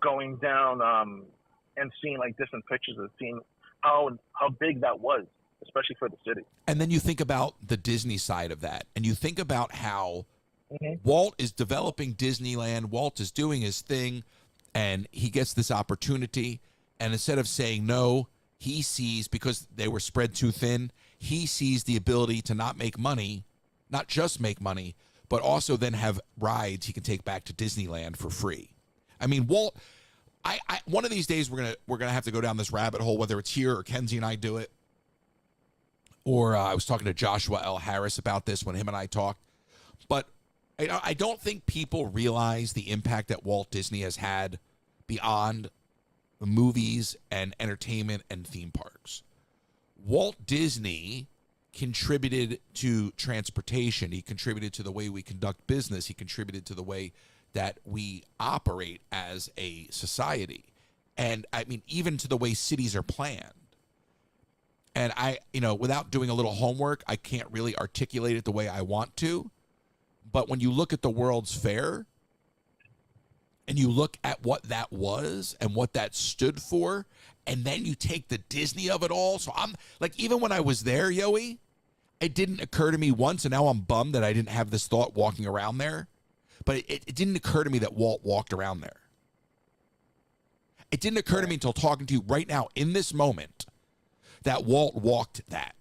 going down and seeing like different pictures and seeing how big that was, especially for the city. And then you think about the Disney side of that, and you think about how Walt is developing Disneyland. Walt is doing his thing, and he gets this opportunity, and instead of saying no, he sees, because they were spread too thin, he sees the ability to not just make money, but also then have rides he can take back to Disneyland for free. I mean, Walt. One of these days we're gonna have to go down this rabbit hole, whether it's here or Kenzie and I do it, or I was talking to Joshua L. Harris about this when him and I talked. But I don't think people realize the impact that Walt Disney has had beyond the movies and entertainment and theme parks. Walt Disney contributed to transportation. He contributed to the way we conduct business. He contributed to the way that we operate as a society. And I mean, even to the way cities are planned. And without doing a little homework, I can't really articulate it the way I want to. But when you look at the World's Fair and you look at what that was and what that stood for, and then you take the Disney of it all. So I'm like, even when I was there, Yoey, it didn't occur to me once, and now I'm bummed that I didn't have this thought walking around there. But it didn't occur to me that Walt walked around there. It didn't occur to me until talking to you right now in this moment that Walt walked that.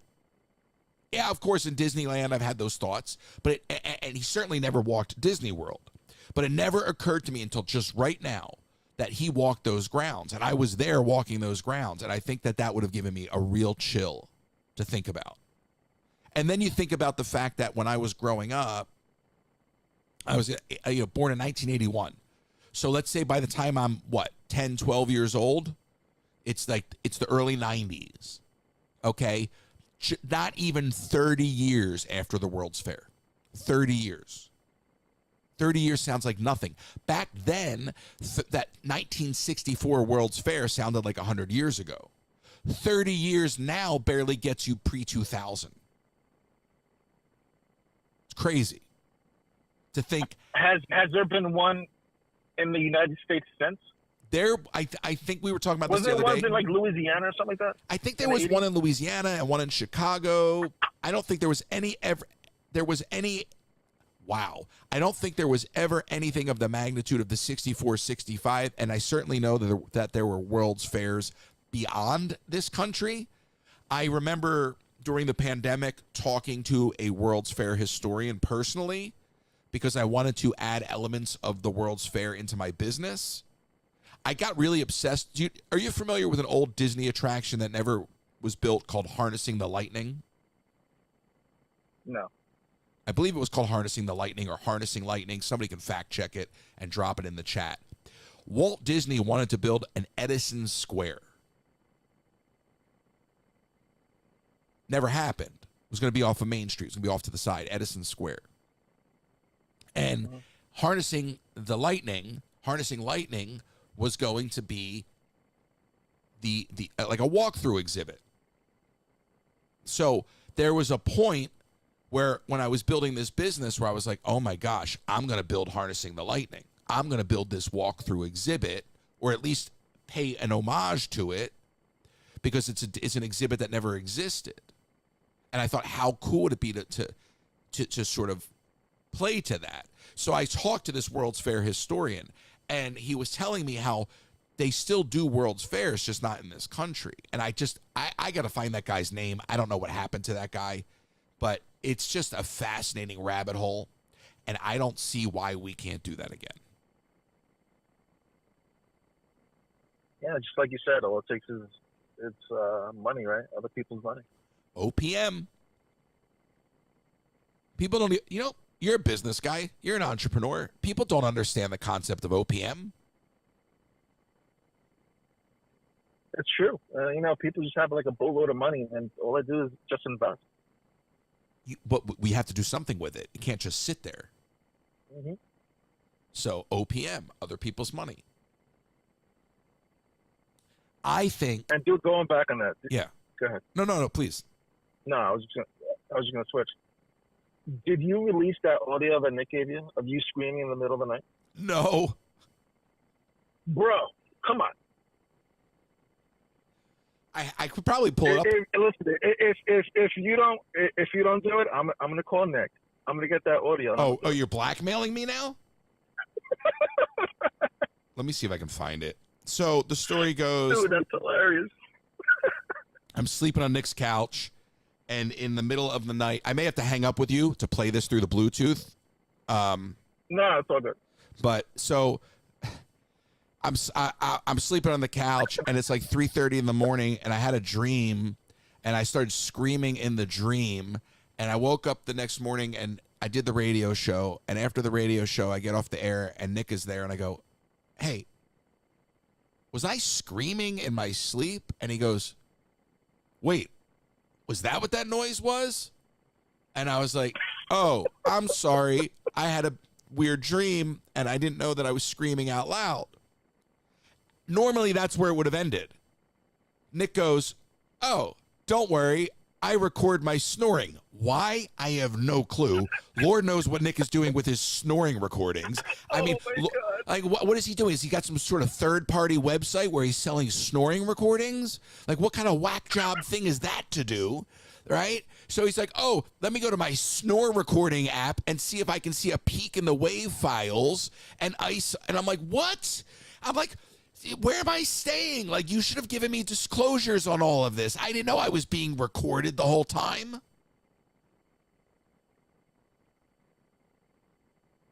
Yeah, of course, in Disneyland, I've had those thoughts, but and he certainly never walked Disney World. But it never occurred to me until just right now that he walked those grounds, and I was there walking those grounds, and I think that would have given me a real chill to think about. And then you think about the fact that when I was growing up, I was born in 1981. So let's say by the time I'm, 10, 12 years old, it's the early 90s, okay? Not even 30 years after the World's Fair. 30 years. 30 years sounds like nothing. Back then, that 1964 World's Fair sounded like 100 years ago. 30 years now barely gets you pre-2000. It's crazy to think. Has there been one in the United States since? I think we were talking about this the other day. Was there one in like Louisiana or something like that? I think there was one in Louisiana and one in Chicago. I don't think there was any Wow. I don't think there was ever anything of the magnitude of the 64, 65, and I certainly know that there were World's Fairs beyond this country. I remember during the pandemic talking to a World's Fair historian personally because I wanted to add elements of the World's Fair into my business. I got really obsessed. Are you familiar with an old Disney attraction that never was built called Harnessing the Lightning? No. I believe it was called Harnessing the Lightning or Harnessing Lightning. Somebody can fact check it and drop it in the chat. Walt Disney wanted to build an Edison Square. Never happened. It was going to be off of Main Street. It was going to be off to the side, Edison Square. And Harnessing Lightning was going to be the like a walkthrough exhibit. So there was a point where when I was building this business where I was like, oh my gosh, I'm going to build Harnessing the Lightning. I'm going to build this walkthrough exhibit, or at least pay an homage to it, because it's an exhibit that never existed. And I thought, how cool would it be to sort of play to that? So I talked to this World's Fair historian, and he was telling me how they still do World's Fairs, just not in this country. And I got to find that guy's name. I don't know what happened to that guy, but it's just a fascinating rabbit hole, and I don't see why we can't do that again. Yeah, just like you said, all it takes is money, right? Other people's money. OPM. People don't, you're a business guy. You're an entrepreneur. People don't understand the concept of OPM. It's true. People just have like a boatload of money, and all they do is just invest. But we have to do something with it. It can't just sit there. Mm-hmm. So OPM, other people's money. I think. And going back on that. Yeah. Go ahead. No, please. No, I was just gonna switch. Did you release that audio that Nick gave you of you screaming in the middle of the night? No. Bro, come on. I could probably pull it up. Listen, if you don't do it, I'm gonna call Nick. I'm gonna get that audio. Oh, you're blackmailing me now? Let me see if I can find it. So the story goes. Dude, that's hilarious. I'm sleeping on Nick's couch, and in the middle of the night, I may have to hang up with you to play this through the Bluetooth. No, it's all good. But so I'm sleeping on the couch, and it's like 3:30 in the morning, and I had a dream, and I started screaming in the dream, and I woke up the next morning, and I did the radio show, and after the radio show, I get off the air, and Nick is there, and I go, "Hey, was I screaming in my sleep?" And he goes, "Wait, was that what that noise was?" And I was like, "Oh, I'm sorry. I had a weird dream, and I didn't know that I was screaming out loud." Normally, that's where it would have ended. Nick goes, "Oh, don't worry. I record my snoring." Why? I have no clue. Lord knows what Nick is doing with his snoring recordings. I mean, like, what is he doing? Has he got some sort of third-party website where he's selling snoring recordings? Like, what kind of whack job thing is that to do? Right? So he's like, "Oh, let me go to my snore recording app and see if I can see a peek in the wave files and ice." And I'm like, "What?" I'm like, "Where am I staying? Like, you should have given me disclosures on all of this. I didn't know I was being recorded the whole time."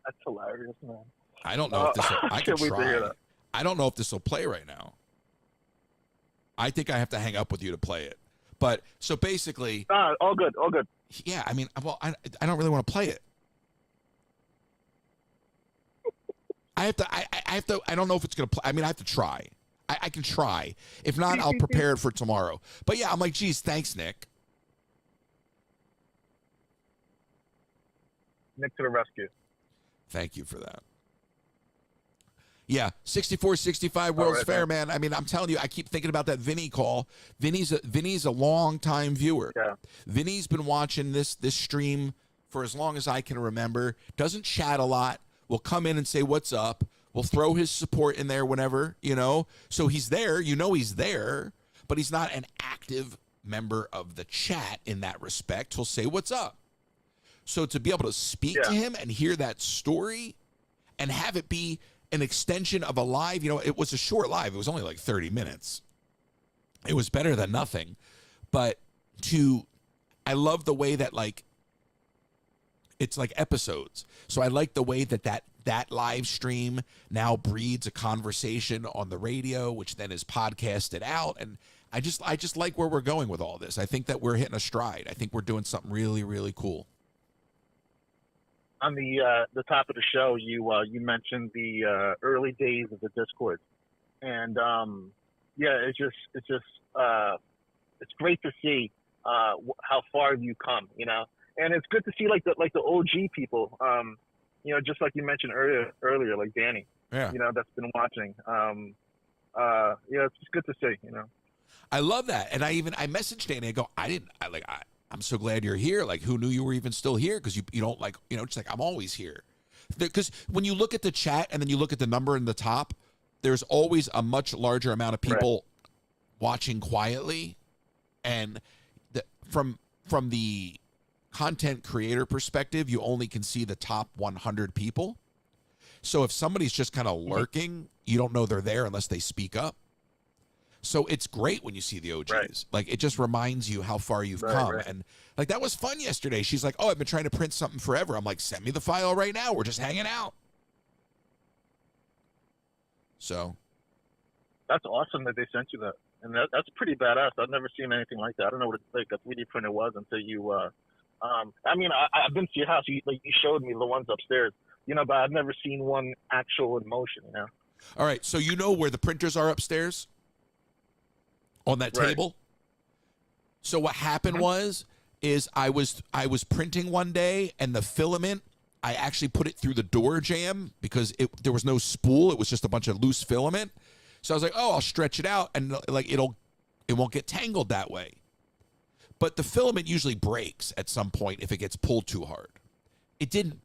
That's hilarious, man. I don't know if this will, I can can't wait to hear try. that. I don't know if this will play right now. I think I have to hang up with you to play it. But so basically, All good, all good. yeah, I mean, well, I don't really want to play it. I don't know if it's going to play. I mean, I have to try. I can try. If not, I'll prepare it for tomorrow. But yeah, I'm like, geez, thanks, Nick. Nick to the rescue. Thank you for that. Yeah, 64-65 World's right, Fair, man. man. I mean, I'm telling you, I keep thinking about that Vinny call. Vinny's a long-time viewer. Yeah. Vinny's been watching this stream for as long as I can remember. Doesn't chat a lot. Will come in and say, "What's up?" Will throw his support in there whenever, So he's there. He's there, but he's not an active member of the chat in that respect. He'll say, "What's up?" So to be able to speak to him and hear that story and have it be an extension of a live, it was a short live. It was only like 30 minutes. It was better than nothing. But I love the way that, like, it's like episodes. So I like the way that live stream now breeds a conversation on the radio, which then is podcasted out. And I just like where we're going with all this. I think that we're hitting a stride. I think we're doing something really, really cool. On the top of the show, you mentioned the early days of the Discord, and it's great to see how far you come, and it's good to see like the OG people, just like you mentioned earlier, like Danny, that's been watching. It's just good to see, I love that, and I messaged Danny. I go, I'm so glad you're here. Like, who knew you were even still here? Because you don't like, just like, I'm always here. Because when you look at the chat and then you look at the number in the top, there's always a much larger amount of people watching quietly. And from the content creator perspective, you only can see the top 100 people. So if somebody's just kind of lurking, you don't know they're there unless they speak up. So it's great when you see the OGs. Right. Like, it just reminds you how far you've come. Right. And like, that was fun yesterday. She's like, "Oh, I've been trying to print something forever." I'm like, "Send me the file right now. We're just hanging out." So That's awesome that they sent you that. And that's pretty badass. I've never seen anything like that. I don't know what a 3D printer was until you, I've been to your house. You showed me the ones upstairs, but I've never seen one actual in motion, All right. So where the printers are upstairs? On that table. So what happened is I was printing one day, and the filament, I actually put it through the door jamb because there was no spool. It was just a bunch of loose filament. So I was like, "Oh, I'll stretch it out, and like it won't get tangled that way." But the filament usually breaks at some point if it gets pulled too hard. It didn't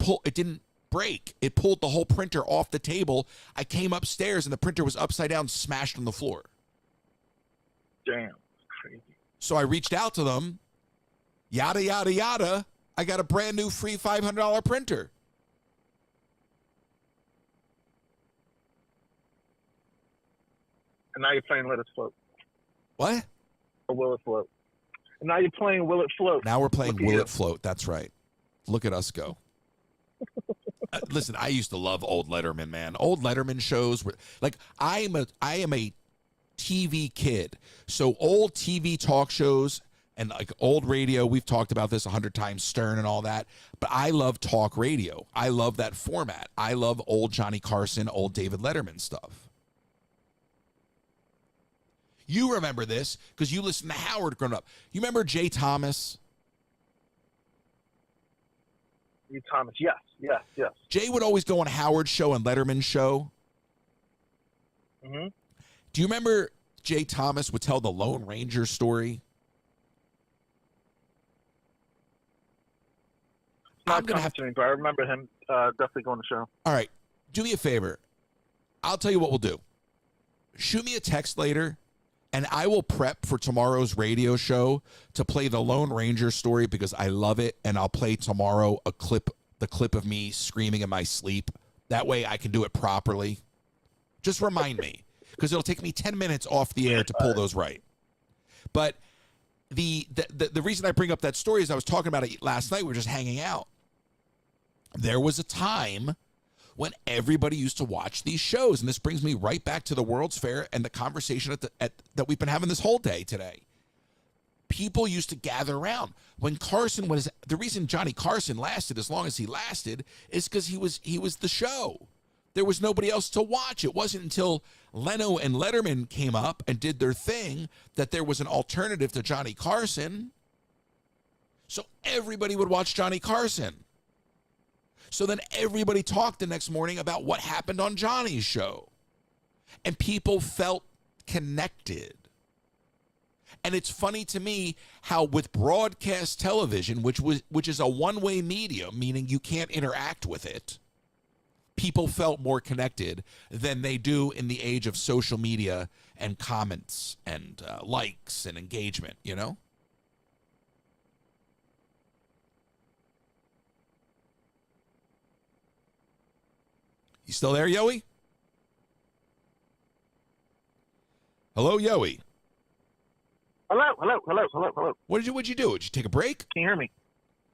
break. It pulled the whole printer off the table. I came upstairs, and the printer was upside down, smashed on the floor. Damn, crazy. So I reached out to them. Yada, yada, yada. I got a brand new free $500 printer. And now you're playing Let It Float. What? Or Will It Float? And now you're playing Will It Float. Now we're playing Will It Float. That's right. Look at us go. Listen, I used to love old Letterman, man. Old Letterman shows were like I am a TV kid. So old TV talk shows and like old radio, we've talked about this 100 times, Stern and all that, but I love talk radio. I love that format. I love old Johnny Carson, old David Letterman stuff. You remember this because you listened to Howard growing up. You remember Jay Thomas? Thomas, yes. Jay would always go on Howard's show and Letterman's show. Mm-hmm. Do you remember Jay Thomas would tell the Lone Ranger story? Not coming to me, but I remember him definitely going to the show. All right, do me a favor. I'll tell you what we'll do. Shoot me a text later, and I will prep for tomorrow's radio show to play the Lone Ranger story because I love it, and I'll play tomorrow the clip of me screaming in my sleep. That way I can do it properly. Just remind me, because it'll take me 10 minutes off the air to pull those right. But the reason I bring up that story is I was talking about it last night. We were just hanging out. There was a time when everybody used to watch these shows, and this brings me right back to the World's Fair and the conversation that we've been having this whole day today. People used to gather around. When Carson was, the reason Johnny Carson lasted as long as he lasted is because he was the show. There was nobody else to watch. It wasn't until Leno and Letterman came up and did their thing that there was an alternative to Johnny Carson. So everybody would watch Johnny Carson. So then everybody talked the next morning about what happened on Johnny's show. And people felt connected. And it's funny to me how with broadcast television, which is a one-way medium, meaning you can't interact with it, people felt more connected than they do in the age of social media and comments and likes and engagement, you know? You still there, Yoey? Hello, Yoey. Hello. What'd you do? Did you take a break? Can you hear me?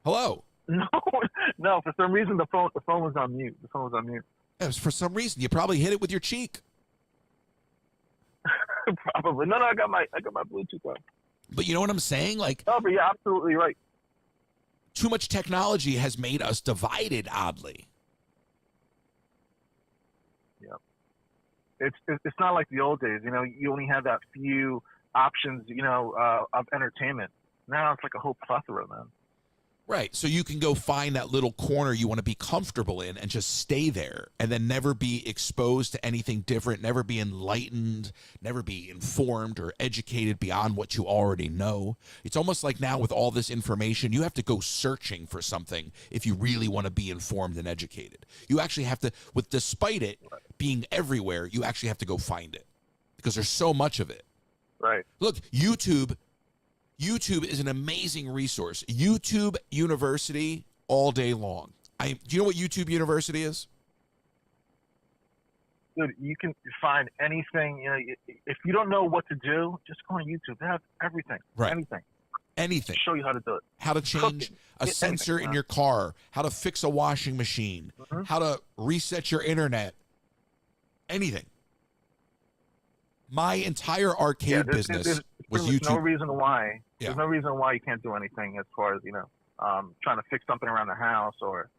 Hello. No. For some reason, the phone was on mute. It was for some reason. You probably hit it with your cheek. Probably. No. I got my Bluetooth on. But you know what I'm saying? Like, Oh, but you're absolutely right. too much technology has made us divided, oddly. Yeah. It's not like the old days. You know, you only had that few options. You know, of entertainment. Now it's like a whole plethora, man. Right. So you can go find that little corner you want to be comfortable in and just stay there and then never be exposed to anything different, never be enlightened, never be informed or educated beyond what you already know. It's almost like now with all this information, you have to go searching for something if you really want to be informed and educated. You actually have to, despite it being everywhere, you actually have to go find it because there's so much of it. Right. Look, YouTube is an amazing resource. YouTube University all day long. Do you know what YouTube University is? Dude, you can find anything. You know, if you don't know what to do, just go on YouTube. They have everything. Right. Anything. Show you how to do it. How to change a sensor in your car. How to fix a washing machine. Mm-hmm. How to reset your internet. Anything. My entire arcade business was YouTube. There's no reason why. Yeah. There's no reason why you can't do anything as far as, you know, trying to fix something around the house or.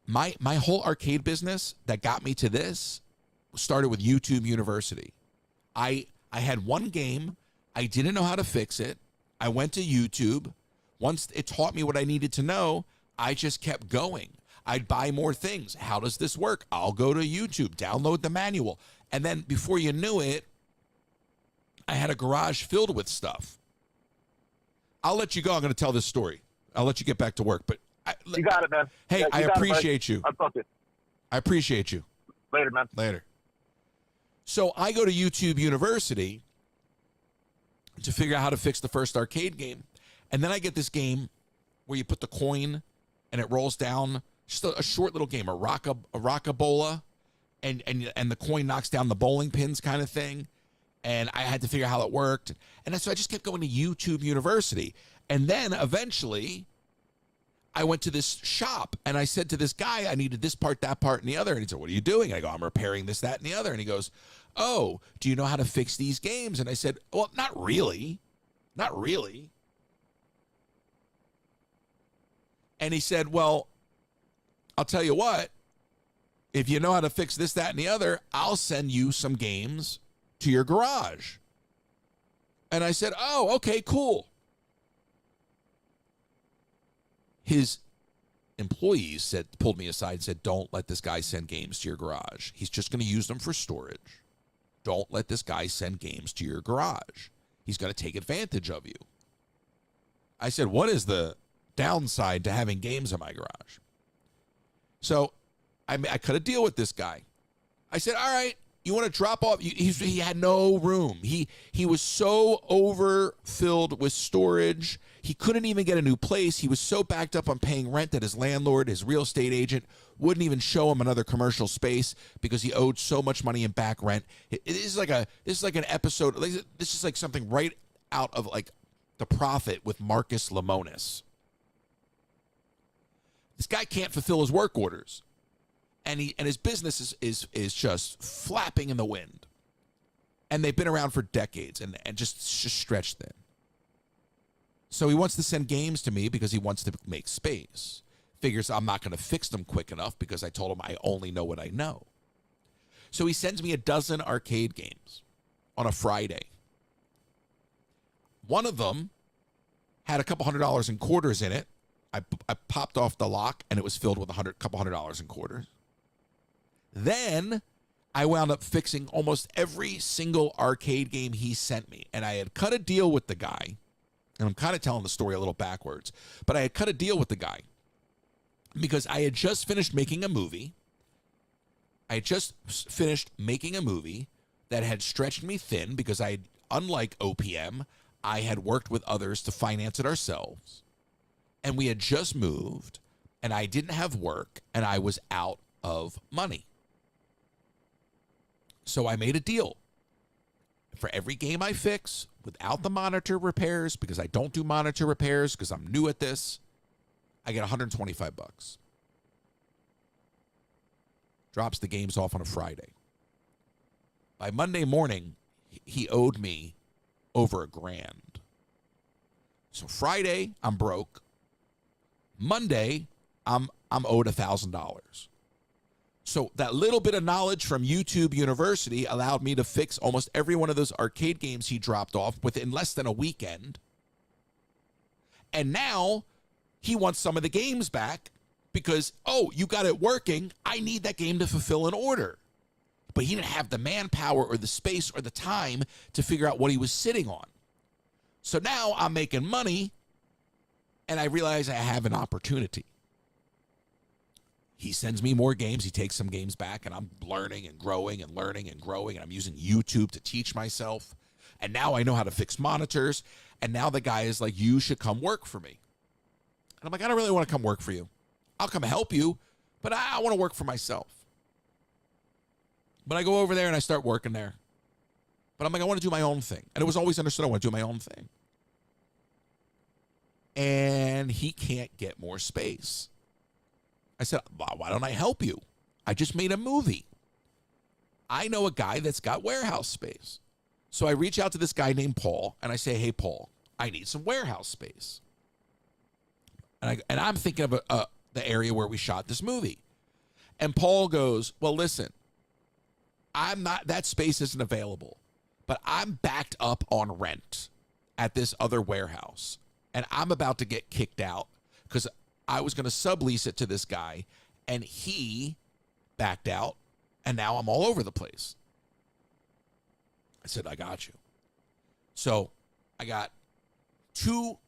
My whole arcade business that got me to this started with YouTube University. I had one game. I didn't know how to fix it. I went to YouTube. Once it taught me what I needed to know, I just kept going. I'd buy more things. How does this work? I'll go to YouTube, download the manual. And then before you knew it, I had a garage filled with stuff. I'll let you go. I'm going to tell this story. I'll let you get back to work. But you got it, man. Hey, yeah, I appreciate you. I'll talk to you. I appreciate you. Later, man. Later. So I go to YouTube University to figure out how to fix the first arcade game. And then I get this game where you put the coin and it rolls down. Just a short little game, a rockabola. And the coin knocks down the bowling pins kind of thing. And I had to figure out how it worked. And so I just kept going to YouTube University. And then eventually I went to this shop and I said to this guy, I needed this part, that part, and the other. And he said, what are you doing? And I go, I'm repairing this, that, and the other. And he goes, oh, do you know how to fix these games? And I said, well, not really. Not really. And he said, well, I'll tell you what. If you know how to fix this, that, and the other, I'll send you some games to your garage. And I said, oh, okay, cool. His employees pulled me aside and said, don't let this guy send games to your garage. He's just going to use them for storage. Don't let this guy send games to your garage. He's going to take advantage of you. I said, what is the downside to having games in my garage? So I cut a deal with this guy. I said, all right, you want to drop off? He had no room. He was so overfilled with storage. He couldn't even get a new place. He was so backed up on paying rent that his landlord, his real estate agent, wouldn't even show him another commercial space because he owed so much money in back rent. This is like an episode. This is like something right out of like The Prophet with Marcus Lemonis. This guy can't fulfill his work orders. And his business is just flapping in the wind. And they've been around for decades and just stretched thin. So he wants to send games to me because he wants to make space. Figures I'm not going to fix them quick enough because I told him I only know what I know. So he sends me a dozen arcade games on a Friday. One of them had a couple $100 in quarters in it. I popped off the lock and it was filled with couple $100 in quarters. Then I wound up fixing almost every single arcade game he sent me. And I had cut a deal with the guy. And I'm kind of telling the story a little backwards. But I had cut a deal with the guy because I had just finished making a movie. I had just finished making a movie that had stretched me thin because unlike OPM, I had worked with others to finance it ourselves. And we had just moved, and I didn't have work, and I was out of money. So I made a deal. For every game I fix, without the monitor repairs, because I don't do monitor repairs because I'm new at this, I get $125. Drops the games off on a Friday. By Monday morning, he owed me over $1,000. So Friday, I'm broke. Monday, I'm owed $1,000. So that little bit of knowledge from YouTube University allowed me to fix almost every one of those arcade games he dropped off within less than a weekend. And now he wants some of the games back because, oh, you got it working. I need that game to fulfill an order. But he didn't have the manpower or the space or the time to figure out what he was sitting on. So now I'm making money and I realize I have an opportunity. He sends me more games. He takes some games back, and I'm learning and growing and learning and growing, and I'm using YouTube to teach myself. And now I know how to fix monitors, and now the guy is like, you should come work for me. And I'm like, I don't really want to come work for you. I'll come help you, but I want to work for myself. But I go over there, and I start working there. But I'm like, I want to do my own thing. And it was always understood I want to do my own thing. And he can't get more space. I said, why don't I help you? I just made a movie. I know a guy that's got warehouse space. So I reach out to this guy named Paul, and I say, hey, Paul, I need some warehouse space. And I'm thinking of the area where we shot this movie. And Paul goes, well, listen, that space isn't available, but I'm backed up on rent at this other warehouse. And I'm about to get kicked out because I was going to sublease it to this guy, and he backed out, and now I'm all over the place. I said, I got you. So I got two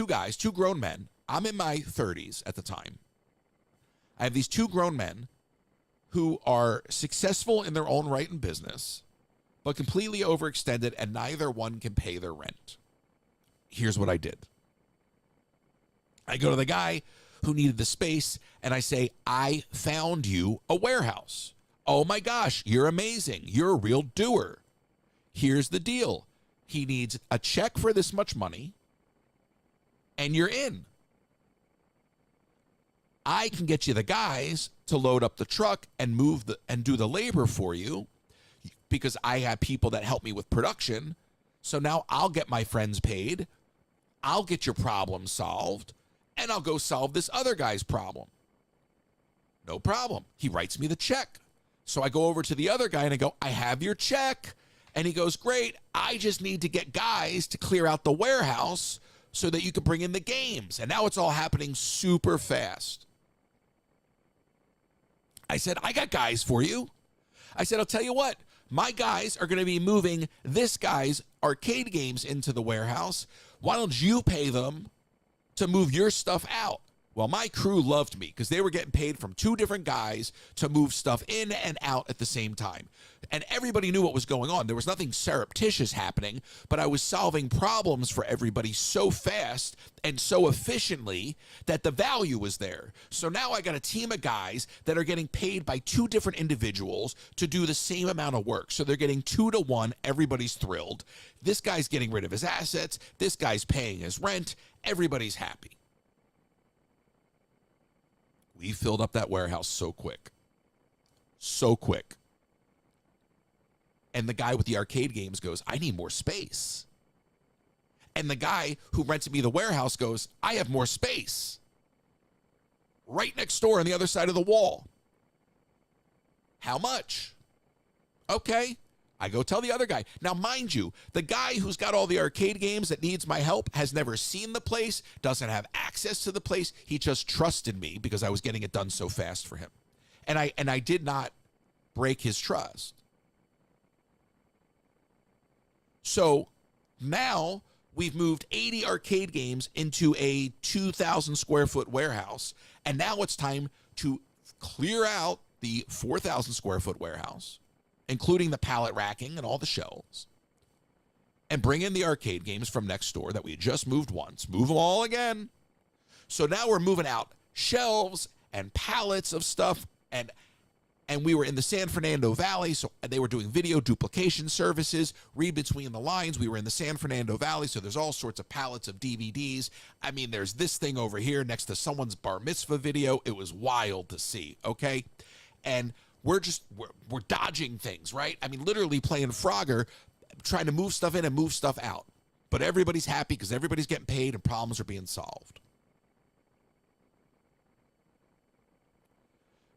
guys, two grown men. I'm in my 30s at the time. I have these two grown men who are successful in their own right in business, but completely overextended, and neither one can pay their rent. Here's what I did. I go to the guy who needed the space, and I say, I found you a warehouse. Oh my gosh, you're amazing. You're a real doer. Here's the deal. He needs a check for this much money, and you're in. I can get you the guys to load up the truck and do the labor for you because I have people that help me with production. So now I'll get my friends paid. I'll get your problem solved, and I'll go solve this other guy's problem. No problem. He writes me the check. So I go over to the other guy and I go, I have your check. And he goes, great. I just need to get guys to clear out the warehouse so that you can bring in the games. And now it's all happening super fast. I said, I got guys for you. I said, I'll tell you what, my guys are going to be moving this guy's arcade games into the warehouse. Why don't you pay them to move your stuff out? Well, my crew loved me because they were getting paid from two different guys to move stuff in and out at the same time. And everybody knew what was going on. There was nothing surreptitious happening, but I was solving problems for everybody so fast and so efficiently that the value was there. So now I got a team of guys that are getting paid by two different individuals to do the same amount of work. So they're getting 2-to-1. Everybody's thrilled. This guy's getting rid of his assets. This guy's paying his rent. Everybody's happy. We filled up that warehouse so quick. So quick. And the guy with the arcade games goes, I need more space. And the guy who rented me the warehouse goes, I have more space. Right next door on the other side of the wall. How much? Okay. I go tell the other guy. Now, mind you, the guy who's got all the arcade games that needs my help has never seen the place, doesn't have access to the place. He just trusted me because I was getting it done so fast for him. And I did not break his trust. So now we've moved 80 arcade games into a 2,000 square foot warehouse. And now it's time to clear out the 4,000 square foot warehouse, including the pallet racking and all the shelves, and bring in the arcade games from next door that we had just moved once, move them all again. So now we're moving out shelves and pallets of stuff, and we were in the San Fernando Valley, so they were doing video duplication services. Read between the lines, we were in the San Fernando Valley, so there's all sorts of pallets of DVDs. I mean, there's this thing over here next to someone's bar mitzvah video. It was wild to see, okay? And we're dodging things, right? I mean, literally playing Frogger, trying to move stuff in and move stuff out. But everybody's happy because everybody's getting paid and problems are being solved.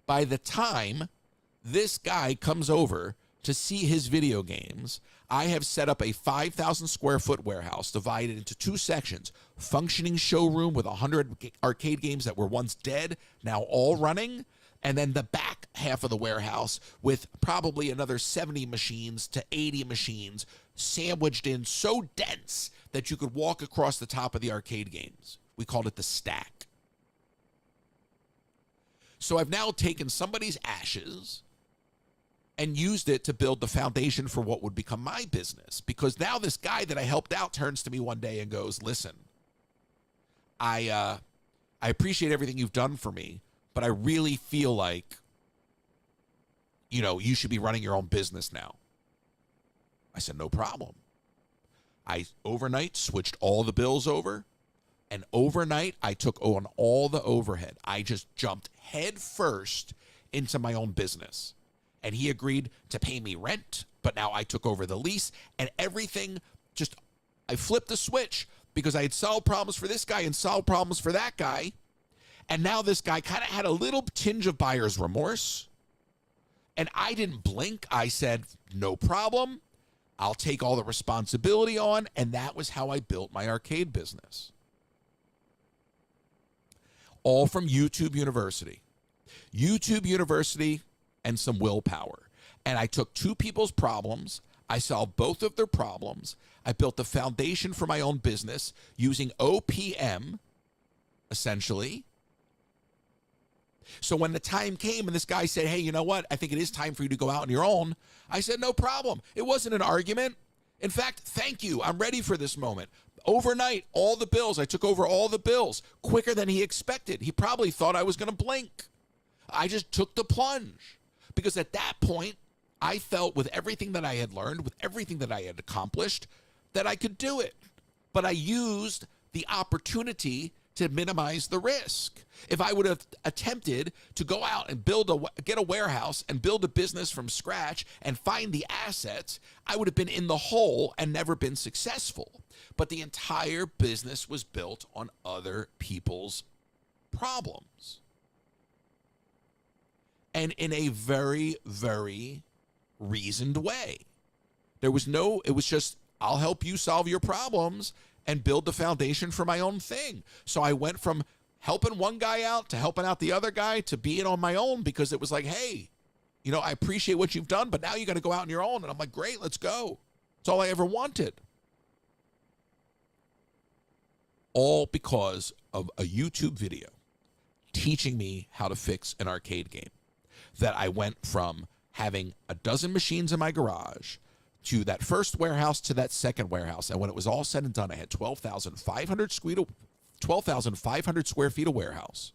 By the time this guy comes over to see his video games, I have set up a 5,000 square foot warehouse divided into two sections. Functioning showroom with 100 arcade games that were once dead, now all running. And then the back half of the warehouse with probably another 70 machines to 80 machines sandwiched in so dense that you could walk across the top of the arcade games. We called it the stack. So I've now taken somebody's ashes and used it to build the foundation for what would become my business. Because now this guy that I helped out turns to me one day and goes, listen, I appreciate everything you've done for me, but I really feel like, you should be running your own business now. I said, no problem. I overnight switched all the bills over, and overnight I took on all the overhead. I just jumped head first into my own business. And he agreed to pay me rent, but now I took over the lease, and everything I flipped the switch because I had solved problems for this guy and solved problems for that guy. And now this guy kind of had a little tinge of buyer's remorse. And I didn't blink. I said, no problem. I'll take all the responsibility on. And that was how I built my arcade business. All from YouTube University. YouTube University and some willpower. And I took two people's problems. I solved both of their problems. I built the foundation for my own business using OPM, essentially. So when the time came and this guy said, hey, you know what? I think it is time for you to go out on your own. I said, no problem. It wasn't an argument. In fact, thank you. I'm ready for this moment. Overnight, all the bills, I took over all the bills quicker than he expected. He probably thought I was going to blink. I just took the plunge because at that point, I felt with everything that I had learned, with everything that I had accomplished, that I could do it. But I used the opportunity to minimize the risk. If I would have attempted to go out and get a warehouse and build a business from scratch and find the assets, I would have been in the hole and never been successful. But the entire business was built on other people's problems. And in a very, very reasoned way. It was just, I'll help you solve your problems and build the foundation for my own thing. So I went from helping one guy out to helping out the other guy to being on my own, because it was like, hey, I appreciate what you've done, but now you got to go out on your own. And I'm like, great, let's go. It's all I ever wanted. All because of a YouTube video teaching me how to fix an arcade game. That I went from having a dozen machines in my garage to that first warehouse to that second warehouse. And when it was all said and done, I had 12,500 square feet of warehouse.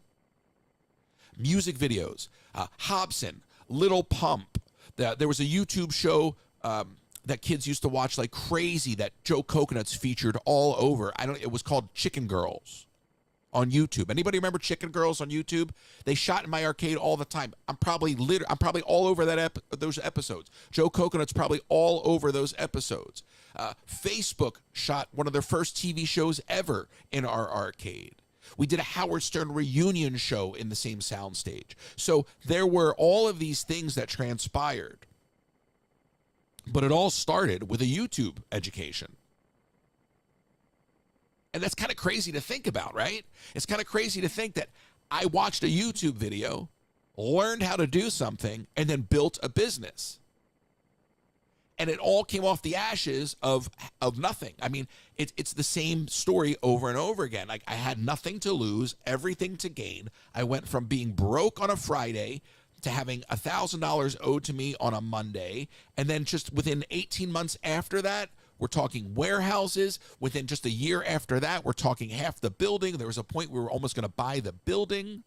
Music videos, Hobson, Little Pump. There was a YouTube show that kids used to watch like crazy that Joe Coconuts featured all over. It was called Chicken Girls on YouTube. Anybody remember Chicken Girls on YouTube? They shot in my arcade all the time. I'm probably all over those episodes. Joe Coconut's probably all over those episodes. Facebook shot one of their first TV shows ever in our arcade. We did a Howard Stern reunion show in the same soundstage. So there were all of these things that transpired. But it all started with a YouTube education. And that's kind of crazy to think about, right? It's kind of crazy to think that I watched a YouTube video, learned how to do something, and then built a business. And it all came off the ashes of nothing. I mean, it's the same story over and over again. Like, I had nothing to lose, everything to gain. I went from being broke on a Friday to having $1,000 owed to me on a Monday. And then just within 18 months after that, we're talking warehouses. Within just a year after that, we're talking half the building. There was a point we were almost going to buy the building.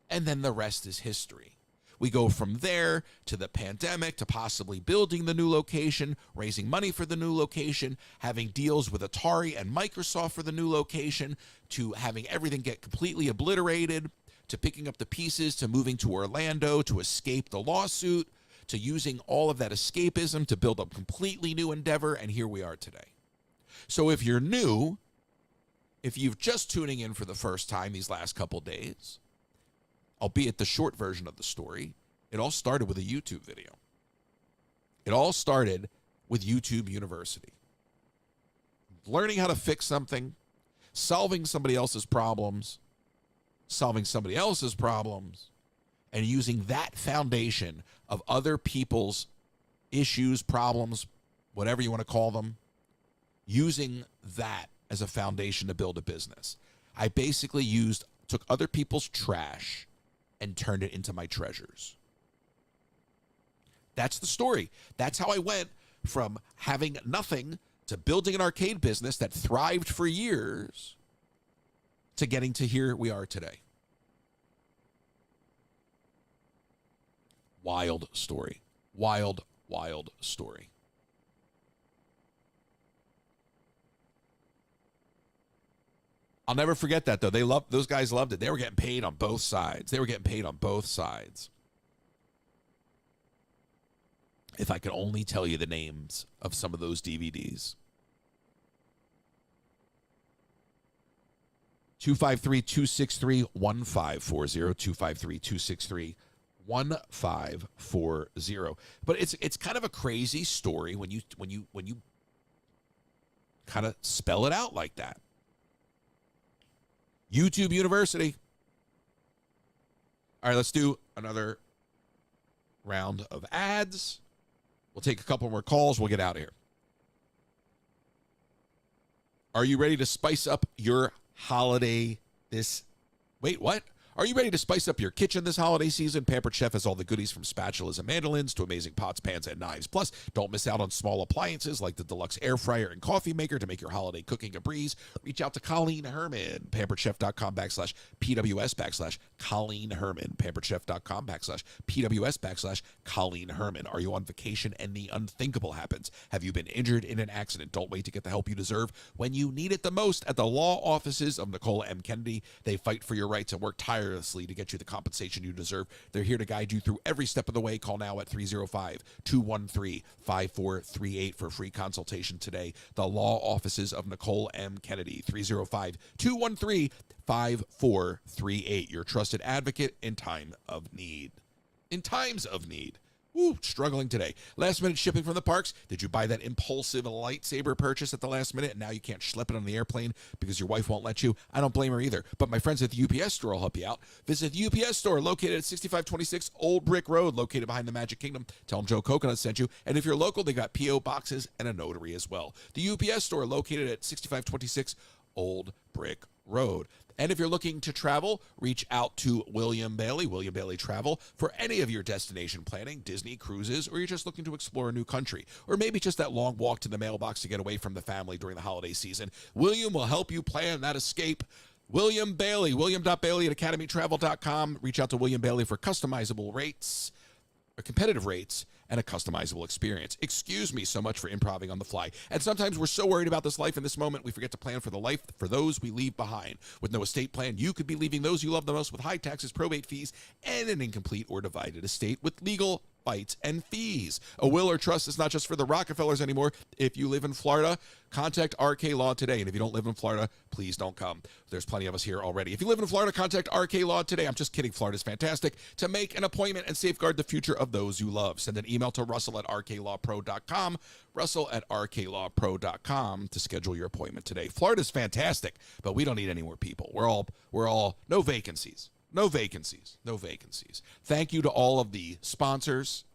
And then the rest is history. We go from there to the pandemic, to possibly building the new location, raising money for the new location, having deals with Atari and Microsoft for the new location, to having everything get completely obliterated, to picking up the pieces, to moving to Orlando to escape the lawsuit, to using all of that escapism to build a completely new endeavor, and here we are today. So if you're new, if you've just tuning in for the first time these last couple days, albeit the short version of the story, it all started with a YouTube video. It all started with YouTube University. Learning how to fix something, solving somebody else's problems, and using that foundation of other people's issues, problems, whatever you want to call them, using that as a foundation to build a business. I basically took other people's trash and turned it into my treasures. That's the story. That's how I went from having nothing to building an arcade business that thrived for years to getting to here we are today. Wild story. Wild, wild story. I'll never forget that, though. Those guys loved it. They were getting paid on both sides. If I could only tell you the names of some of those DVDs. 253-263-1540. 253-263-1540. But it's kind of a crazy story when you kind of spell it out like that. YouTube University. All right, let's do another round of ads. We'll take a couple more calls. We'll get out of here. Are you ready to spice up your holiday Wait, what? Are you ready to spice up your kitchen this holiday season? Pampered Chef has all the goodies from spatulas and mandolins to amazing pots, pans, and knives. Plus, don't miss out on small appliances like the deluxe air fryer and coffee maker to make your holiday cooking a breeze. Reach out to Colleen Herman, pamperedchef.com/PWS/Colleen Herman, pamperedchef.com/PWS/Colleen Herman. Are you on vacation and the unthinkable happens? Have you been injured in an accident? Don't wait to get the help you deserve when you need it the most. At the law offices of Nicole M. Kennedy, they fight for your rights and work tirelessly to get you the compensation you deserve. They're here to guide you through every step of the way. Call now at 305-213-5438 for a free consultation today. The law offices of Nicole M. Kennedy, 305-213-5438. Your trusted advocate in time of need. In times of need. Ooh, struggling today. Last minute shipping from the parks. Did you buy that impulsive lightsaber purchase at the last minute and now you can't schlep it on the airplane because your wife won't let you? I don't blame her either. But my friends at the UPS store will help you out. Visit the UPS store located at 6526 Old Brick Road, located behind the Magic Kingdom. Tell them Joe Coconut sent you. And if you're local, they got P.O. boxes and a notary as well. The UPS store located at 6526 Old Brick Road. And if you're looking to travel, reach out to William.bailey, William.bailey Travel, for any of your destination planning, Disney, cruises, or you're just looking to explore a new country, or maybe just that long walk to the mailbox to get away from the family during the holiday season. William will help you plan that escape. William.bailey, William.bailey at academytravel.com. Reach out to William.bailey for customizable rates, or competitive rates, and a customizable experience. Excuse me so much for improvising on the fly. And sometimes we're so worried about this life in this moment, we forget to plan for the life for those we leave behind. With no estate plan, you could be leaving those you love the most with high taxes, probate fees, and an incomplete or divided estate with legal fights and fees. A will or trust is not just for the Rockefellers anymore. If you live in Florida, contact RK Law today. And if you don't live in Florida, please don't come. There's plenty of us here already. If you live in Florida, contact RK Law today. I'm just kidding. Florida's fantastic. To make an appointment and safeguard the future of those you love, send an email to Russell at rklawpro.com. Russell at rklawpro.com to schedule your appointment today. Florida's fantastic, but we don't need any more people. We're all no vacancies. No vacancies. No vacancies. Thank you to all of the sponsors.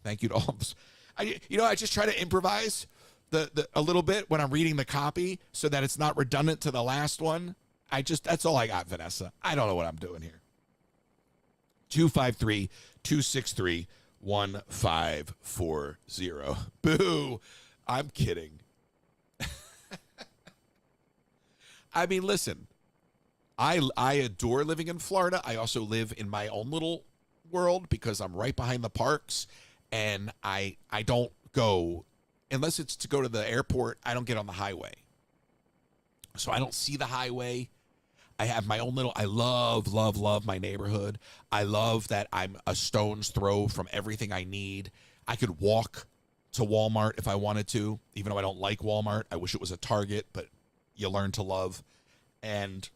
Thank you to all of us. I just try to improvise a little bit when I'm reading the copy so that it's not redundant to the last one. That's all I got, Vanessa. I don't know what I'm doing here. 253-263-1540. Boo. I'm kidding. I mean, listen. I adore living in Florida. I also live in my own little world because I'm right behind the parks, and I don't go, unless it's to go to the airport, I don't get on the highway. So I don't see the highway. I have my own little, I love, love, love my neighborhood. I love that I'm a stone's throw from everything I need. I could walk to Walmart if I wanted to, even though I don't like Walmart. I wish it was a Target, but you learn to love. And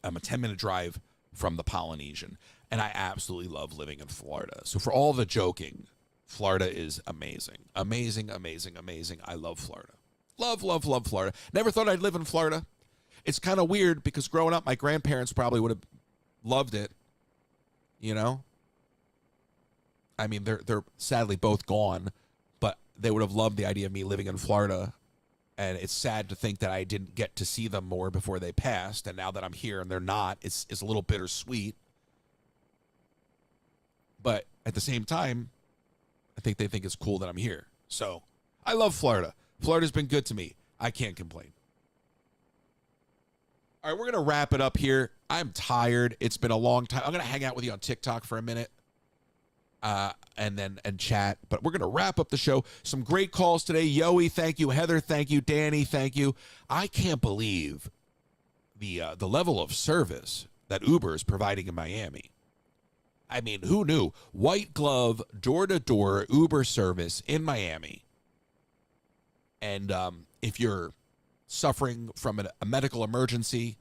I'm a 10-minute drive from the Polynesian, and I absolutely love living in Florida. So for all the joking, Florida is amazing. Amazing, amazing, amazing. I love Florida. Love, love, love Florida. Never thought I'd live in Florida. It's kind of weird because growing up, my grandparents probably would have loved it, you know? I mean, they're sadly both gone, but they would have loved the idea of me living in Florida. And it's sad to think that I didn't get to see them more before they passed. And now that I'm here and they're not, it's a little bittersweet. But at the same time, I think they think it's cool that I'm here. So I love Florida. Florida's been good to me. I can't complain. All right, we're going to wrap it up here. I'm tired. It's been a long time. I'm going to hang out with you on TikTok for a minute. And chat, but we're going to wrap up the show. Some great calls today. Yoey, thank you. Heather, thank you. Danny, thank you. I can't believe the level of service that Uber is providing in Miami. I mean, who knew? White glove, door-to-door Uber service in Miami. And if you're suffering from a medical emergency,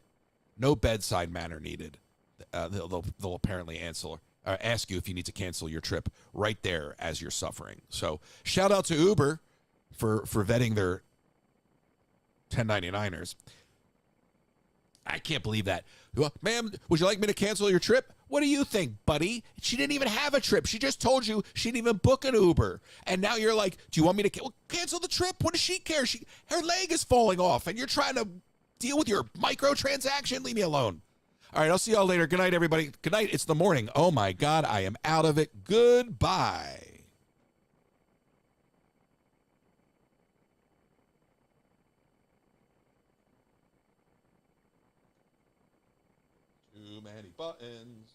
no bedside manner needed. They'll apparently ask you if you need to cancel your trip right there as you're suffering. So shout out to Uber for vetting their 1099ers. I can't believe that. Well, ma'am, would you like me to cancel your trip? What do you think, buddy? She didn't even have a trip. She just told you she didn't even book an Uber. And now you're like, do you want me to cancel the trip? What does she care? Her leg is falling off and you're trying to deal with your microtransaction? Leave me alone. All right, I'll see y'all later. Good night, everybody. Good night. It's the morning. Oh, my God. I am out of it. Goodbye. Too many buttons.